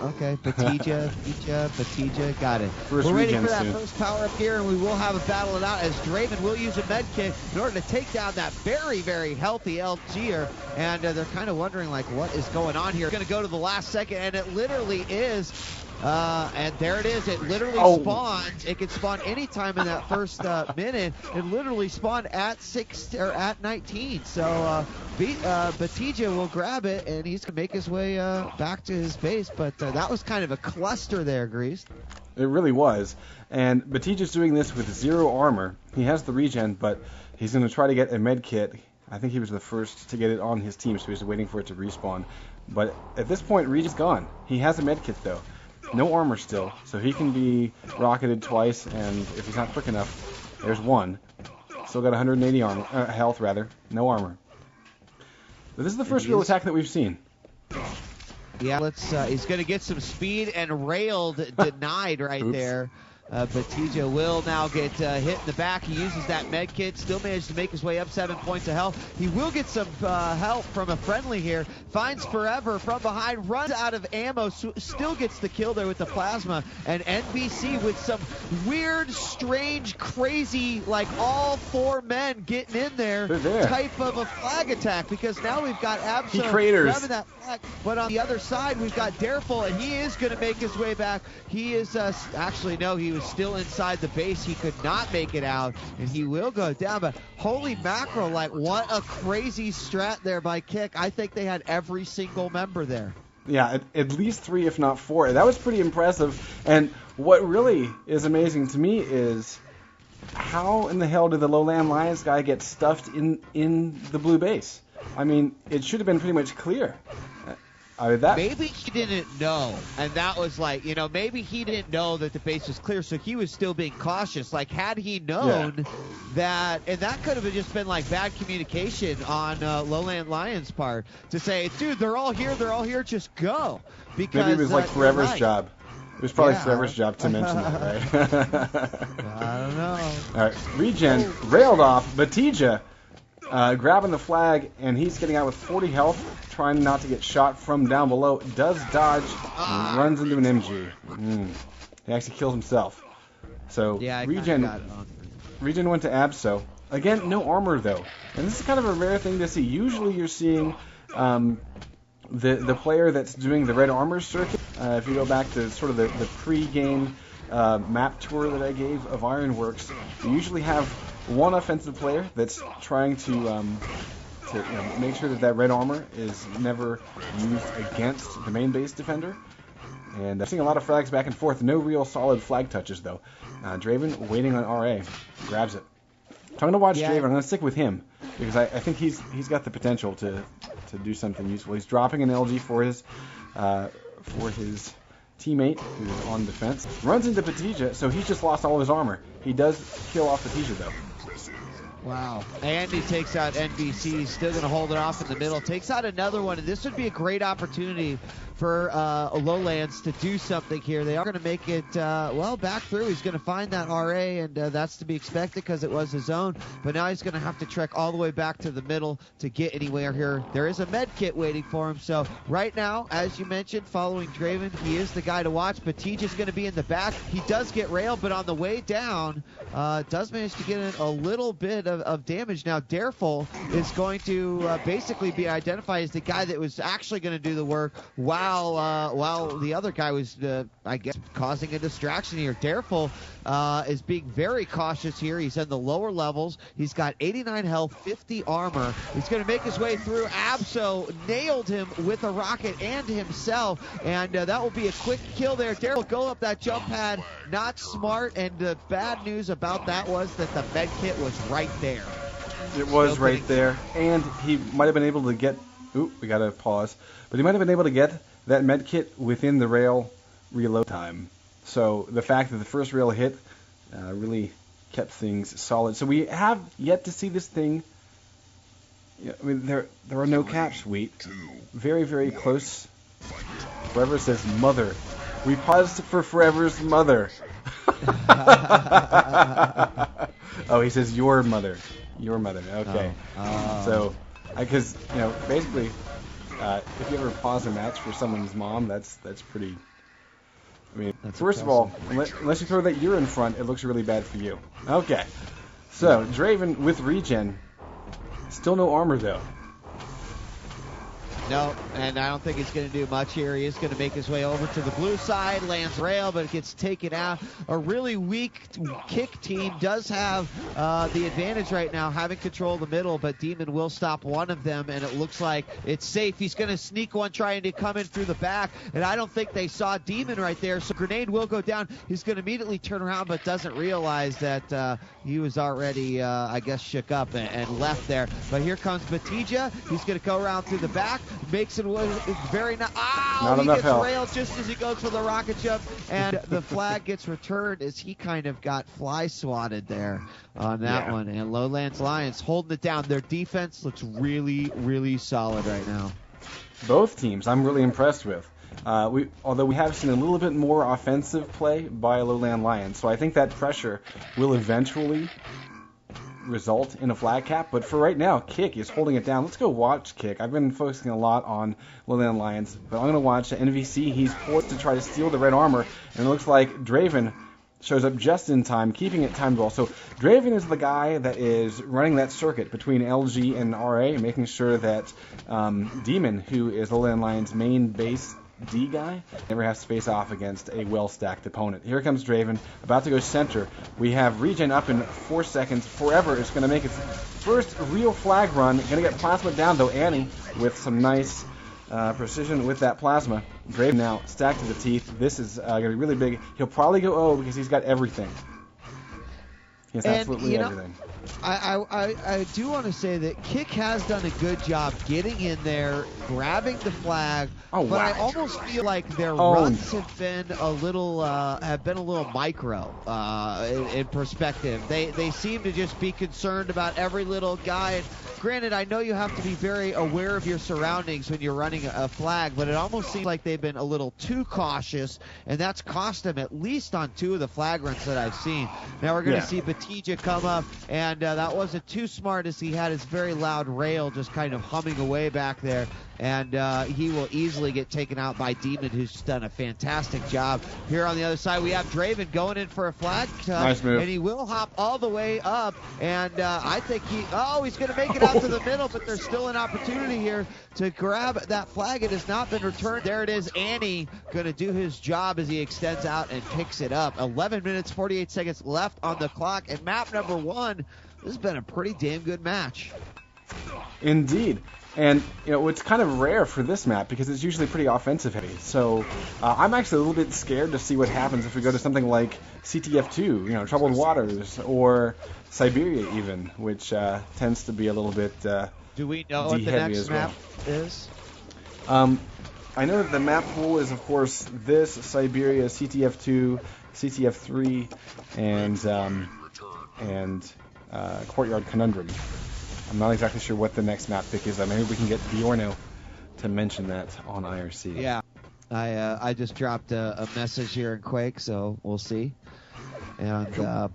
Batija. Got it. First We're waiting regen for that soon. first power up here, and we will have a battle it out as Draven will use a med kit in order to take down that very, very healthy LGer. And they're kind of wondering, like, what is going on here? It's going to go to the last second, and it literally is. And there it is. It literally spawns. It can spawn anytime in that first minute. It literally spawned at 6 or at 19. So Batija will grab it, and he's gonna make his way back to his base. But that was kind of a cluster there, Grease. It really was. And Batija's doing this with 0 armor. He has the regen, but he's going to try to get a med kit. I think he was the first to get it on his team, so he's waiting for it to respawn. But at this point, regen's gone. He has a med kit, though. No armor still, so he can be rocketed twice, and if he's not quick enough, there's one. Still got 180 armor, health, rather. No armor. But this is the first real attack that we've seen. Yeah, he's going to get some speed, and railed denied right there. Batija will now get hit in the back. He uses that med kit, still managed to make his way up 7 points of health. He will get some help from a friendly here. Finds Forever from behind, runs out of ammo, still gets the kill there with the plasma. And NBC with some weird, strange, crazy, like all 4 men getting in there type of a flag attack, because now we've got Absol grabbing that flag. But on the other side, we've got Dareful, and he is going to make his way back. He is actually, no, he was still inside the base. He could not make it out, and he will go down. But holy mackerel, like, what a crazy strat there by Kick. I think they had every single member there. Yeah, at least 3, if not 4. That was pretty impressive. And what really is amazing to me is how in the hell did the LowLandLions guy get stuffed in the blue base? I mean, it should have been pretty much clear. Maybe he didn't know, and that was like, maybe he didn't know that the base was clear, so he was still being cautious. Like, had he known that, and that could have just been like bad communication on LowLandLions' part to say, dude, they're all here, just go. Because maybe it was like Forever's job. It was probably Forever's job to mention that, right? I don't know. All right, regen railed off. Batija grabbing the flag, and he's getting out with 40 health, trying not to get shot from down below. Does dodge, and runs into an MG. He actually kills himself. So Regen went to Abso. Again, no armor though, and this is kind of a rare thing to see. Usually you're seeing the player that's doing the red armor circuit. If you go back to sort of the pre-game map tour that I gave of Ironworks, you usually have one offensive player that's trying to make sure that red armor is never used against the main base defender. And I'm seeing a lot of flags back and forth. No real solid flag touches though. Draven waiting on RA, grabs it. So I'm going to watch Draven. I'm going to stick with him because I think he's got the potential to do something useful. He's dropping an LG for his teammate who's on defense. Runs into Batija, so he's just lost all his armor. He does kill off Batija though. Wow. And he takes out NBC. He's still going to hold it off in the middle. Takes out another one, and this would be a great opportunity for Lowlands to do something here. They are going to make it, back through. He's going to find that RA, and that's to be expected because it was his own. But now he's going to have to trek all the way back to the middle to get anywhere here. There is a med kit waiting for him. So right now, as you mentioned, following Draven, he is the guy to watch. Batija's going to be in the back. He does get railed, but on the way down, does manage to get in a little bit of damage. Now, Dareful is going to basically be identified as the guy that was actually going to do the work while the other guy was, I guess, causing a distraction here. Dareful is being very cautious here. He's in the lower levels. He's got 89 health, 50 armor. He's going to make his way through. Abso nailed him with a rocket and himself, and that will be a quick kill there. Dareful go up that jump pad. Not smart, and the bad news about that was that the med kit was right there. It was right there, and he might have been able to get... Ooh, we got to pause. But he might have been able to get that med kit within the rail reload time. So the fact that the first rail hit really kept things solid. So we have yet to see this thing. I mean, there are no caps, Wheat. Very, very close. Forever says mother. We paused for Forever's mother. Oh, he says your mother. Your mother. Okay. So, because basically, if you ever pause a match for someone's mom, that's pretty. I mean, first of all, unless you throw that "you're" in front, it looks really bad for you. Okay. So Draven with regen. Still no armor though. No, and I don't think he's going to do much here. He is going to make his way over to the blue side, lands rail, but it gets taken out. A really weak kick team does have the advantage right now, having control of the middle, but Demon will stop one of them, and it looks like it's safe. He's going to sneak one, trying to come in through the back, and I don't think they saw Demon right there, so grenade will go down. He's going to immediately turn around, but doesn't realize that he was already, I guess, shook up and left there. But here comes Batija. He's going to go around through the back. Makes it very nice. He gets railed just as he goes for the rocket jump, and the flag gets returned as he kind of got fly swatted there on that one. And LowLandLions holding it down. Their defense looks really, really solid right now. Both teams I'm really impressed with. Although we have seen a little bit more offensive play by LowLandLions, so I think that pressure will eventually result in a flag cap, but for right now, Kick is holding it down. Let's go watch Kick. I've been focusing a lot on LowLandLions, but I'm going to watch the NVC. He's poised to try to steal the red armor, and it looks like Draven shows up just in time, keeping it timed well. So Draven is the guy that is running that circuit between LG and RA, making sure that Demon, who is LowLandLions' main base D guy, never has to face off against a well-stacked opponent. Here comes Draven, about to go center. We have regen up in 4 seconds. Forever is going to make its first real flag run. Going to get plasma down, though. Annie with some nice precision with that plasma. Draven now stacked to the teeth. This is going to be really big. He'll probably go O because he's got everything. He has absolutely everything. I do want to say that Kick has done a good job getting in there, grabbing the flag, but I almost feel like their runs have been a little micro in perspective. They seem to just be concerned about every little guy. granted, I know you have to be very aware of your surroundings when you're running a flag, but it almost seems like they've been a little too cautious, and that's cost them at least on 2 of the flag runs that I've seen. Now we're going to see Batija come up, and that wasn't too smart as he had his very loud rail just kind of humming away back there. And he will easily get taken out by Demon, who's done a fantastic job. Here on the other side, we have Draven going in for a flag touch. Nice move. And he will hop all the way up. And I think he's going to make it out to the middle, but there's still an opportunity here to grab that flag. It has not been returned. There it is. Annie going to do his job as he extends out and picks it up. 11 minutes, 48 seconds left on the clock. And map number 1, this has been a pretty damn good match. Indeed. And, it's kind of rare for this map because it's usually pretty offensive heavy. So I'm actually a little bit scared to see what happens if we go to something like CTF2, Troubled Waters, or Siberia even, which tends to be a little bit Do we know what the next map is? I know that the map pool is, of course, this, Siberia, CTF2, CTF3, and Courtyard Conundrum. I'm not exactly sure what the next map pick is. Maybe we can get Bjorno to mention that on IRC. Yeah, I just dropped a message here in Quake, so we'll see. And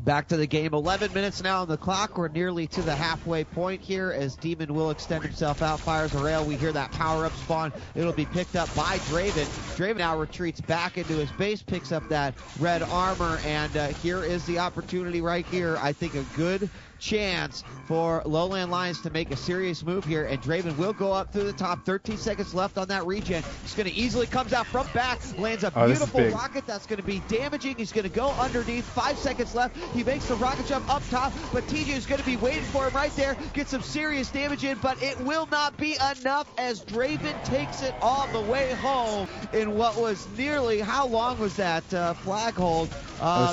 back to the game. 11 minutes now on the clock. We're nearly to the halfway point here as Demon will extend himself out, fires a rail. We hear that power-up spawn. It'll be picked up by Draven. Draven now retreats back into his base, picks up that red armor, and here is the opportunity right here. I think a good chance for LowLandLions to make a serious move here, and Draven will go up through the top. 13 seconds left on that regen. He's going to easily comes out from back, lands a beautiful rocket that's going to be damaging. He's going to go underneath. 5 seconds left. He makes the rocket jump up top, but TJ is going to be waiting for him right there. Get some serious damage in, but it will not be enough as Draven takes it all the way home in what was nearly, how long was that flag hold?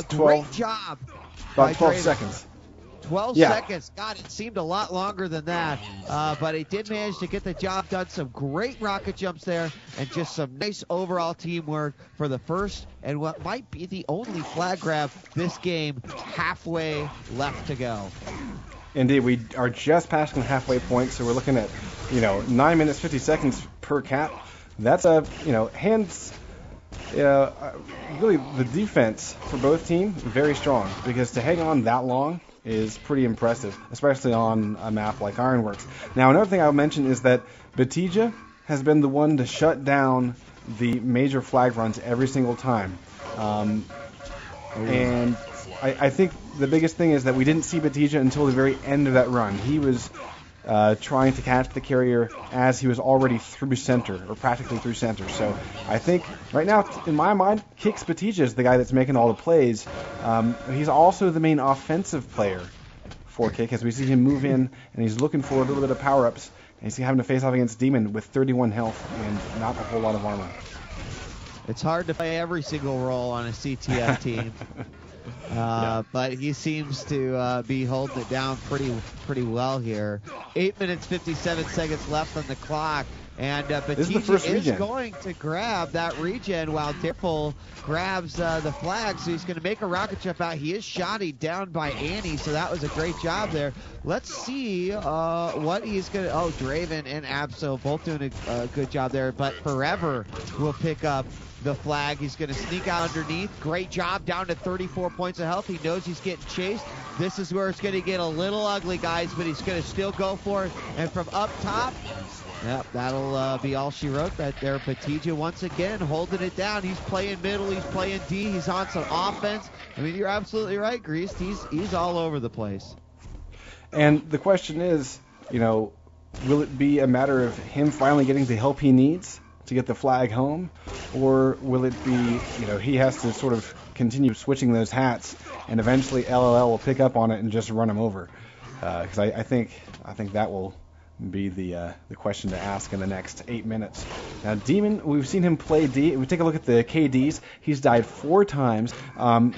Great job. About 12 seconds. 12 seconds. God, it seemed a lot longer than that. But he did manage to get the job done. Some great rocket jumps there and just some nice overall teamwork for the first and what might be the only flag grab this game. Halfway left to go. Indeed, we are just passing the halfway point, so we're looking at, 9 minutes, 50 seconds per cap. That's hands. Really, the defense for both teams very strong because to hang on that long is pretty impressive, especially on a map like Ironworks. Now, another thing I'll mention is that Batija has been the one to shut down the major flag runs every single time. And I think the biggest thing is that we didn't see Batija until the very end of that run. He was trying to catch the carrier as he was already through center, or practically through center. So I think right now, in my mind, Kix Batija is the guy that's making all the plays. He's also the main offensive player for Kick as we see him move in, and he's looking for a little bit of power-ups. And he's having to face off against Demon with 31 health and not a whole lot of armor. It's hard to play every single role on a CTF team. But he seems to be holding it down pretty well here. 8 minutes, 57 seconds left on the clock. And Batija is going to grab that regen while Dareful grabs the flag. So he's going to make a rocket jump out. He is shotty down by Annie, so that was a great job there. Let's see what he's going to... Oh, Draven and Absol both doing a good job there. But Forever will pick up the flag. He's going to sneak out underneath. Great job, down to 34 points of health. He knows he's getting chased. This is where it's going to get a little ugly, guys, but he's going to still go for it. And from up top, yep, that'll be all she wrote. That there, Batija once again holding it down. He's playing middle. He's playing D. He's on some offense. I mean, you're absolutely right, Greased. He's all over the place. And the question is, will it be a matter of him finally getting the help he needs to get the flag home, or will it be, he has to sort of continue switching those hats, and eventually LLL will pick up on it and just run him over? Because I think that will be the question to ask in the next 8 minutes. Now, Demon, we've seen him play D. We take a look at the KDs. He's died 4 times.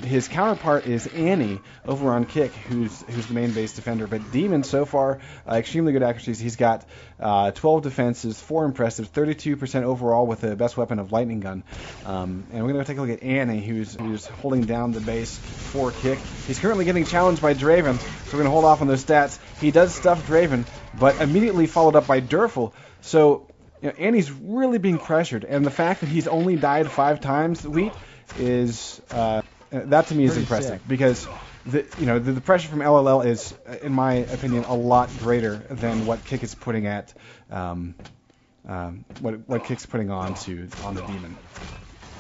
His counterpart is Annie over on Kick, who's the main base defender. But Demon, so far, extremely good accuracies. He's got 12 defenses, 4 impressives, 32% overall with the best weapon of Lightning Gun. And we're going to take a look at Annie, who's holding down the base for Kick. He's currently getting challenged by Draven, so we're going to hold off on those stats. He does stuff Draven, but immediately followed up by Durfel. So Annie's really being pressured, and the fact that he's only died 5 times, Wheat, is that to me is pretty impressive sick. because the pressure from LLL is, in my opinion, a lot greater than what Kick is putting at what Kick's putting on the Demon.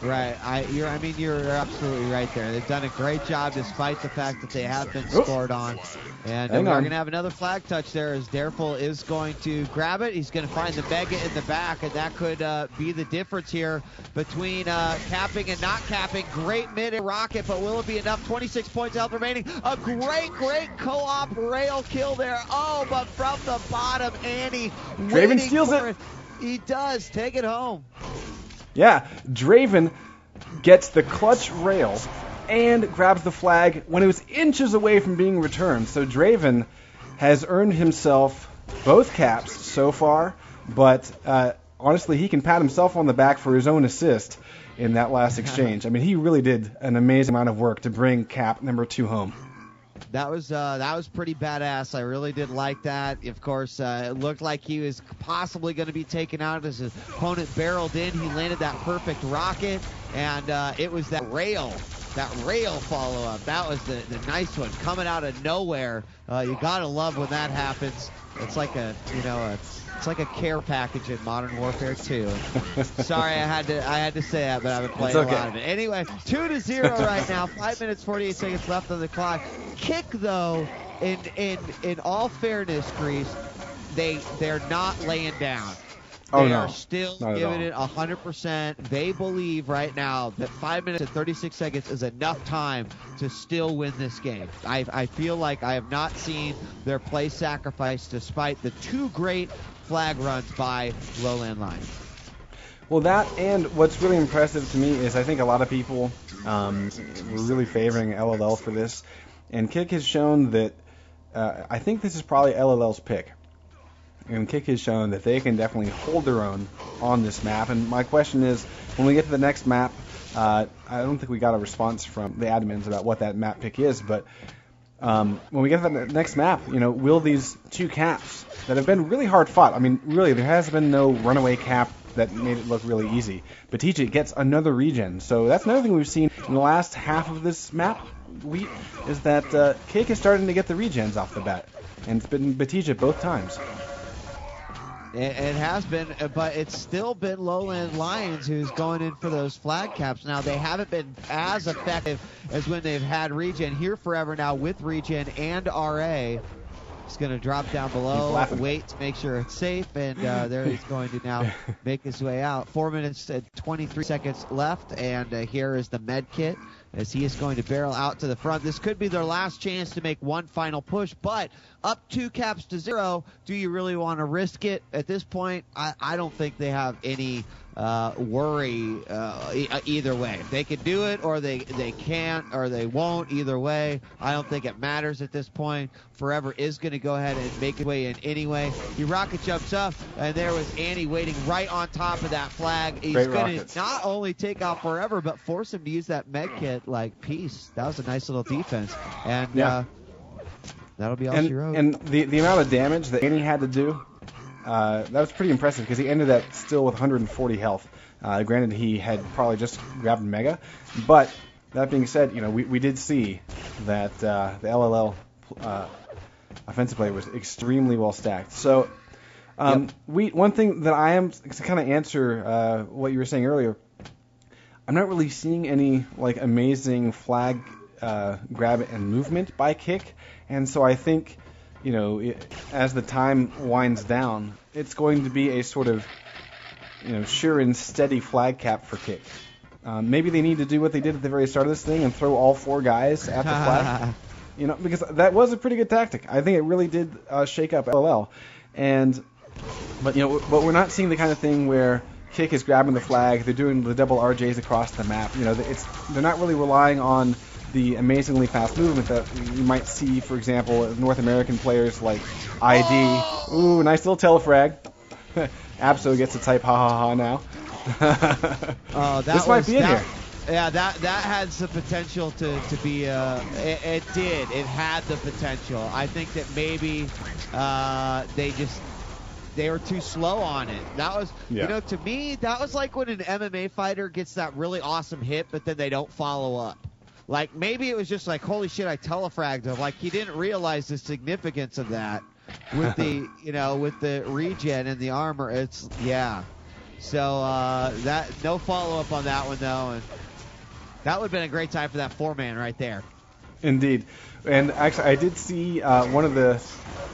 Right. You're absolutely right there. They've done a great job despite the fact that they have been scored on. And we're going to have another flag touch there as Dareful is going to grab it. He's going to find the Mega in the back, and that could be the difference here between capping and not capping. Great mid rocket, but will it be enough? 26 points health remaining. A great co-op rail kill there. Oh, but from the bottom, Annie Draven steals it. He does. Take it home. Yeah, Draven gets the clutch rail and grabs the flag when it was inches away from being returned. So Draven has earned himself both caps so far, but honestly, he can pat himself on the back for his own assist in that last exchange. I mean, he really did an amazing amount of work to bring cap number 2 home. That was pretty badass. I really did like that. Of course, it looked like he was possibly going to be taken out as his opponent barreled in. He landed that perfect rocket, and it was that rail follow-up. That was the nice one coming out of nowhere. You gotta love when that happens. It's like it's like a care package in Modern Warfare 2. Sorry, I had to say that, but I've been playing a lot of it. Anyway, 2-0 right now. 5 minutes 48 seconds left on the clock. Kick though, in all fairness, Grease, they're not laying down. They are still giving it 100%. They believe right now that 5 minutes and 36 seconds is enough time to still win this game. I feel like I have not seen their play sacrifice despite the 2 great flag runs by LowLandLions. Well, that and what's really impressive to me is I think a lot of people were really favoring LLL for this. And Kick has shown that I think this is probably LLL's pick. And Kick has shown that they can definitely hold their own on this map. And my question is, when we get to the next map, I don't think we got a response from the admins about what that map pick is, but when we get to the next map, will these 2 caps that have been really hard fought, I mean, really, there has been no runaway cap that made it look really easy. Batija gets another regen, so that's another thing we've seen in the last half of this map, Wheat, is that Kick is starting to get the regens off the bat, and it's been Batija both times. It has been, but it's still been LowLandLions who's going in for those flag caps. Now, they haven't been as effective as when they've had regen. Here forever now with regen and RA. He's going to drop down below, wait to make sure it's safe, and there he's going to now make his way out. 4 minutes and 23 seconds left, and here is the med kit as he is going to barrel out to the front. This could be their last chance to make one final push, but up 2 caps to 0. Do you really want to risk it? At this point, I don't think they have any worry either way. They can do it, or they can't, or they won't. Either way, I don't think it matters at this point. Forever is going to go ahead and make his way in anyway. He rocket jumps up, and there was Annie waiting right on top of that flag. He's going to not only take out Forever, but force him to use that med kit like peace. That was a nice little defense, and that'll be all she wrote. And the amount of damage that Annie had to do, that was pretty impressive because he ended that still with 140 health. Granted, he had probably just grabbed Mega, but that being said, we did see that the LLL offensive play was extremely well stacked. So, one thing that I am to kind of answer what you were saying earlier, I'm not really seeing any amazing flag grab and movement by Kick, and so I think as the time winds down, it's going to be a sort of sure and steady flag cap for Kick. Maybe they need to do what they did at the very start of this thing and throw all 4 guys at the flag. Because that was a pretty good tactic. I think it really did shake up LL. But we're not seeing the kind of thing where Kick is grabbing the flag. They're doing the double RJs across the map. They're not really relying on the amazingly fast movement that you might see, for example, North American players like ID. Oh! Ooh, nice little telefrag. Abso gets to type ha ha ha now. This might be in here. Yeah, that had the potential to be. It did. It had the potential. I think that maybe they were too slow on it. That was, to me, that was like when an MMA fighter gets that really awesome hit, but then they don't follow up. Like, maybe it was just like, holy shit, I telefragged him. Like, he didn't realize the significance of that with the, with the regen and the armor. So, that, no follow-up on that one, though. And that would have been a great time for that 4-man right there. Indeed. And actually, I did see one of the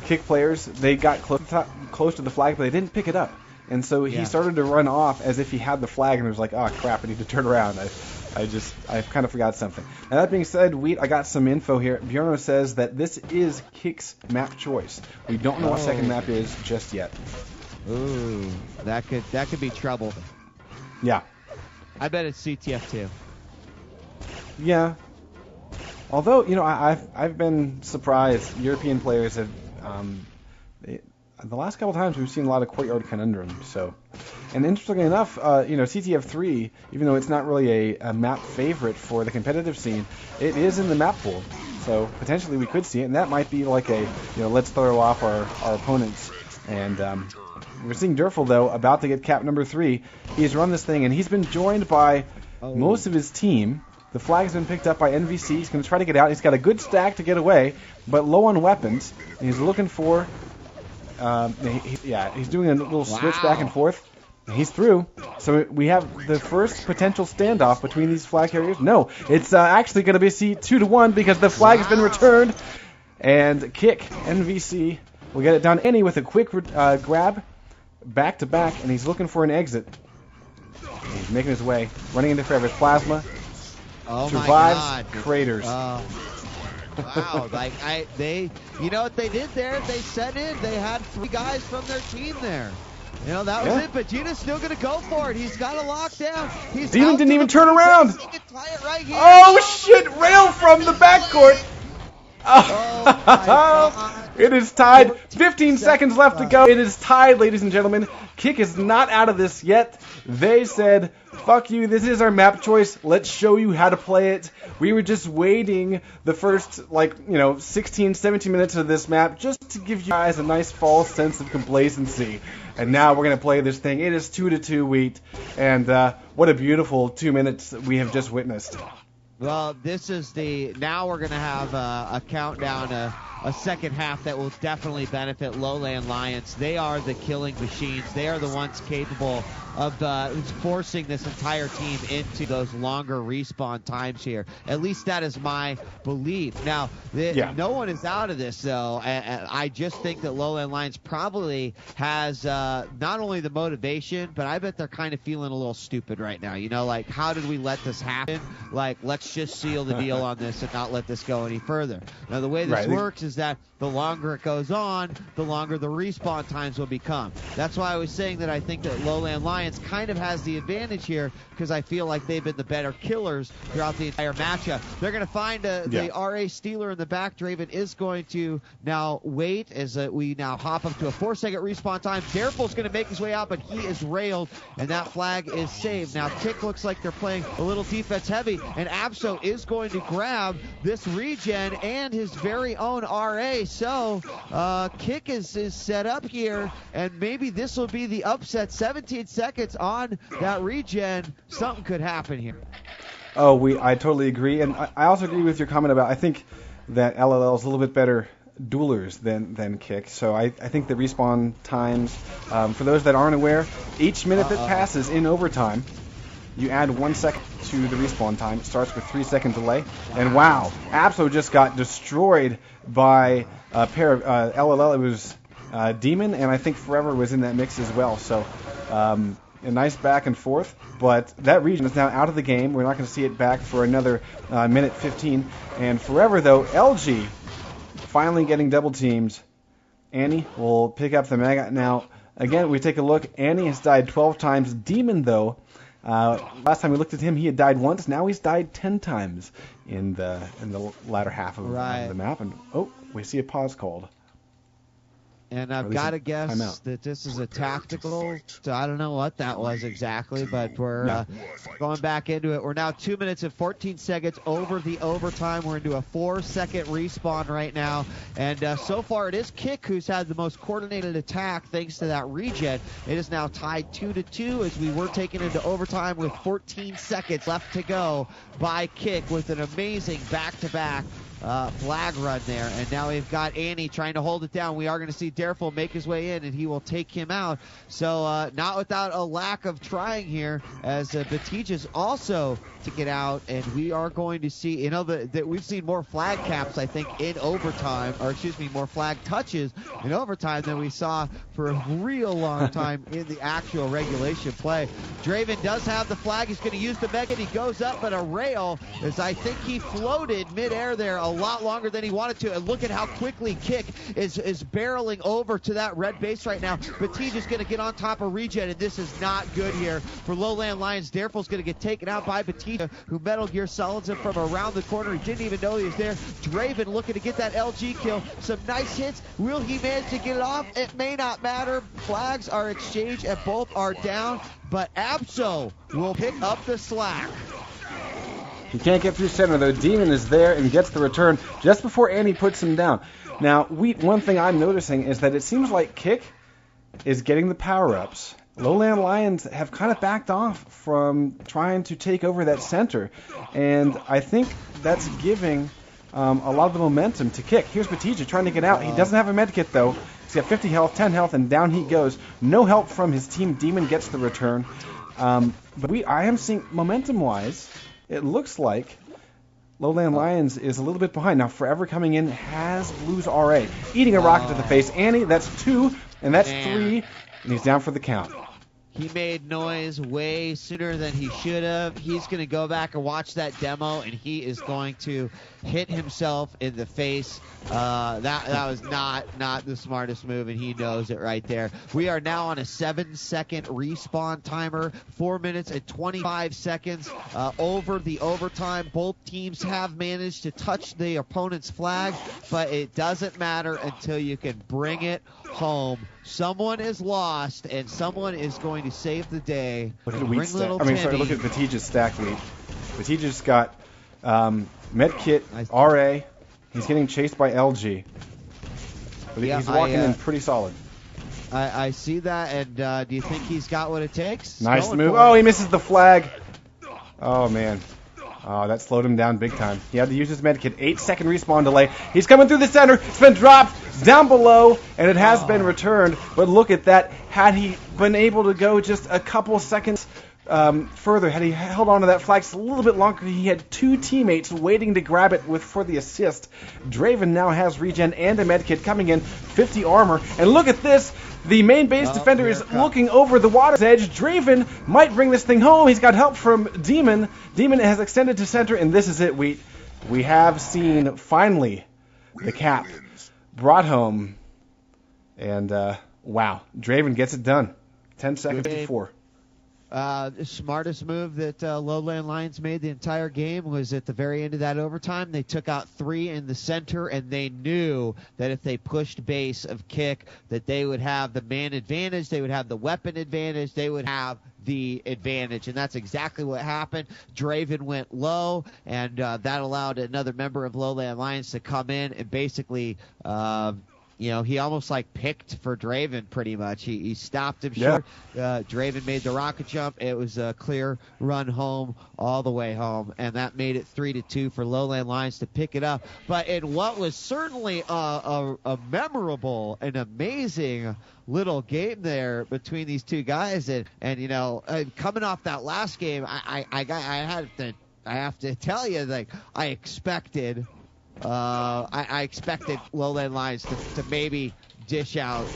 Kick players, they got close to the flag, but they didn't pick it up. And so he started to run off as if he had the flag, and it was like, oh, crap, I need to turn around. I kind of forgot something. Now, that being said, Wheat, I got some info here. Bjorno says that this is Kick's map choice. We don't know what second map is just yet. Ooh, that could be trouble. Yeah. I bet it's CTF too. Yeah. Although, I've been surprised. European players have, the last couple times we've seen a lot of Courtyard Conundrum. So, and interestingly enough, CTF3, even though it's not really a map favorite for the competitive scene, it is in the map pool. So potentially we could see it, and that might be like a, let's throw off our opponents. And we're seeing Durfel, though, about to get cap number 3. He's run this thing, and he's been joined by most of his team. The flag's been picked up by NVC. He's going to try to get out. He's got a good stack to get away, but low on weapons. He's looking for... he's doing a little switch back and forth. He's through. So we have the first potential standoff between these flag carriers. No, it's actually going to be 2-1 because the flag has been returned. And Kick, NVC, will get it down. Annie with a quick grab, back to back, and he's looking for an exit. He's making his way, running into Forever's Plasma. Survives my God. Craters. Wow, you know what they did there? They set in. They had 3 guys from their team there. That was it, but Gina's still going to go for it. He's got a lockdown. Demon didn't even turn around. He can tie it right here. Oh, shit, rail from the backcourt. Oh, my God. It is tied. 15 seconds left to go. It is tied, ladies and gentlemen. Kick is not out of this yet. They said, fuck you, this is our map choice. Let's show you how to play it. We were just waiting the first, 16, 17 minutes of this map just to give you guys a nice false sense of complacency. And now we're going to play this thing. It is 2-2 Wheat. And what a beautiful 2 minutes we have just witnessed. Well, this is now we're going to have a countdown, a second half that will definitely benefit LowLandLions. They are the killing machines. They are the ones capable of forcing this entire team into those longer respawn times here. At least that is my belief. Now, no one is out of this, though. I just think that LowLandLions probably has not only the motivation, but I bet they're kind of feeling a little stupid right now. How did we let this happen? Let's just seal the deal on this and not let this go any further. Now, the way this works is that the longer it goes on, the longer the respawn times will become. That's why I was saying that I think that LowLandLions kind of has the advantage here, because I feel like they've been the better killers throughout the entire matchup. They're going to find the RA Stealer in the back. Draven is going to now wait as we now hop up to a 4-second respawn time. Darefull's going to make his way out, but he is railed, and that flag is saved. Now, Kick looks like they're playing a little defense heavy, and Abso is going to grab this regen and his very own RA. So, Kick is set up here, and maybe this will be the upset. 17 seconds on that regen. Something could happen here. I totally agree, and I also agree with your comment about, I think that LLL is a little bit better duelers than Kick. So I think the respawn times, for those that aren't aware, each minute that passes in overtime, you add 1 second to the respawn time. It starts with 3-second delay. And wow, Abso just got destroyed by a pair of LLL. It was Demon, and I think Forever was in that mix as well. So a nice back and forth. But that region is now out of the game. We're not going to see it back for another minute 15. And Forever, though, LG finally getting double teams. Annie will pick up the Mega. Now, Again, we take a look. Annie has died 12 times. Demon, though, last time we looked at him, he had died once. Now he's died 10 times in the latter half of the map. And we see a pause called. And I've got to guess that this is a tactical. So I don't know what that was exactly, but we're going back into it. We're now 2 minutes and 14 seconds over the overtime. We're into a 4-second respawn right now. And so far it is Kick who's had the most coordinated attack thanks to that regen. It is now tied 2-2 as we were taken into overtime with 14 seconds left to go by Kick with an amazing back-to-back flag run there. And now we've got Annie trying to hold it down. We are going to see Dareful make his way in, and he will take him out. So not without a lack of trying here, as Batijah's also to get out, and we are going to see, that we've seen more flag caps, I think, in overtime, or excuse me, more flag touches in overtime than we saw for a real long time in the actual regulation play. Draven does have the flag. He's going to use the mega. He goes up at a rail, as I think he floated midair there a lot longer than he wanted to. And look at how quickly Kick is barreling over to that red base right now. Batijah's going to get on top of regen, and this is not good here for LowLandLions. Dareful's going to get taken out by Batijah, who Metal Gear Solids him from around the corner. He didn't even know he was there. Draven looking to get that LG kill. Some nice hits. Will he manage to get it off? It may not matter. Flags are exchanged and both are down, but Absol will pick up the slack. He can't get through center, though. Demon is there and gets the return just before Annie puts him down. Now, one thing I'm noticing is that it seems like Kick is getting the power-ups. LowLandLions have kind of backed off from trying to take over that center, and I think that's giving a lot of the momentum to Kick. Here's Batijah trying to get out. He doesn't have a medkit, though. He's got 50 health, 10 health, and down he goes. No help from his team. Demon gets the return. But I am seeing, momentum-wise, it looks like LowLandLions is a little bit behind. Now, Forever coming in has Blue's RA. Eating a rocket to the face. Annie, that's 2, and that's 3, and he's down for the count. He made noise way sooner than he should have. He's going to go back and watch that demo, and he is going to hit himself in the face. That was not the smartest move, and he knows it right there. We are now on a 7-second respawn timer, 4 minutes and 25 seconds over the overtime. Both teams have managed to touch the opponent's flag, but it doesn't matter until you can bring it home. Someone is lost, and someone is going to save the day. Look at Wheat stack. Look at Batijah's stack, Wheat. Batijah's got medkit, RA. He's getting chased by LG. But he's walking in pretty solid. I see that, and do you think he's got what it takes? Nice move. Oh, he misses the flag. Oh, man. Oh, that slowed him down big time. He had to use his medkit. 8-second respawn delay. He's coming through the center. It's been dropped down below, and it has been returned. But look at that. Had he been able to go just a couple seconds further, had he held on to that flag just a little bit longer, he had 2 teammates waiting to grab it for the assist. Draven now has regen and a medkit coming in, 50 armor. And look at this. The main base defender is looking over the water's edge. Draven might bring this thing home. He's got help from Demon. Demon has extended to center, and this is it. We have seen, finally, the cap brought home. And, wow, Draven gets it done. 10 seconds before. The smartest move that LowLandLions made the entire game was at the very end of that overtime. They took out 3 in the center, and they knew that if they pushed base of Kick, that they would have the man advantage, they would have the weapon advantage, they would have the advantage, and that's exactly what happened. Draven went low, and that allowed another member of LowLandLions to come in and basically he almost like picked for Draven pretty much. He stopped him short. Draven made the rocket jump. It was a clear run home all the way home, and that made it 3-2 for LowLandLions to pick it up. But in what was certainly a memorable and amazing little game there between these two guys, and coming off that last game, I have to tell you, like, I expected LowLandLions to maybe dish out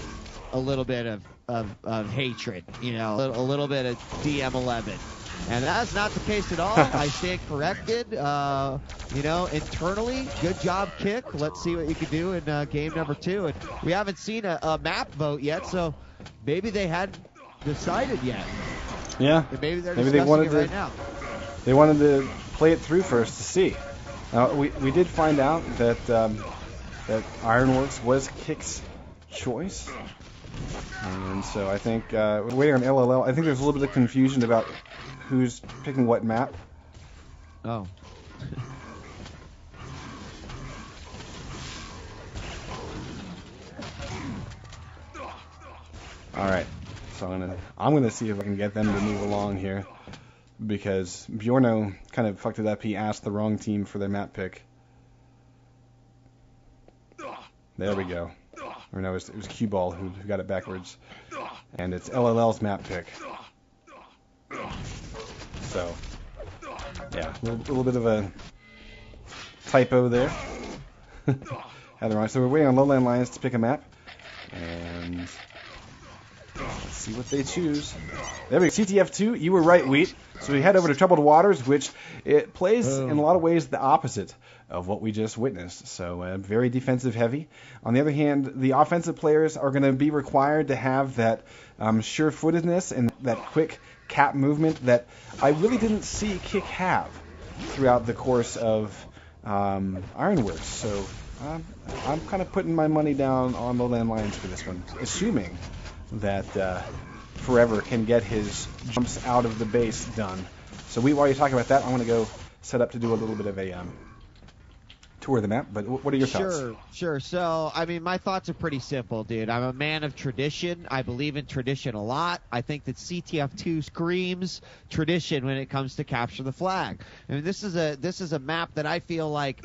a little bit of hatred, a little bit of DM11. And that's not the case at all. I stand corrected. Internally, good job, Kick. Let's see what you can do in game number 2. And we haven't seen a map vote yet, so maybe they hadn't decided yet. Yeah. Maybe they're maybe discussing they wanted it right now. They wanted to play it through first to see. Now, we did find out that that Ironworks was Kick's choice. And so I think we're waiting on LLL. I think there's a little bit of confusion about who's picking what map. Oh. All right. So I'm gonna see if I can get them to move along here, because Bjorno kind of fucked it up. He asked the wrong team for their map pick. There we go. Or no, it was Q-Ball who got it backwards. And it's LLL's map pick. So, yeah, a little bit of a typo there. Had it wrong. So we're waiting on LowLandLions to pick a map. And let's see what they choose. There we go. CTF2, you were right, Wheat. So we head over to Troubled Waters, which it plays in a lot of ways the opposite of what we just witnessed. So very defensive heavy. On the other hand, the offensive players are going to be required to have that sure-footedness and that quick cap movement that I really didn't see Kick have throughout the course of Ironworks. So I'm kind of putting my money down on LowLandLions for this one, assuming that Forever can get his jumps out of the base done. So while you're talking about that, I want to go set up to do a little bit of a tour of the map. But what are your thoughts? Sure. So, I mean, my thoughts are pretty simple, dude. I'm a man of tradition. I believe in tradition a lot. I think that CTF2 screams tradition when it comes to capture the flag. I mean, this is a map that I feel like,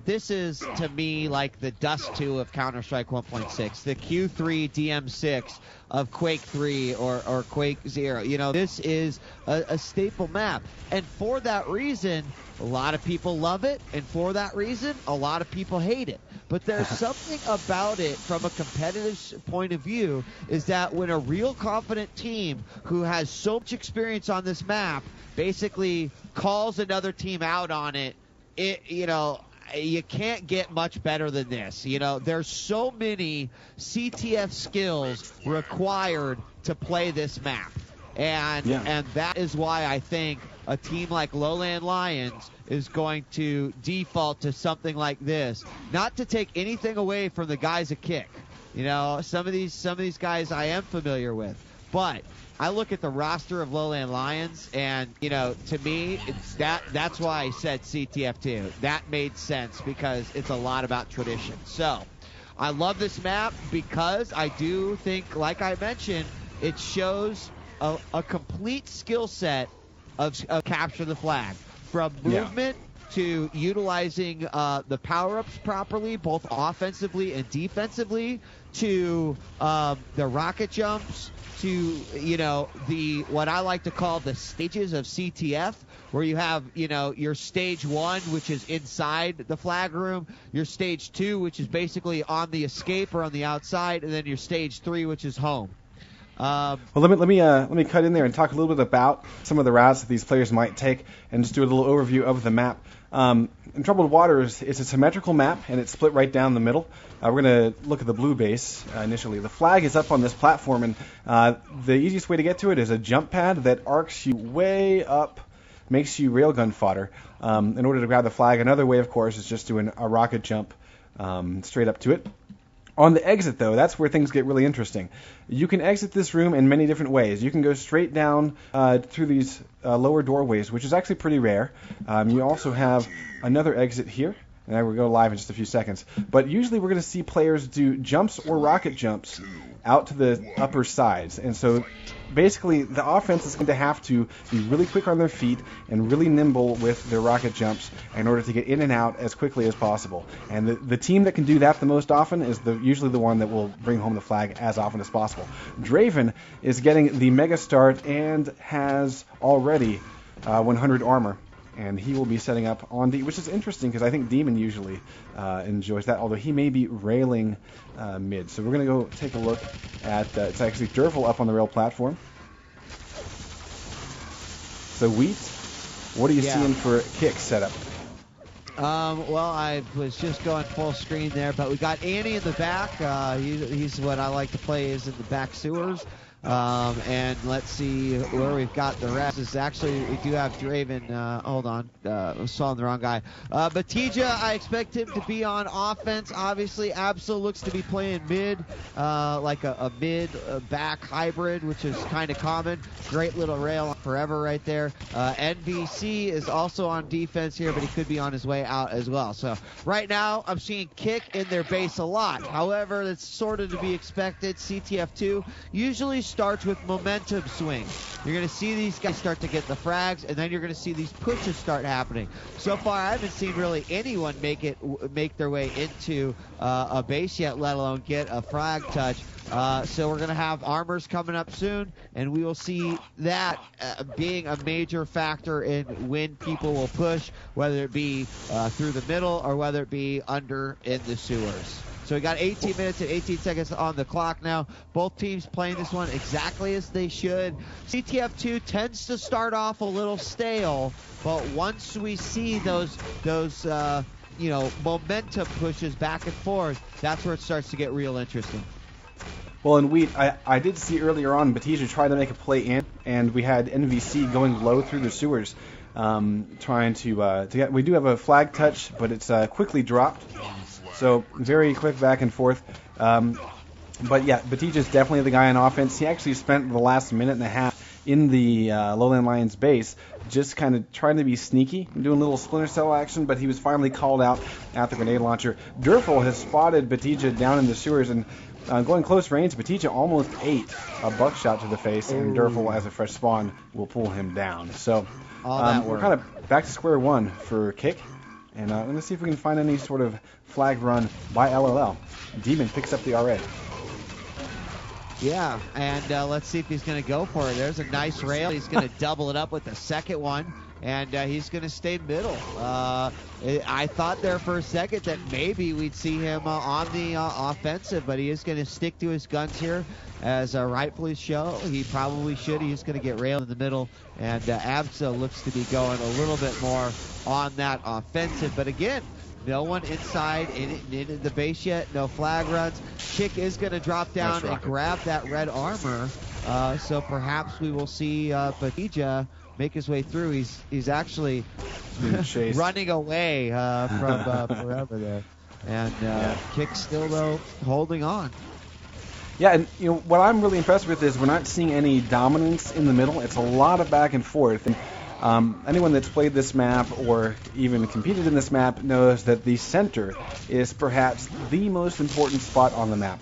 this is to me like the Dust 2 of Counter-Strike 1.6, the Q3 DM6 of Quake 3 or Quake 0. This is a staple map. And for that reason, a lot of people love it, and for that reason, a lot of people hate it. But there's something about it from a competitive point of view is that when a real confident team who has so much experience on this map basically calls another team out on it, you can't get much better than this. There's so many CTF skills required to play this map. And that is why I think a team like LowLandLions is going to default to something like this. Not to take anything away from the guys at Kick. Some of these guys I am familiar with. But I look at the roster of LowLandLions, and to me, that's why I said CTF2. That made sense because it's a lot about tradition. So I love this map because I do think, like I mentioned, it shows a complete skill set of capture the flag, from movement to utilizing the power-ups properly, both offensively and defensively, to the rocket jumps, to the what I like to call the stages of CTF, where you have your stage 1, which is inside the flag room, your stage 2, which is basically on the escape or on the outside, and then your stage 3, which is home. Well, let me cut in there and talk a little bit about some of the routes that these players might take, and just do a little overview of the map. In Troubled Waters, it's a symmetrical map, and it's split right down the middle. We're going to look at the blue base initially. The flag is up on this platform, and the easiest way to get to it is a jump pad that arcs you way up, makes you railgun fodder in order to grab the flag. Another way, of course, is just doing a rocket jump straight up to it. On the exit, though, that's where things get really interesting. You can exit this room in many different ways. You can go straight down through these lower doorways, which is actually pretty rare. You also have another exit here, and I will go live in just a few seconds. But usually we're going to see players do jumps or rocket jumps out to the upper sides. And so basically the offense is going to have to be really quick on their feet and really nimble with their rocket jumps in order to get in and out as quickly as possible. And the team that can do that the most often is usually the one that will bring home the flag as often as possible. Draven is getting the mega start and has already 100 armor. And he will be setting up on D, which is interesting because I think Demon usually enjoys that, although he may be railing mid. So we're going to go take a look at, it's actually Derval up on the rail platform. So Wheat, what are you seeing for kick setup? Well, I was just going full screen there, but we got Annie in the back. He's what I like to play is in the back sewers. And let's see where we've got the rest. Is actually, we do have Draven. Hold on, I saw the wrong guy. Batija, I expect him to be on offense. Obviously, Absol looks to be playing mid, like a mid back hybrid, which is kind of common. Great little rail forever right there. NVC is also on defense here, but he could be on his way out as well. So right now, I'm seeing kick in their base a lot. However, that's sort of to be expected. CTF2 usually starts with momentum swing. You're going to see these guys start to get the frags, and then you're going to see these pushes start happening. So far, I haven't seen really anyone make their way into a base yet, let alone get a frag touch. So we're going to have armors coming up soon, and we will see that being a major factor in when people will push, whether it be through the middle or whether it be under in the sewers. So we got 18 minutes and 18 seconds on the clock now. Both teams playing this one exactly as they should. CTF2 tends to start off a little stale, but once we see those momentum pushes back and forth, that's where it starts to get real interesting. Well, in Wheat, I did see earlier on Batija try to make a play in, and we had NVC going low through the sewers, trying to get. We do have a flag touch, but it's quickly dropped. So very quick back and forth. But yeah, Batija's definitely the guy on offense. He actually spent the last minute and a half in the LowLandLions base just kind of trying to be sneaky, doing a little Splinter Cell action, but he was finally called out at the grenade launcher. Durfel has spotted Batija down in the sewers, and going close range, Batija almost ate a buckshot to the face, and Durfel, as a fresh spawn, will pull him down. So we're kind of back to square one for kick. And let's see if we can find any sort of flag run by LLL. Demon picks up the RA. Yeah, and let's see if he's going to go for it. There's a nice rail. He's going to double it up with the second one, and he's going to stay middle. I thought there for a second that maybe we'd see him on the offensive, but he is going to stick to his guns here, as rightfully so. He probably should. He's going to get railed in the middle, and Absa looks to be going a little bit more on that offensive. But again, no one inside in the base yet. No flag runs. Chick is going to drop down and grab that red armor. So perhaps we will see Batija make his way through. He's actually running away from forever there. And Kick still, though, holding on. Yeah, and what I'm really impressed with is we're not seeing any dominance in the middle. It's a lot of back and forth. And anyone that's played this map or even competed in this map knows that the center is perhaps the most important spot on the map.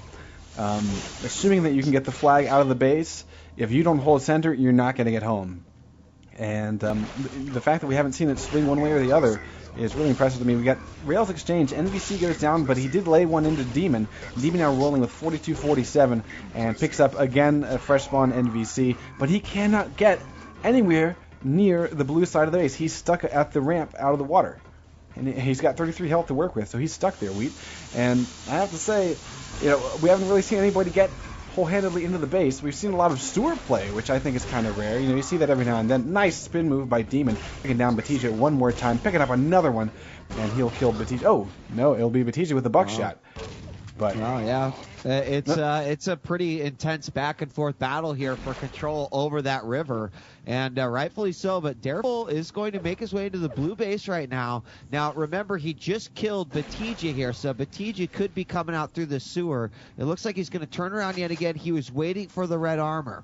Assuming that you can get the flag out of the base, if you don't hold center, you're not going to get home. And the fact that we haven't seen it swing one way or the other is really impressive to me. We got Rails Exchange. NVC goes down, but he did lay one into Demon. Demon now rolling with 42-47 and picks up again a fresh spawn NVC, but he cannot get anywhere near the blue side of the base. He's stuck at the ramp out of the water. And he's got 33 health to work with, so he's stuck there, Wheat. And I have to say, we haven't really seen anybody get whole-handedly into the base. We've seen a lot of sewer play, which I think is kind of rare. You see that every now and then. Nice spin move by Demon, picking down Batija one more time, picking up another one, and he'll kill Batija. Oh, no, it'll be Batija with the buckshot. But yeah, it's a pretty intense back and forth battle here for control over that river, and rightfully so. But Daredevil is going to make his way into the blue base right now. Now remember, he just killed Batija here, so Batija could be coming out through the sewer. It looks like he's going to turn around yet again. He was waiting for the red armor.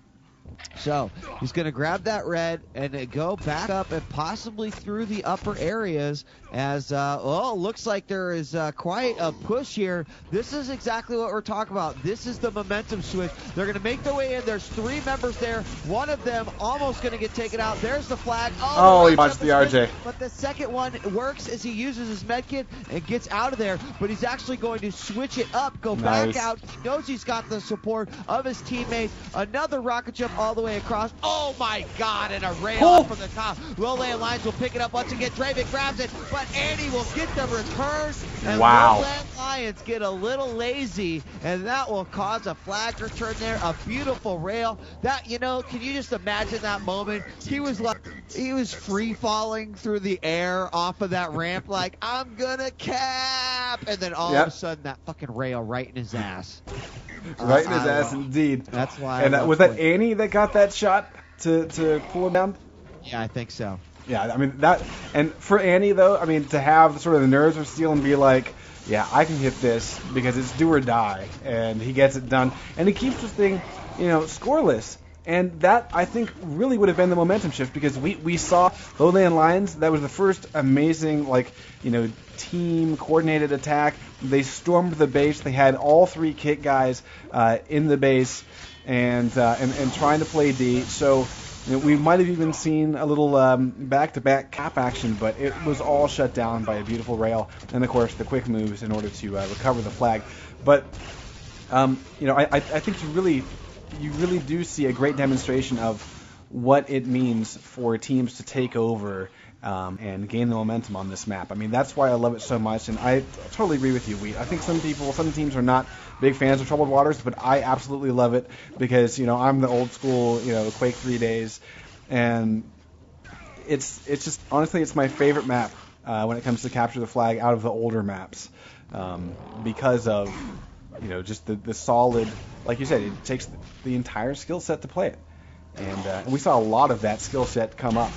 So he's going to grab that red and go back up and possibly through the upper areas as, looks like there is quite a push here. This is exactly what we're talking about. This is the momentum switch. They're going to make their way in. There's three members there. One of them almost going to get taken out. There's the flag. Oh, he botched the RJ. But the second one works as he uses his medkit and gets out of there. But he's actually going to switch it up, go back out. He knows he's got the support of his teammates. Another rocket jump all the way across. Oh my God, and a rail from the top. LowLandLions will pick it up once again. Draven grabs it, but Andy will get the return. And LowLandLions get a little lazy, and that will cause a flag return there. A beautiful rail. That, can you just imagine that moment? He was like, He was free falling through the air off of that ramp like, I'm gonna cap, and then all of a sudden that fucking rail right in his ass. Right in his ass, indeed. That's why. And was that Annie that got that shot to pull him down? Yeah, I think so. Yeah, I mean that. And for Annie though, I mean to have sort of the nerves of steel and be like, yeah, I can hit this because it's do or die, and he gets it done, and he keeps the thing, scoreless. And that, I think, really would have been the momentum shift because we saw LowLandLions. That was the first amazing, team coordinated attack. They stormed the base. They had all three kick guys in the base and trying to play D. So we might have even seen a little back-to-back cap action, but it was all shut down by a beautiful rail and, of course, the quick moves in order to recover the flag. But, I think you really do see a great demonstration of what it means for teams to take over and gain the momentum on this map. I mean, that's why I love it so much, and I totally agree with you, Wheat. I think some teams are not big fans of Troubled Waters, but I absolutely love it because, I'm the old school, Quake 3 days, and it's just, honestly, it's my favorite map when it comes to capture the flag out of the older maps because of just the solid, like you said, it takes the entire skill set to play it. And we saw a lot of that skill set come up.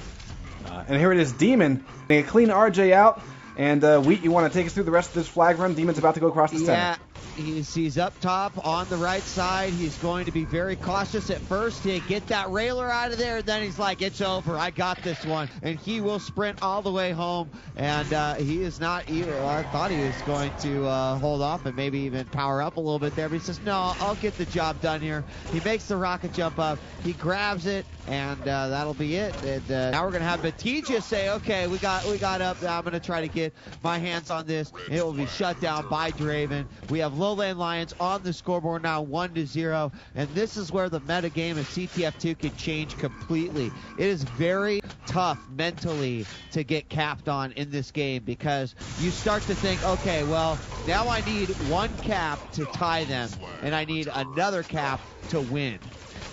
And here it is, Demon, a clean RJ out. And Wheat, you want to take us through the rest of this flag run? Demon's about to go across the center. Yeah, he's up top on the right side. He's going to be very cautious at first to get that railer out of there. And then he's like, it's over. I got this one. And he will sprint all the way home. And he is not either. I thought he was going to hold off and maybe even power up a little bit there. But he says, no, I'll get the job done here. He makes the rocket jump up. He grabs it. And that'll be it. And now we're going to have Batija say, okay, we got up. I'm going to try to get my hands on this. It will be shut down by Draven. We have LowLandLions on the scoreboard now 1-0. And this is where the meta game of CTF2 can change completely. It is very tough mentally to get capped on in this game because you start to think, okay, well, now I need one cap to tie them. And I need another cap to win.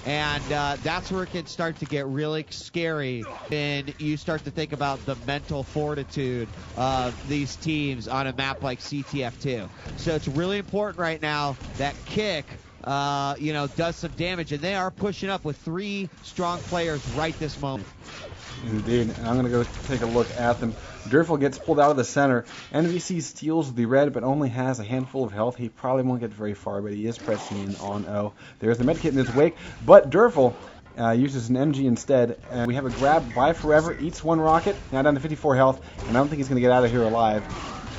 And that's where it can start to get really scary when you start to think about the mental fortitude of these teams on a map like CTF2. So it's really important right now that Kick, does some damage. And they are pushing up with 3 strong players right this moment. Indeed. And I'm going to go take a look at them. Durfel gets pulled out of the center. NVC steals the red, but only has a handful of health. He probably won't get very far, but he is pressing in on O. There's the medkit in his wake, but Durfel uses an MG instead. And we have a grab by Forever, eats 1 rocket, now down to 54 health, and I don't think he's going to get out of here alive.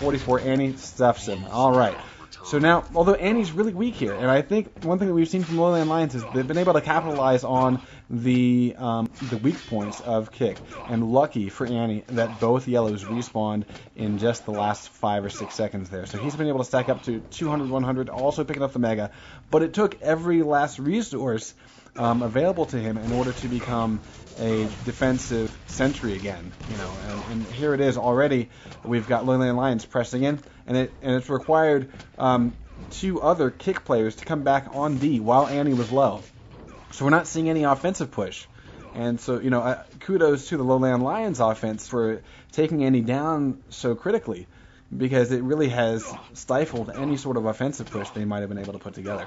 44, Annie stuffs him. All right. So now, although Annie's really weak here, and I think one thing that we've seen from LowLandLions is they've been able to capitalize on the weak points of Kick. And lucky for Annie that both yellows respawned in just the last 5 or 6 seconds there. So he's been able to stack up to 200, 100, also picking up the Mega. But it took every last resource available to him in order to become a defensive sentry again, and here it is already. We've got LowLandLions pressing in, and it's required 2 other Kick players to come back on D while Annie was low. So we're not seeing any offensive push, and so kudos to the LowLandLions offense for taking Annie down so critically, because it really has stifled any sort of offensive push they might have been able to put together.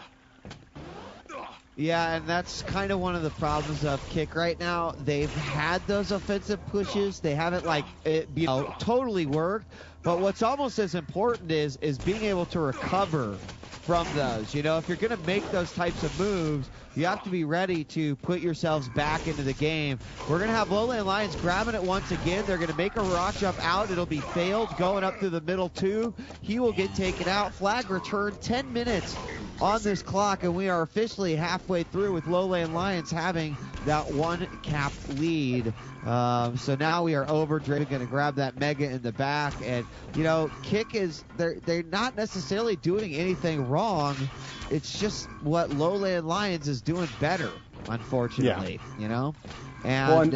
Yeah, and that's kind of one of the problems of Kick right now. They've had those offensive pushes. They haven't totally worked. But what's almost as important is being able to recover from those. If you're going to make those types of moves, you have to be ready to put yourselves back into the game. We're going to have LowLandLions grabbing it once again. They're going to make a rock jump out. It'll be failed going up through the middle tube. He will get taken out. Flag return, 10 minutes on this clock, and we are officially halfway through with LowLandLions having that 1 cap lead. So now we are over. Draven going to grab that Mega in the back, and Kick is they're not necessarily doing anything wrong. It's just what LowLandLions is doing better, unfortunately. And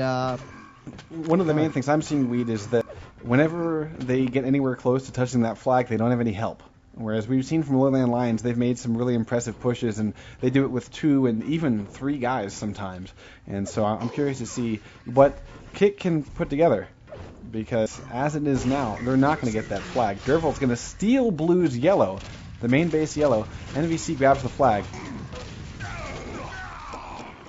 one of the main things I'm seeing, Weed, is that whenever they get anywhere close to touching that flag, they don't have any help. Whereas we've seen from LowLandLions, they've made some really impressive pushes, and they do it with 2 and even 3 guys sometimes. And so I'm curious to see what Kick can put together, because as it is now, they're not going to get that flag. Dervol's going to steal Blue's yellow, the main base yellow. NVC grabs the flag.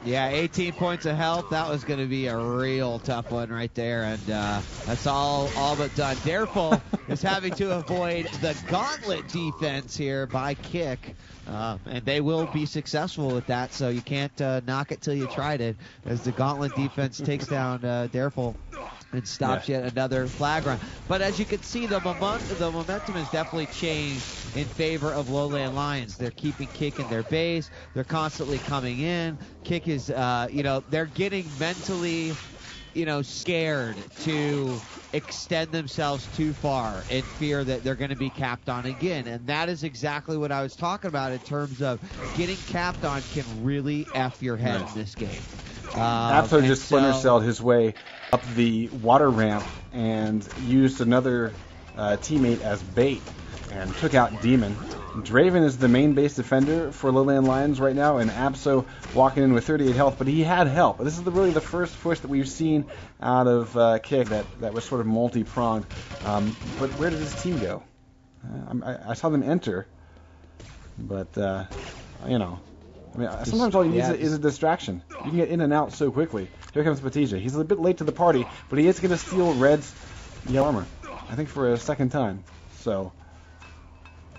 Yeah, 18 points of health. That was going to be a real tough one right there, and that's all but done. Derful is having to avoid the gauntlet defense here by Kick, and they will be successful with that, so you can't knock it till you tried it, as the gauntlet defense takes down Derful and stops yet another flag run. But as you can see, the momentum has definitely changed in favor of LowLandLions. They're keeping Kick in their base. They're constantly coming in. Kick is, they're getting mentally, scared to extend themselves too far in fear that they're going to be capped on again. And that is exactly what I was talking about in terms of getting capped on can really F your head in this game. Apso just splinter celled his way up the water ramp and used another teammate as bait and took out Demon. Draven is the main base defender for LowLandLions right now, and Apso walking in with 38 health, but he had help. This is really the first push that we've seen out of Kick that was sort of multi-pronged. But where did his team go? I saw them enter, but, sometimes all you need is a distraction. You can get in and out so quickly. Here comes Batija. He's a bit late to the party, but he is going to steal Red's yellow armor, I think for a second time. So,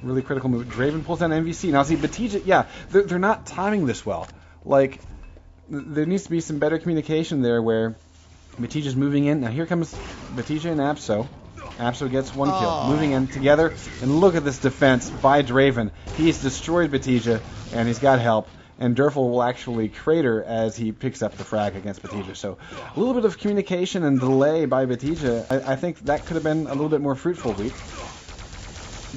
really critical move. Draven pulls down MVC. Now, see, Batija, they're not timing this well. Like, there needs to be some better communication there where Batija's moving in. Now, here comes Batija and Apso. Apso gets 1 kill, moving in together. And look at this defense by Draven. He's destroyed Batija, and he's got help. And Derfel will actually crater as he picks up the frag against Batija. So a little bit of communication and delay by Batija. I think that could have been a little bit more fruitful, Wheat.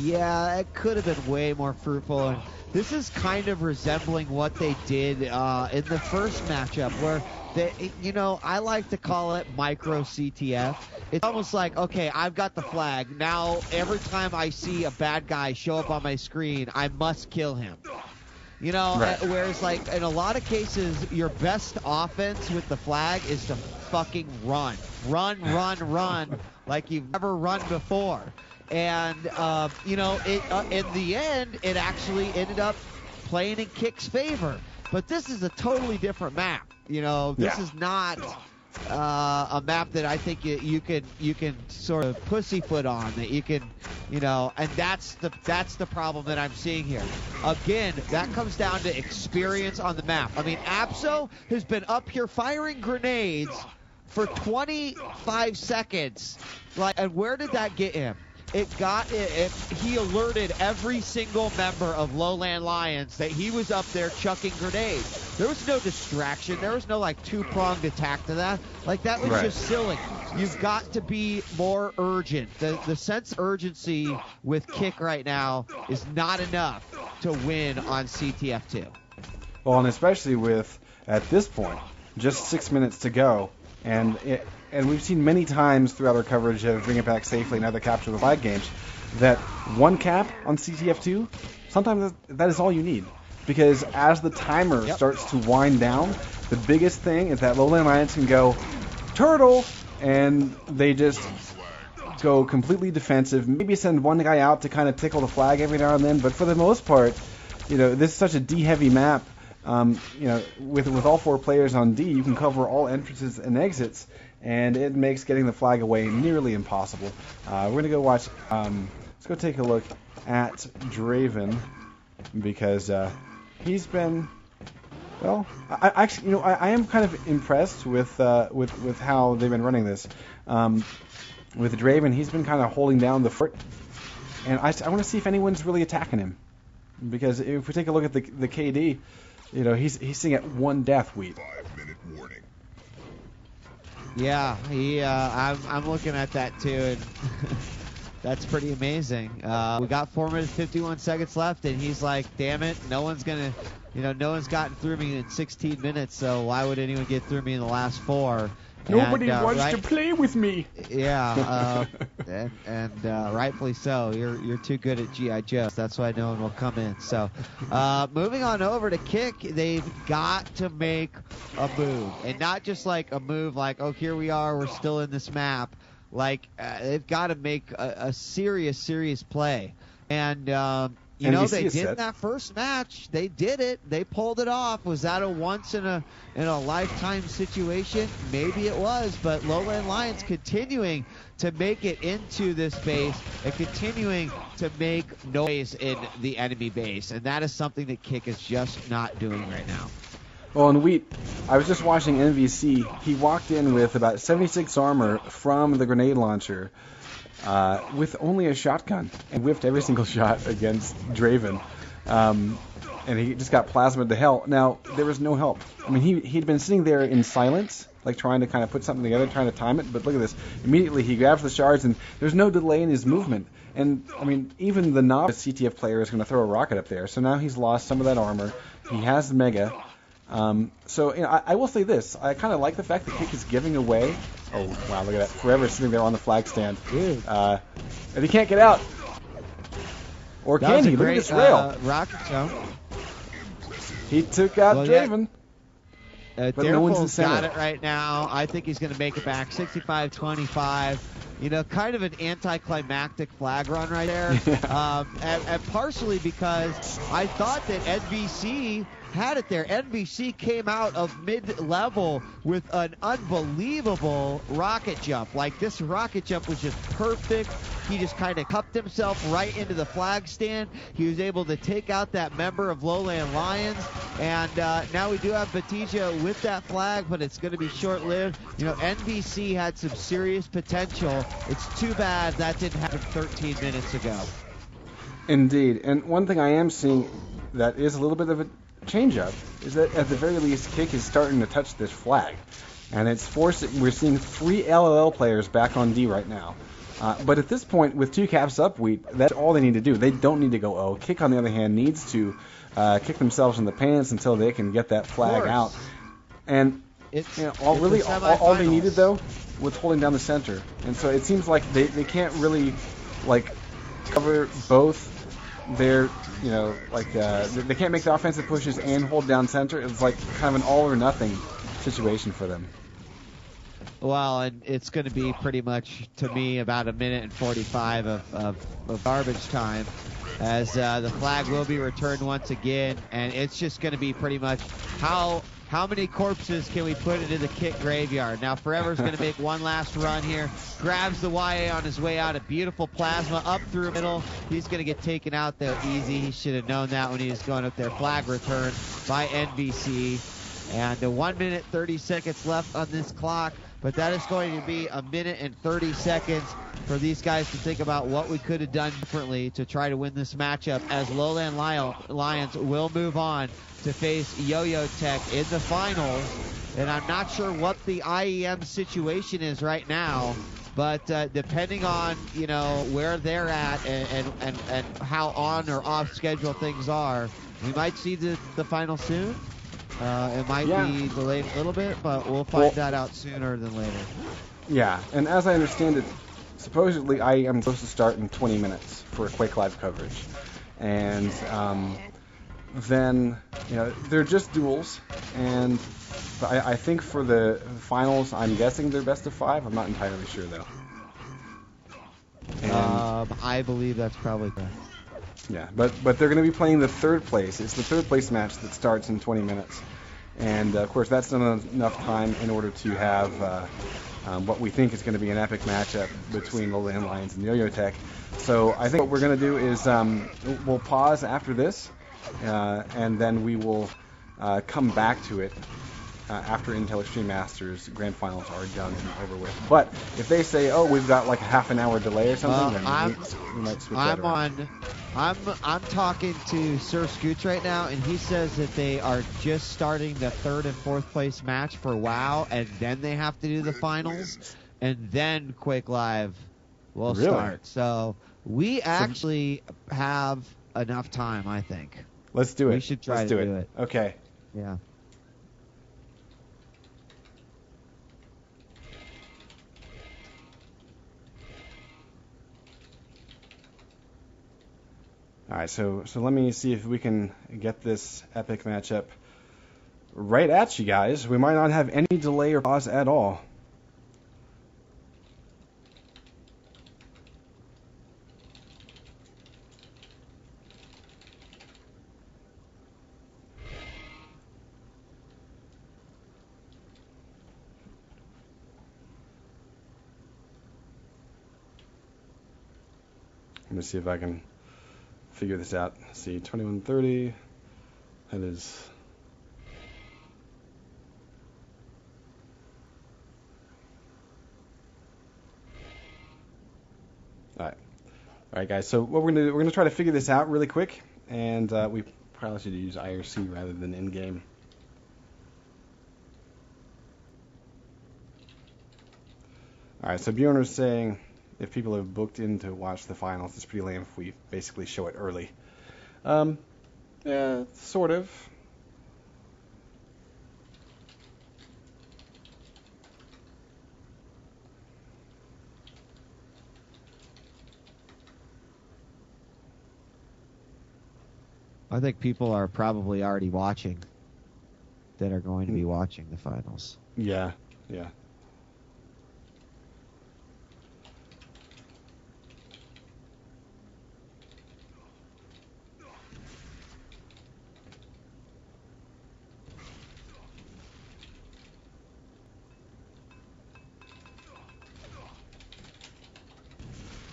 Yeah, it could have been way more fruitful. And this is kind of resembling what they did in the first matchup, where I like to call it micro CTF. It's almost like, okay, I've got the flag. Now, every time I see a bad guy show up on my screen, I must kill him. Right. Whereas, like, in a lot of cases, your best offense with the flag is to fucking run. Run, like you've never run before. And, in the end, it actually ended up playing in Kick's favor. But this is a totally different map. This is not a map that I think you can sort of pussyfoot on, that you can, and that's the problem that I'm seeing here. Again, that comes down to experience on the map. I mean, Apso has been up here firing grenades for 25 seconds. And where did that get him? He alerted every single member of LowLandLions that he was up there chucking grenades. There was no distraction. There was no, two-pronged attack to that. That was just silly. You've got to be more urgent. The sense of urgency with Kick right now is not enough to win on CTF2. Well, and especially with, at this point, just 6 minutes to go, and we've seen many times throughout our coverage of Bring It Back Safely and other capture the flag games that one cap on CTF2, sometimes that is all you need. Because as the timer starts to wind down, the biggest thing is that LowLandLions can go, turtle, and they just go completely defensive. Maybe send one guy out to kind of tickle the flag every now and then, but for the most part, this is such a D-heavy map. With all 4 players on D, you can cover all entrances and exits, and it makes getting the flag away nearly impossible. We're going to go watch, let's go take a look at Draven, because he's been, well, I am kind of impressed with how they've been running this. With Draven, he's been kind of holding down the fort, and I want to see if anyone's really attacking him, because if we take a look at the KD, he's sitting at 1 death, Wheat. 5-minute warning. Yeah, I'm looking at that too, and that's pretty amazing. We got 4 minutes 51 seconds left, and he's like, damn it, no one's gotten through me in 16 minutes, so why would anyone get through me in the last 4? Nobody wants to play with me. Yeah, and rightfully so. You're too good at G.I. Joe. That's why no one will come in. So, moving on over to Kick, they've got to make a move, and not just like a move like, oh, here we are, we're still in this map. Like they've got to make a serious play, and you know, they did that first match. They did it. They pulled it off. Was that a once in a lifetime situation? Maybe it was, but LowLandLions continuing to make it into this base and continuing to make noise in the enemy base, and that is something that Kick is just not doing right now. Well, and Wheat, I was just watching NVC. He walked in with about 76 armor from the grenade launcher, with only a shotgun, and whiffed every single shot against Draven. And he just got plasmaed to hell. Now, there was no help. I mean, he'd been sitting there in silence, like trying to kind of put something together, trying to time it, but look at this. Immediately, he grabs the shards, and there's no delay in his movement. And, I mean, even the novice CTF player is going to throw a rocket up there, so now he's lost some of that armor. He has the Mega. So, you know, I will say this. I kind of like the fact that Kick is giving away. Oh, wow, look at that. Forever sitting there on the flag stand. And he can't get out. Or can he? Look at this rail. Rocket jump. He took out Draven. But no one's in center. Got it right now. I think he's going to make it back 65-25. You know, kind of an anticlimactic flag run right there. And partially because I thought that NBC had it there. NBC came out of mid-level with an unbelievable rocket jump. Like, this rocket jump was just perfect. He just kind of cupped himself right into the flag stand. He was able to take out that member of LowLandLions. And now we do have Batija with that flag, but it's going to be short-lived. You know, NBC had some serious potential. It's too bad that didn't happen 13 minutes ago. Indeed. And one thing I am seeing that is a little bit of a change-up is that at the very least, Kick is starting to touch this flag. And it's forcing, we're seeing 3 LLL players back on D right now. But at this point, with 2 caps up, that's all they need to do. They don't need to go O. Kick, on the other hand, needs to kick themselves in the pants until they can get that flag out. And all they needed, though, was holding down the center. And so it seems like they can't really, like, cover both their, you know, like, they can't make the offensive pushes and hold down center. It's like kind of an all-or-nothing situation for them. Well, and it's going to be pretty much, to me, about a minute and 45 of garbage time, as the flag will be returned once again, and it's just going to be pretty much how many corpses can we put into the Kick graveyard. Now, Forever's going to make one last run here, grabs the YA on his way out, a beautiful plasma up through the middle. He's going to get taken out, though, easy. He should have known that when he was going up there. Flag returned by NBC, and 1 minute 30 seconds left on this clock. But that is going to be a minute and 30 seconds for these guys to think about what we could have done differently to try to win this matchup, as LowLandLions will move on to face YOYOTech in the finals. And I'm not sure what the IEM situation is right now, but depending on, you know, where they're at and how on or off schedule things are, we might see the final soon. It might be delayed a little bit, but we'll find that out sooner than later. Yeah, and as I understand it, supposedly I am supposed to start in 20 minutes for Quake Live coverage. And then, you know, they're just duels. And I think for the finals, I'm guessing they're best of 5. I'm not entirely sure, though. I believe that's probably correct. Yeah, but they're going to be playing the third place. It's the third place match that starts in 20 minutes. And, of course, that's not enough time in order to have what we think is going to be an epic matchup between LowLandLions and YOYOTech. So I think what we're going to do is we'll pause after this, and then we will come back to it after Intel Extreme Masters Grand Finals are done and over with. But if they say, oh, we've got like a half an hour delay or something, then we might switch that around. I'm talking to Sir Scooch right now, and he says that they are just starting the 3rd and 4th place match for WoW, and then they have to do the finals, and then Quake Live will start. So we actually have enough time, I think. Let's do it. We should try to do it. Okay. Yeah. All right, so let me see if we can get this epic matchup right at you guys. We might not have any delay or pause at all. Let me see if I can figure this out. Let's see, 21:30. That is. All right, guys. So what we're gonna try to figure this out really quick, and we probably should use IRC rather than in-game. All right. So Bjorn was saying, if people have booked in to watch the finals, it's pretty lame if we basically show it early. Yeah, sort of. I think people are probably already watching that are going to be watching the finals. Yeah.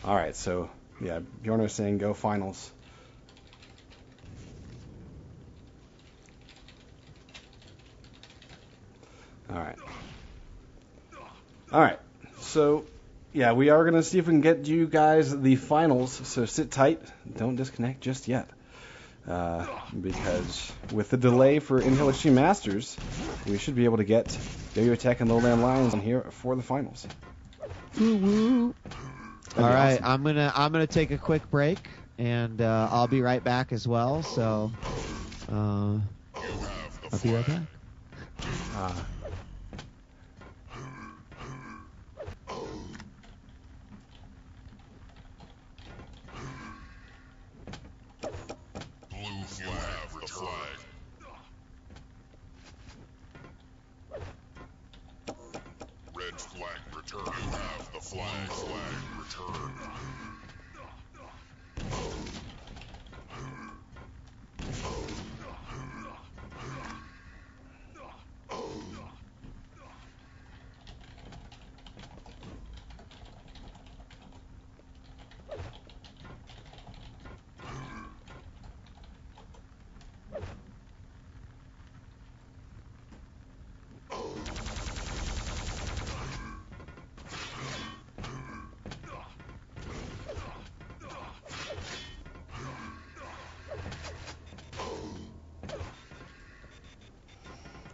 All right, so yeah, Bjorn is saying go finals. All right. So yeah, we are gonna see if we can get you guys the finals. So sit tight, don't disconnect just yet, because with the delay for Intelligent Masters, we should be able to get YOYOTech and LowLandLions on here for the finals. Woo-woo. All right, awesome. I'm gonna take a quick break, and I'll be right back as well. So I'll be right back. Blue flag, the flag. Red flag, return. You have the flag, return.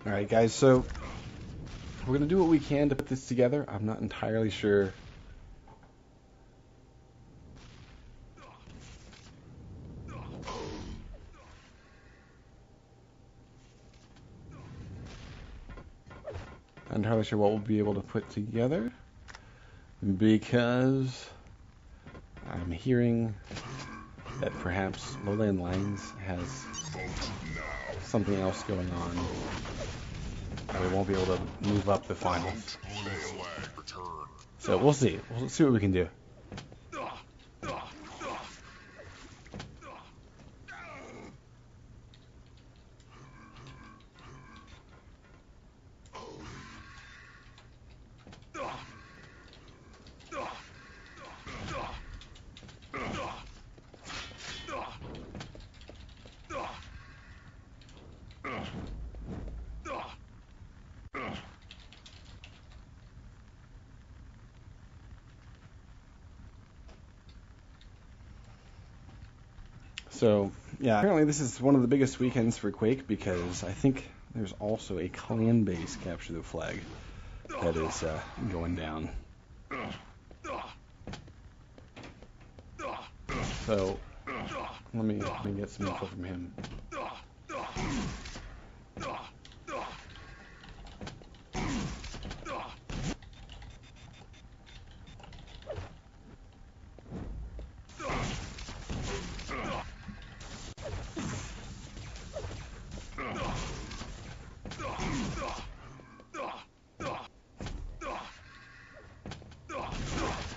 All right, guys. So we're gonna do what we can to put this together. I'm not entirely sure. Not entirely sure what we'll be able to put together, because I'm hearing that perhaps LowLandLions has something else going on, and we won't be able to move up the finals. So we'll see. We'll see what we can do. So, yeah, apparently this is one of the biggest weekends for Quake, because I think there's also a clan base capture the flag that is going down. So, let me get some info from him.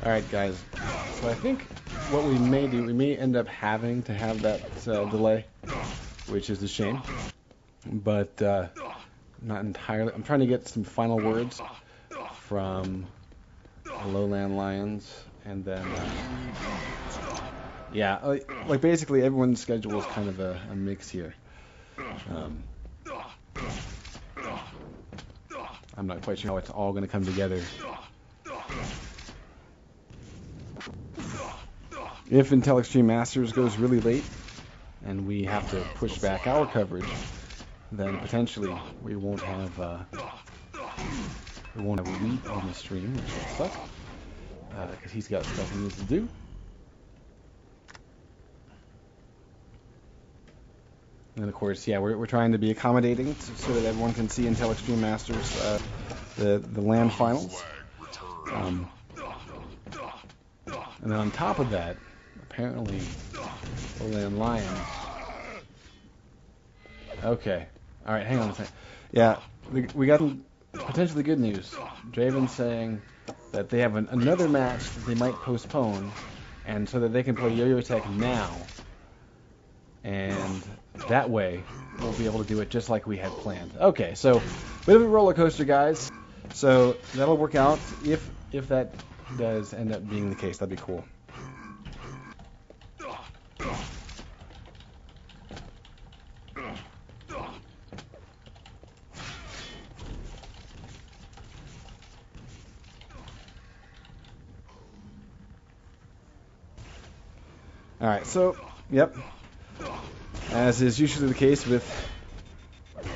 All right, guys. So I think what we may do, we may end up having to have that delay, which is a shame. But not entirely. I'm trying to get some final words from LowLandLions, and then yeah, like basically everyone's schedule is kind of a mix here. I'm not quite sure how it's all going to come together. If Intel Extreme Masters goes really late and we have to push back our coverage, then potentially we won't have Wheat on the stream, which will suck because he's got stuff he needs to do. And of course, yeah, we're trying to be accommodating so that everyone can see Intel Extreme Masters, the LAN finals. And then on top of that, apparently, LowLandLions. Okay. All right, hang on a second. Yeah, we got some potentially good news. Draven's saying that they have another match that they might postpone, and so that they can play YOYOTech now. And that way, we'll be able to do it just like we had planned. Okay, so bit of a roller coaster, guys. So that'll work out if that does end up being the case. That'd be cool. All right, so yep. As is usually the case with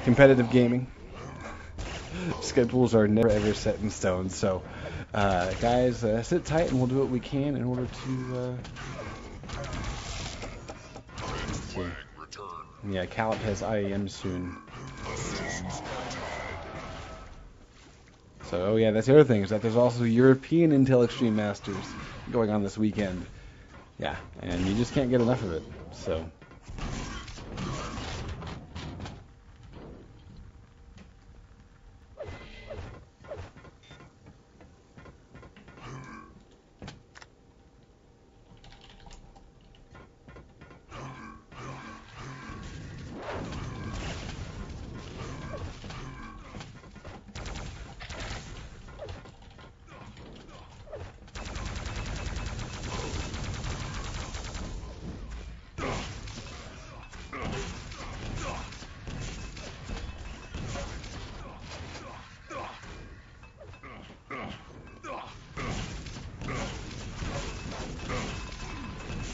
competitive gaming, schedules are never ever set in stone. So, guys, sit tight and we'll do what we can in order to. Yeah, Calip has IAM soon. So, oh yeah, that's the other thing is that there's also European Intel Extreme Masters going on this weekend. Yeah, and you just can't get enough of it. So.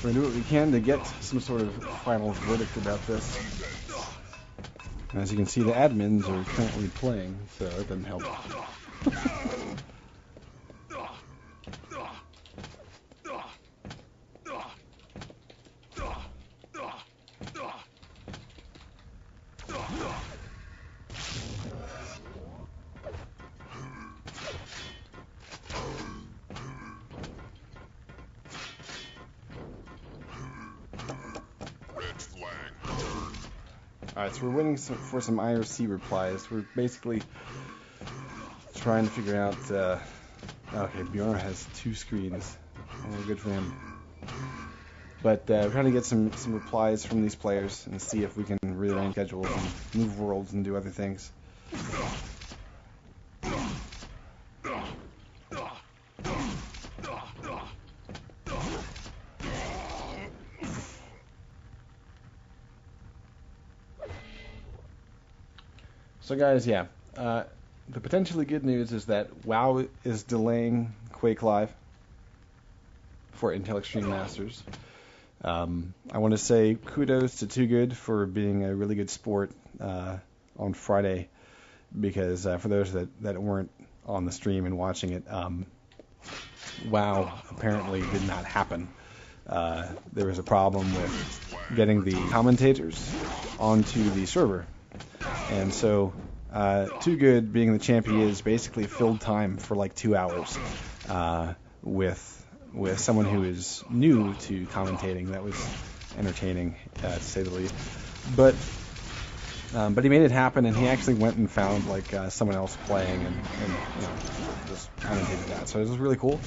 We're going to do what we can to get some sort of final verdict about this. As you can see, the admins are currently playing, so it doesn't help. Alright, so we're waiting for some IRC replies. We're basically trying to figure out... okay, Bjorn has 2 screens. Oh, good for him. But we're trying to get some replies from these players and see if we can rearrange schedules and move worlds and do other things. So guys, yeah, the potentially good news is that WoW is delaying Quake Live for Intel Extreme Masters. I want to say kudos to Too Good for being a really good sport on Friday, because for those that weren't on the stream and watching it, WoW apparently did not happen. There was a problem with getting the commentators onto the server. And so, Too Good, being the champ he is, basically filled time for like 2 hours with someone who is new to commentating. That was entertaining, to say the least. But he made it happen, and he actually went and found like someone else playing and you know, just commentated that. So it was really cool.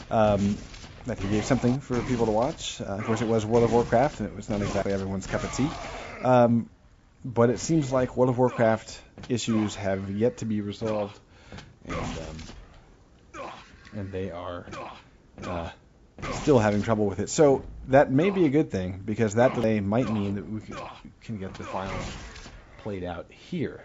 That gave something for people to watch. Of course, it was World of Warcraft, and it was not exactly everyone's cup of tea. But it seems like World of Warcraft issues have yet to be resolved, and they are still having trouble with it. So that may be a good thing, because that delay might mean that we can get the finals played out here.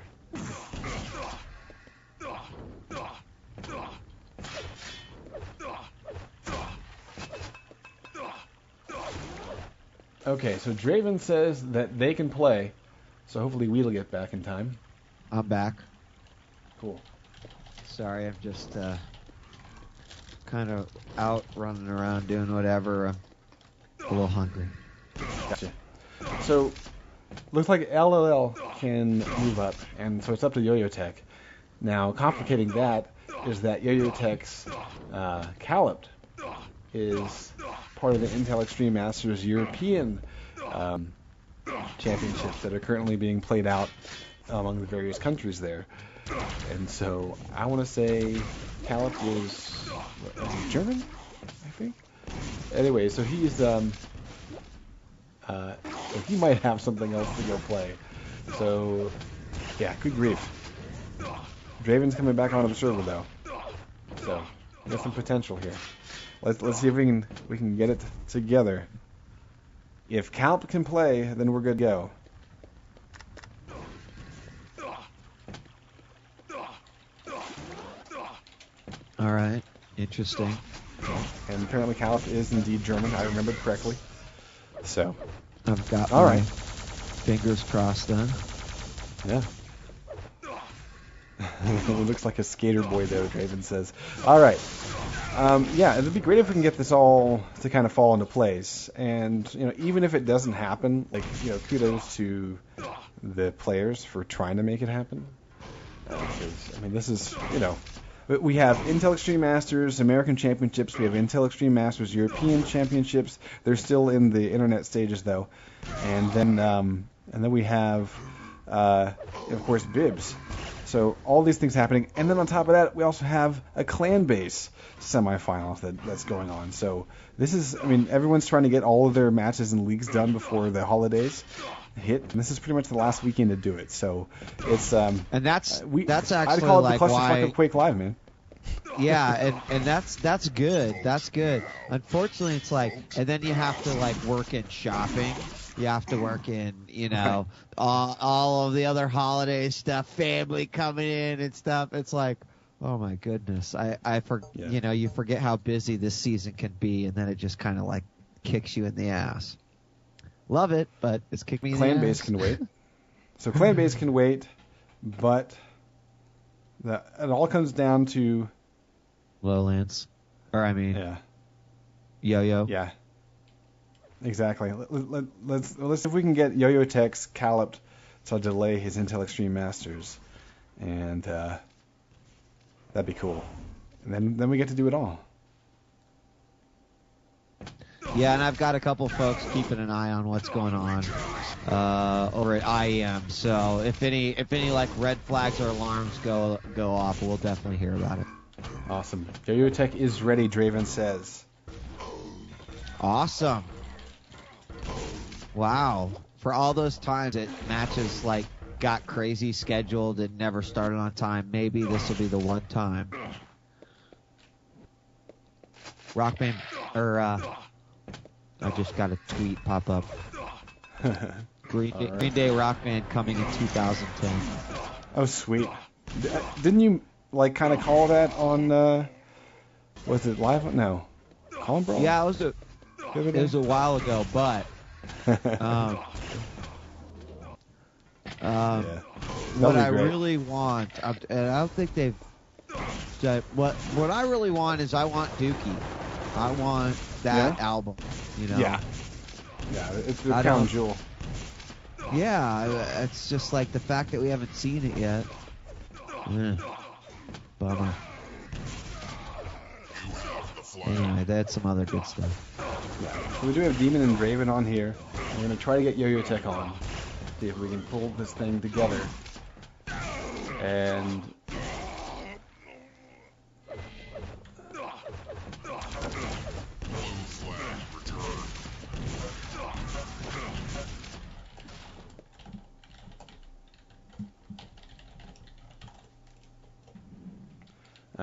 Okay, so Draven says that they can play, so hopefully we'll get back in time. I'm back. Cool. Sorry, I'm just kind of out running around doing whatever. I'm a little hungry. Gotcha. So, looks like LLL can move up, and so it's up to YOYOTech. Now, complicating that is that YOYOTech's Caliped is part of the Intel Extreme Masters European championships that are currently being played out among the various countries there. And so I want to say Caliped is German, I think. Anyway, so he's he might have something else to go play. So yeah, good grief. Draven's coming back on the server though, so there's some potential here. Let's see if we can get it together. If Calp can play, then we're good to go. All right, interesting. And apparently Calp is indeed German. I remembered correctly. So I've got all my right. fingers crossed then. Yeah. It looks like a skater boy though, Draven says. All right. Yeah, it'd be great if we can get this all to kind of fall into place. And, even if it doesn't happen, kudos to the players for trying to make it happen. Because, this is, we have Intel Extreme Masters, American Championships, we have Intel Extreme Masters, European Championships. They're still in the internet stages, though. And then we have, of course, BIBS. So all these things happening, and then on top of that, we also have a clan base semifinal that's going on. So this is, everyone's trying to get all of their matches and leagues done before the holidays hit, and this is pretty much the last weekend to do it. So it's and that's actually I'd call it like the clusterfuck why of Quake Live, man. Yeah, and that's good. That's good. Unfortunately, it's like, and then you have to work in shopping. You have to work in, all of the other holiday stuff, family coming in and stuff. It's like, oh my goodness, you forget how busy this season can be, and then it just kind of kicks you in the ass. Love it, but it's kicked me in the ass. Clan base can wait. So clan base can wait, but it all comes down to Lowlands, yeah, Yo-Yo. Yeah. Exactly. Let's see if we can get YOYOTech's Caliped to delay his Intel Extreme Masters, and that'd be cool. And then we get to do it all. Yeah, and I've got a couple folks keeping an eye on what's going on over at IEM. So if any red flags or alarms go off, we'll definitely hear about it. Awesome. YOYOTech is ready, Draven says. Awesome. Wow. For all those times that matches got crazy scheduled and never started on time, maybe this will be the one time. Rockman, I just got a tweet pop up. Green Day Rockman coming in 2010. Oh, sweet. Didn't you kind of call that on? Was it live? No. Colin Brawl? Yeah, it was a while ago, but. What I really want, and I don't think they've. What I really want is I want Dookie. I want that album. Yeah. Yeah, it's the crown jewel. Yeah, it's just the fact that we haven't seen it yet. Bummer. Anyway, that's some other good stuff. Yeah. So we do have Demon and Draven on here. We're going to try to get YOYOTech on. See if we can pull this thing together. And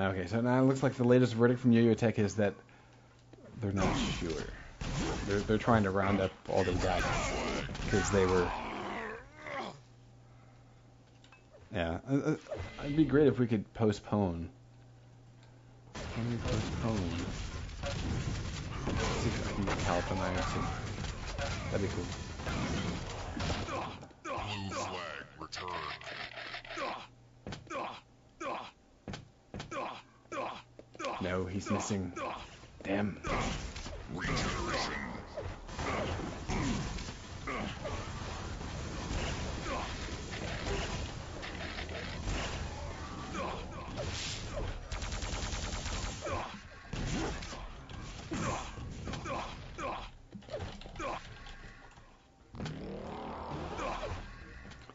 Okay, so now it looks like the latest verdict from YOYOTech is that they're not sure. They're trying to round up all their guys because they were. Yeah, it'd be great if we could postpone. Can we postpone? Let's see if I can get Calip on IRC. That'd be cool. Blue flag returned. No, he's missing. Damn. Regeneration.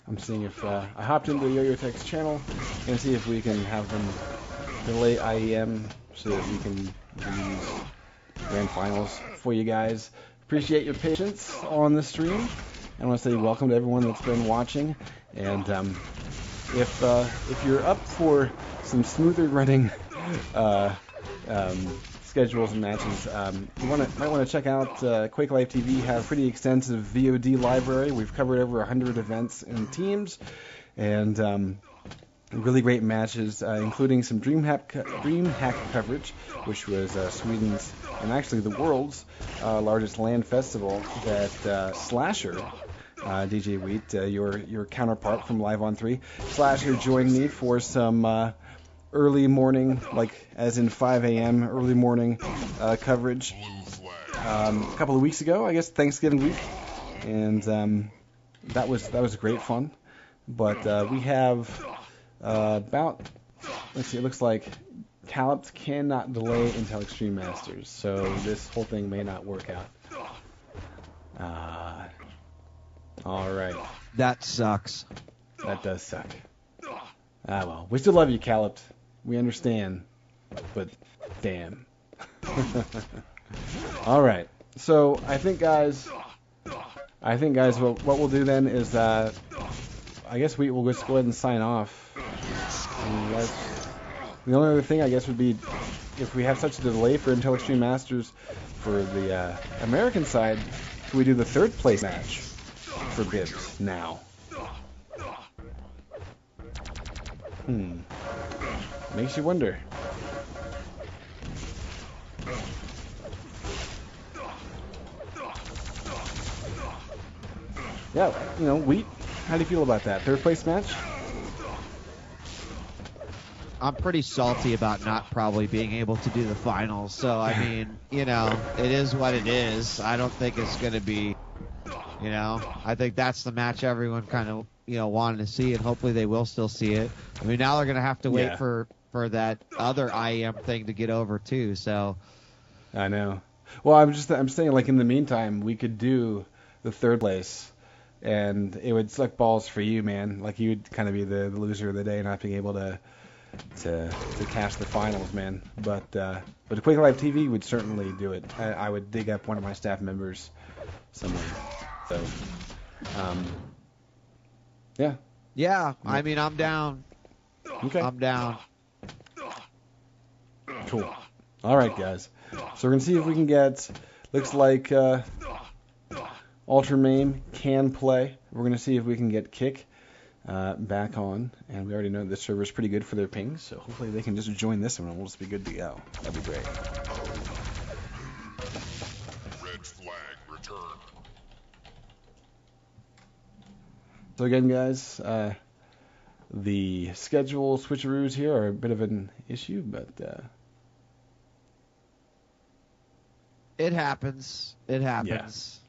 I'm seeing if I hopped into YOYOTech's channel and see if we can have them delay IEM so that we can do these grand finals for you guys. Appreciate your patience on the stream. I want to say welcome to everyone that's been watching. And if you're up for some smoother running schedules and matches, you might want to check out Quake Live TV. Has a pretty extensive VOD library. We've covered over 100 events and teams, and really great matches, including some DreamHack coverage, which was Sweden's and actually the world's largest LAN festival that Slasher, djWheat, your counterpart from Live on 3, Slasher joined me for some early morning, like as in 5 a.m. early morning coverage a couple of weeks ago, I guess Thanksgiving week, and that was great fun. But we have about, let's see, it looks like Calip cannot delay until Extreme Masters, so this whole thing may not work out. All right. That sucks. That does suck. Well, we still love you, Calip. We understand, but damn. All right. So I think, guys, what we'll do then is, I guess we'll just go ahead and sign off. The only other thing, I guess, would be if we have such a delay for Until Extreme Masters for the American side, can we do the third place match for BIBS now? Makes you wonder. Yeah, Wheat, how do you feel about that? Third place match? I'm pretty salty about not probably being able to do the finals. So, I mean, it is what it is. I don't think it's going to be, I think that's the match everyone kind of, wanted to see, and hopefully they will still see it. I mean, now they're going to have to wait for that other IEM thing to get over, too. So, I know. Well, I'm saying, like, in the meantime, we could do the third place, and it would suck balls for you, man. Like, you would kind of be the loser of the day, not being able to catch the finals, man. But Quake Live TV would certainly do it. I would dig up one of my staff members somewhere. So, yeah. Yeah, I mean, I'm down. Okay. I'm down. Cool. All right, guys. So we're going to see if we can get, looks like ultraMAIM can play. We're going to see if we can get Kick back on. And we already know this server is pretty good for their pings, so hopefully they can just join this one and we'll just be good to go. That'd be great. Red flag returned. So again, guys, the schedule switcheroos here are a bit of an issue, but it happens. It happens. Yeah.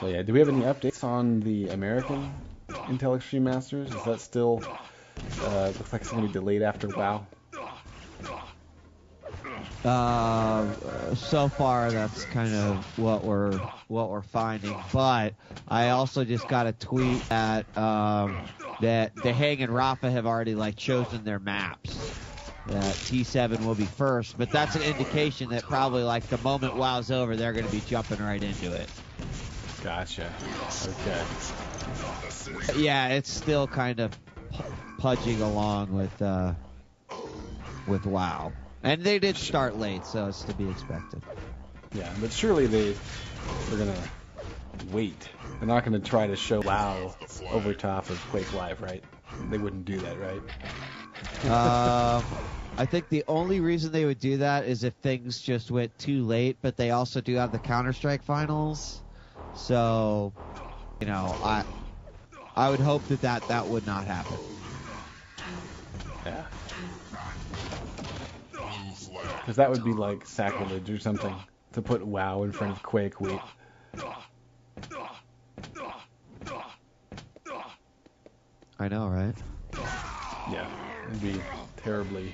So yeah, do we have any updates on the American Intel Extreme Masters? Is that still looks like it's going to be delayed after WoW? So far, that's kind of what we're finding. But I also just got a tweet that that the Hang and Rafa have already chosen their maps. T7 will be first, but that's an indication that probably like the moment WoW's over, they're going to be jumping right into it. Gotcha. Okay. Yeah, it's still kind of pudging along with WoW, and they did start late, so it's to be expected. Yeah, but surely they're gonna wait. They're not gonna try to show WoW over top of Quake Live, right? They wouldn't do that, right? I think the only reason they would do that is if things just went too late, but they also do have the Counter-Strike finals. So, you know, I would hope that would not happen. Yeah. Because that would be like sacrilege or something to put WoW in front of Quake. Wait. I know, right? Yeah, it'd be terribly.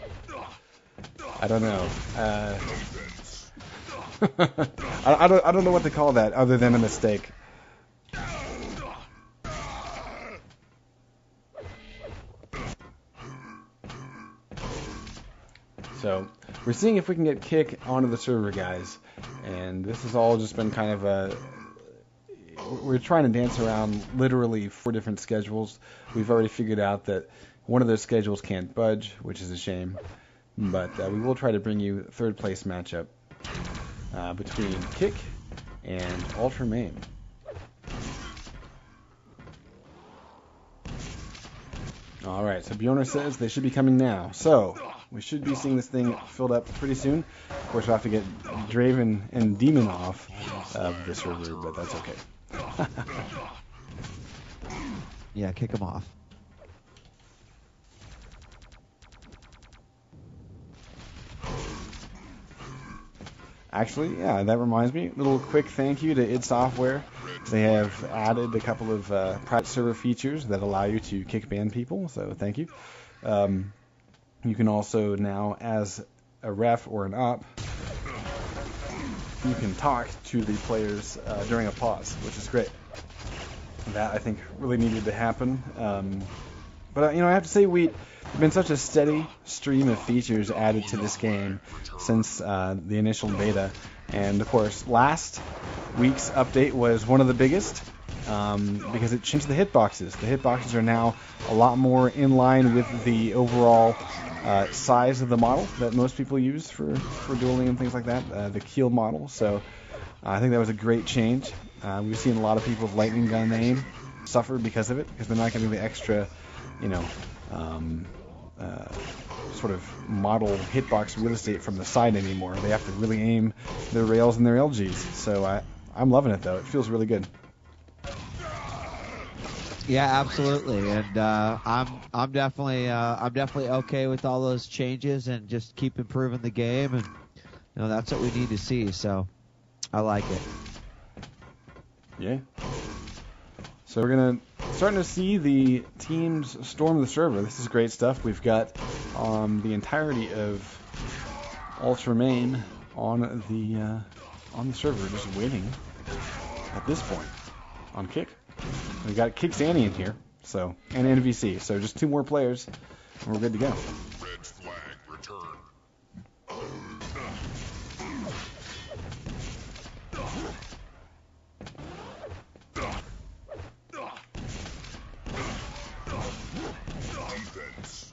I don't know. I don't know what to call that other than a mistake. So we're seeing if we can get Kick onto the server, guys, and this has all just been kind of a. We're trying to dance around literally 4 different schedules. We've already figured out that one of those schedules can't budge, which is a shame. But we will try to bring you a 3rd place matchup between Kick and ultraMAIM. All right, so Bjorner says they should be coming now. So we should be seeing this thing filled up pretty soon. Of course, we'll have to get Draven and Demon off of the server, but that's okay. Yeah, kick them off. Actually, yeah, that reminds me. A little quick thank you to id Software. They have added a couple of private server features that allow you to kick ban people, so thank you. You can also now, as a ref or an op, you can talk to the players during a pause, which is great. That, I think, really needed to happen. But, you know, I have to say, we've been such a steady stream of features added to this game since the initial beta. And, of course, last week's update was one of the biggest because it changed the hitboxes. The hitboxes are now a lot more in line with the overall size of the model that most people use for dueling and things like that, the Keel model. So I think that was a great change. We've seen a lot of people with lightning gun aim suffer because of it, because they're not getting the extra, you know, sort of model hitbox real estate from the side anymore. They have to really aim their rails and their LGs. So I'm loving it, though. It feels really good. Yeah, absolutely, and I'm definitely okay with all those changes and just keep improving the game, and you know that's what we need to see. So I like it. Yeah. So we're starting to see the teams storm the server. This is great stuff. We've got the entirety of ultraMAIM on the server, just waiting at this point on Kick. We got Kick's Annie in here, so and NVC. So just 2 more players, and we're good to go. Red flag return. Defense.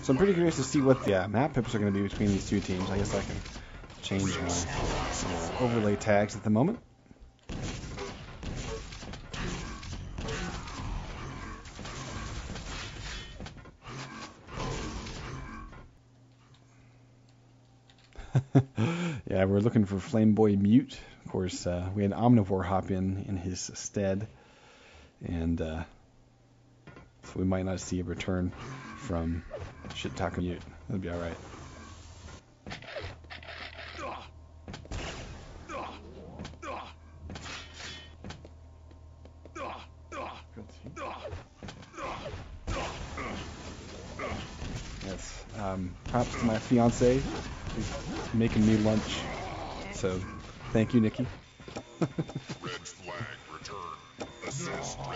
So I'm pretty curious to see what the map pips are going to be between these 2 teams. I guess I can change my overlay tags at the moment. Yeah, we're looking for Flameboy Mute. Of course, we had Omnivore hop in his stead, and so we might not see a return from Shit Taco Mute. That'll be all right. Yes. Props to my fiance. She's making me lunch. So, thank you, Nikki. Red flag return. exist.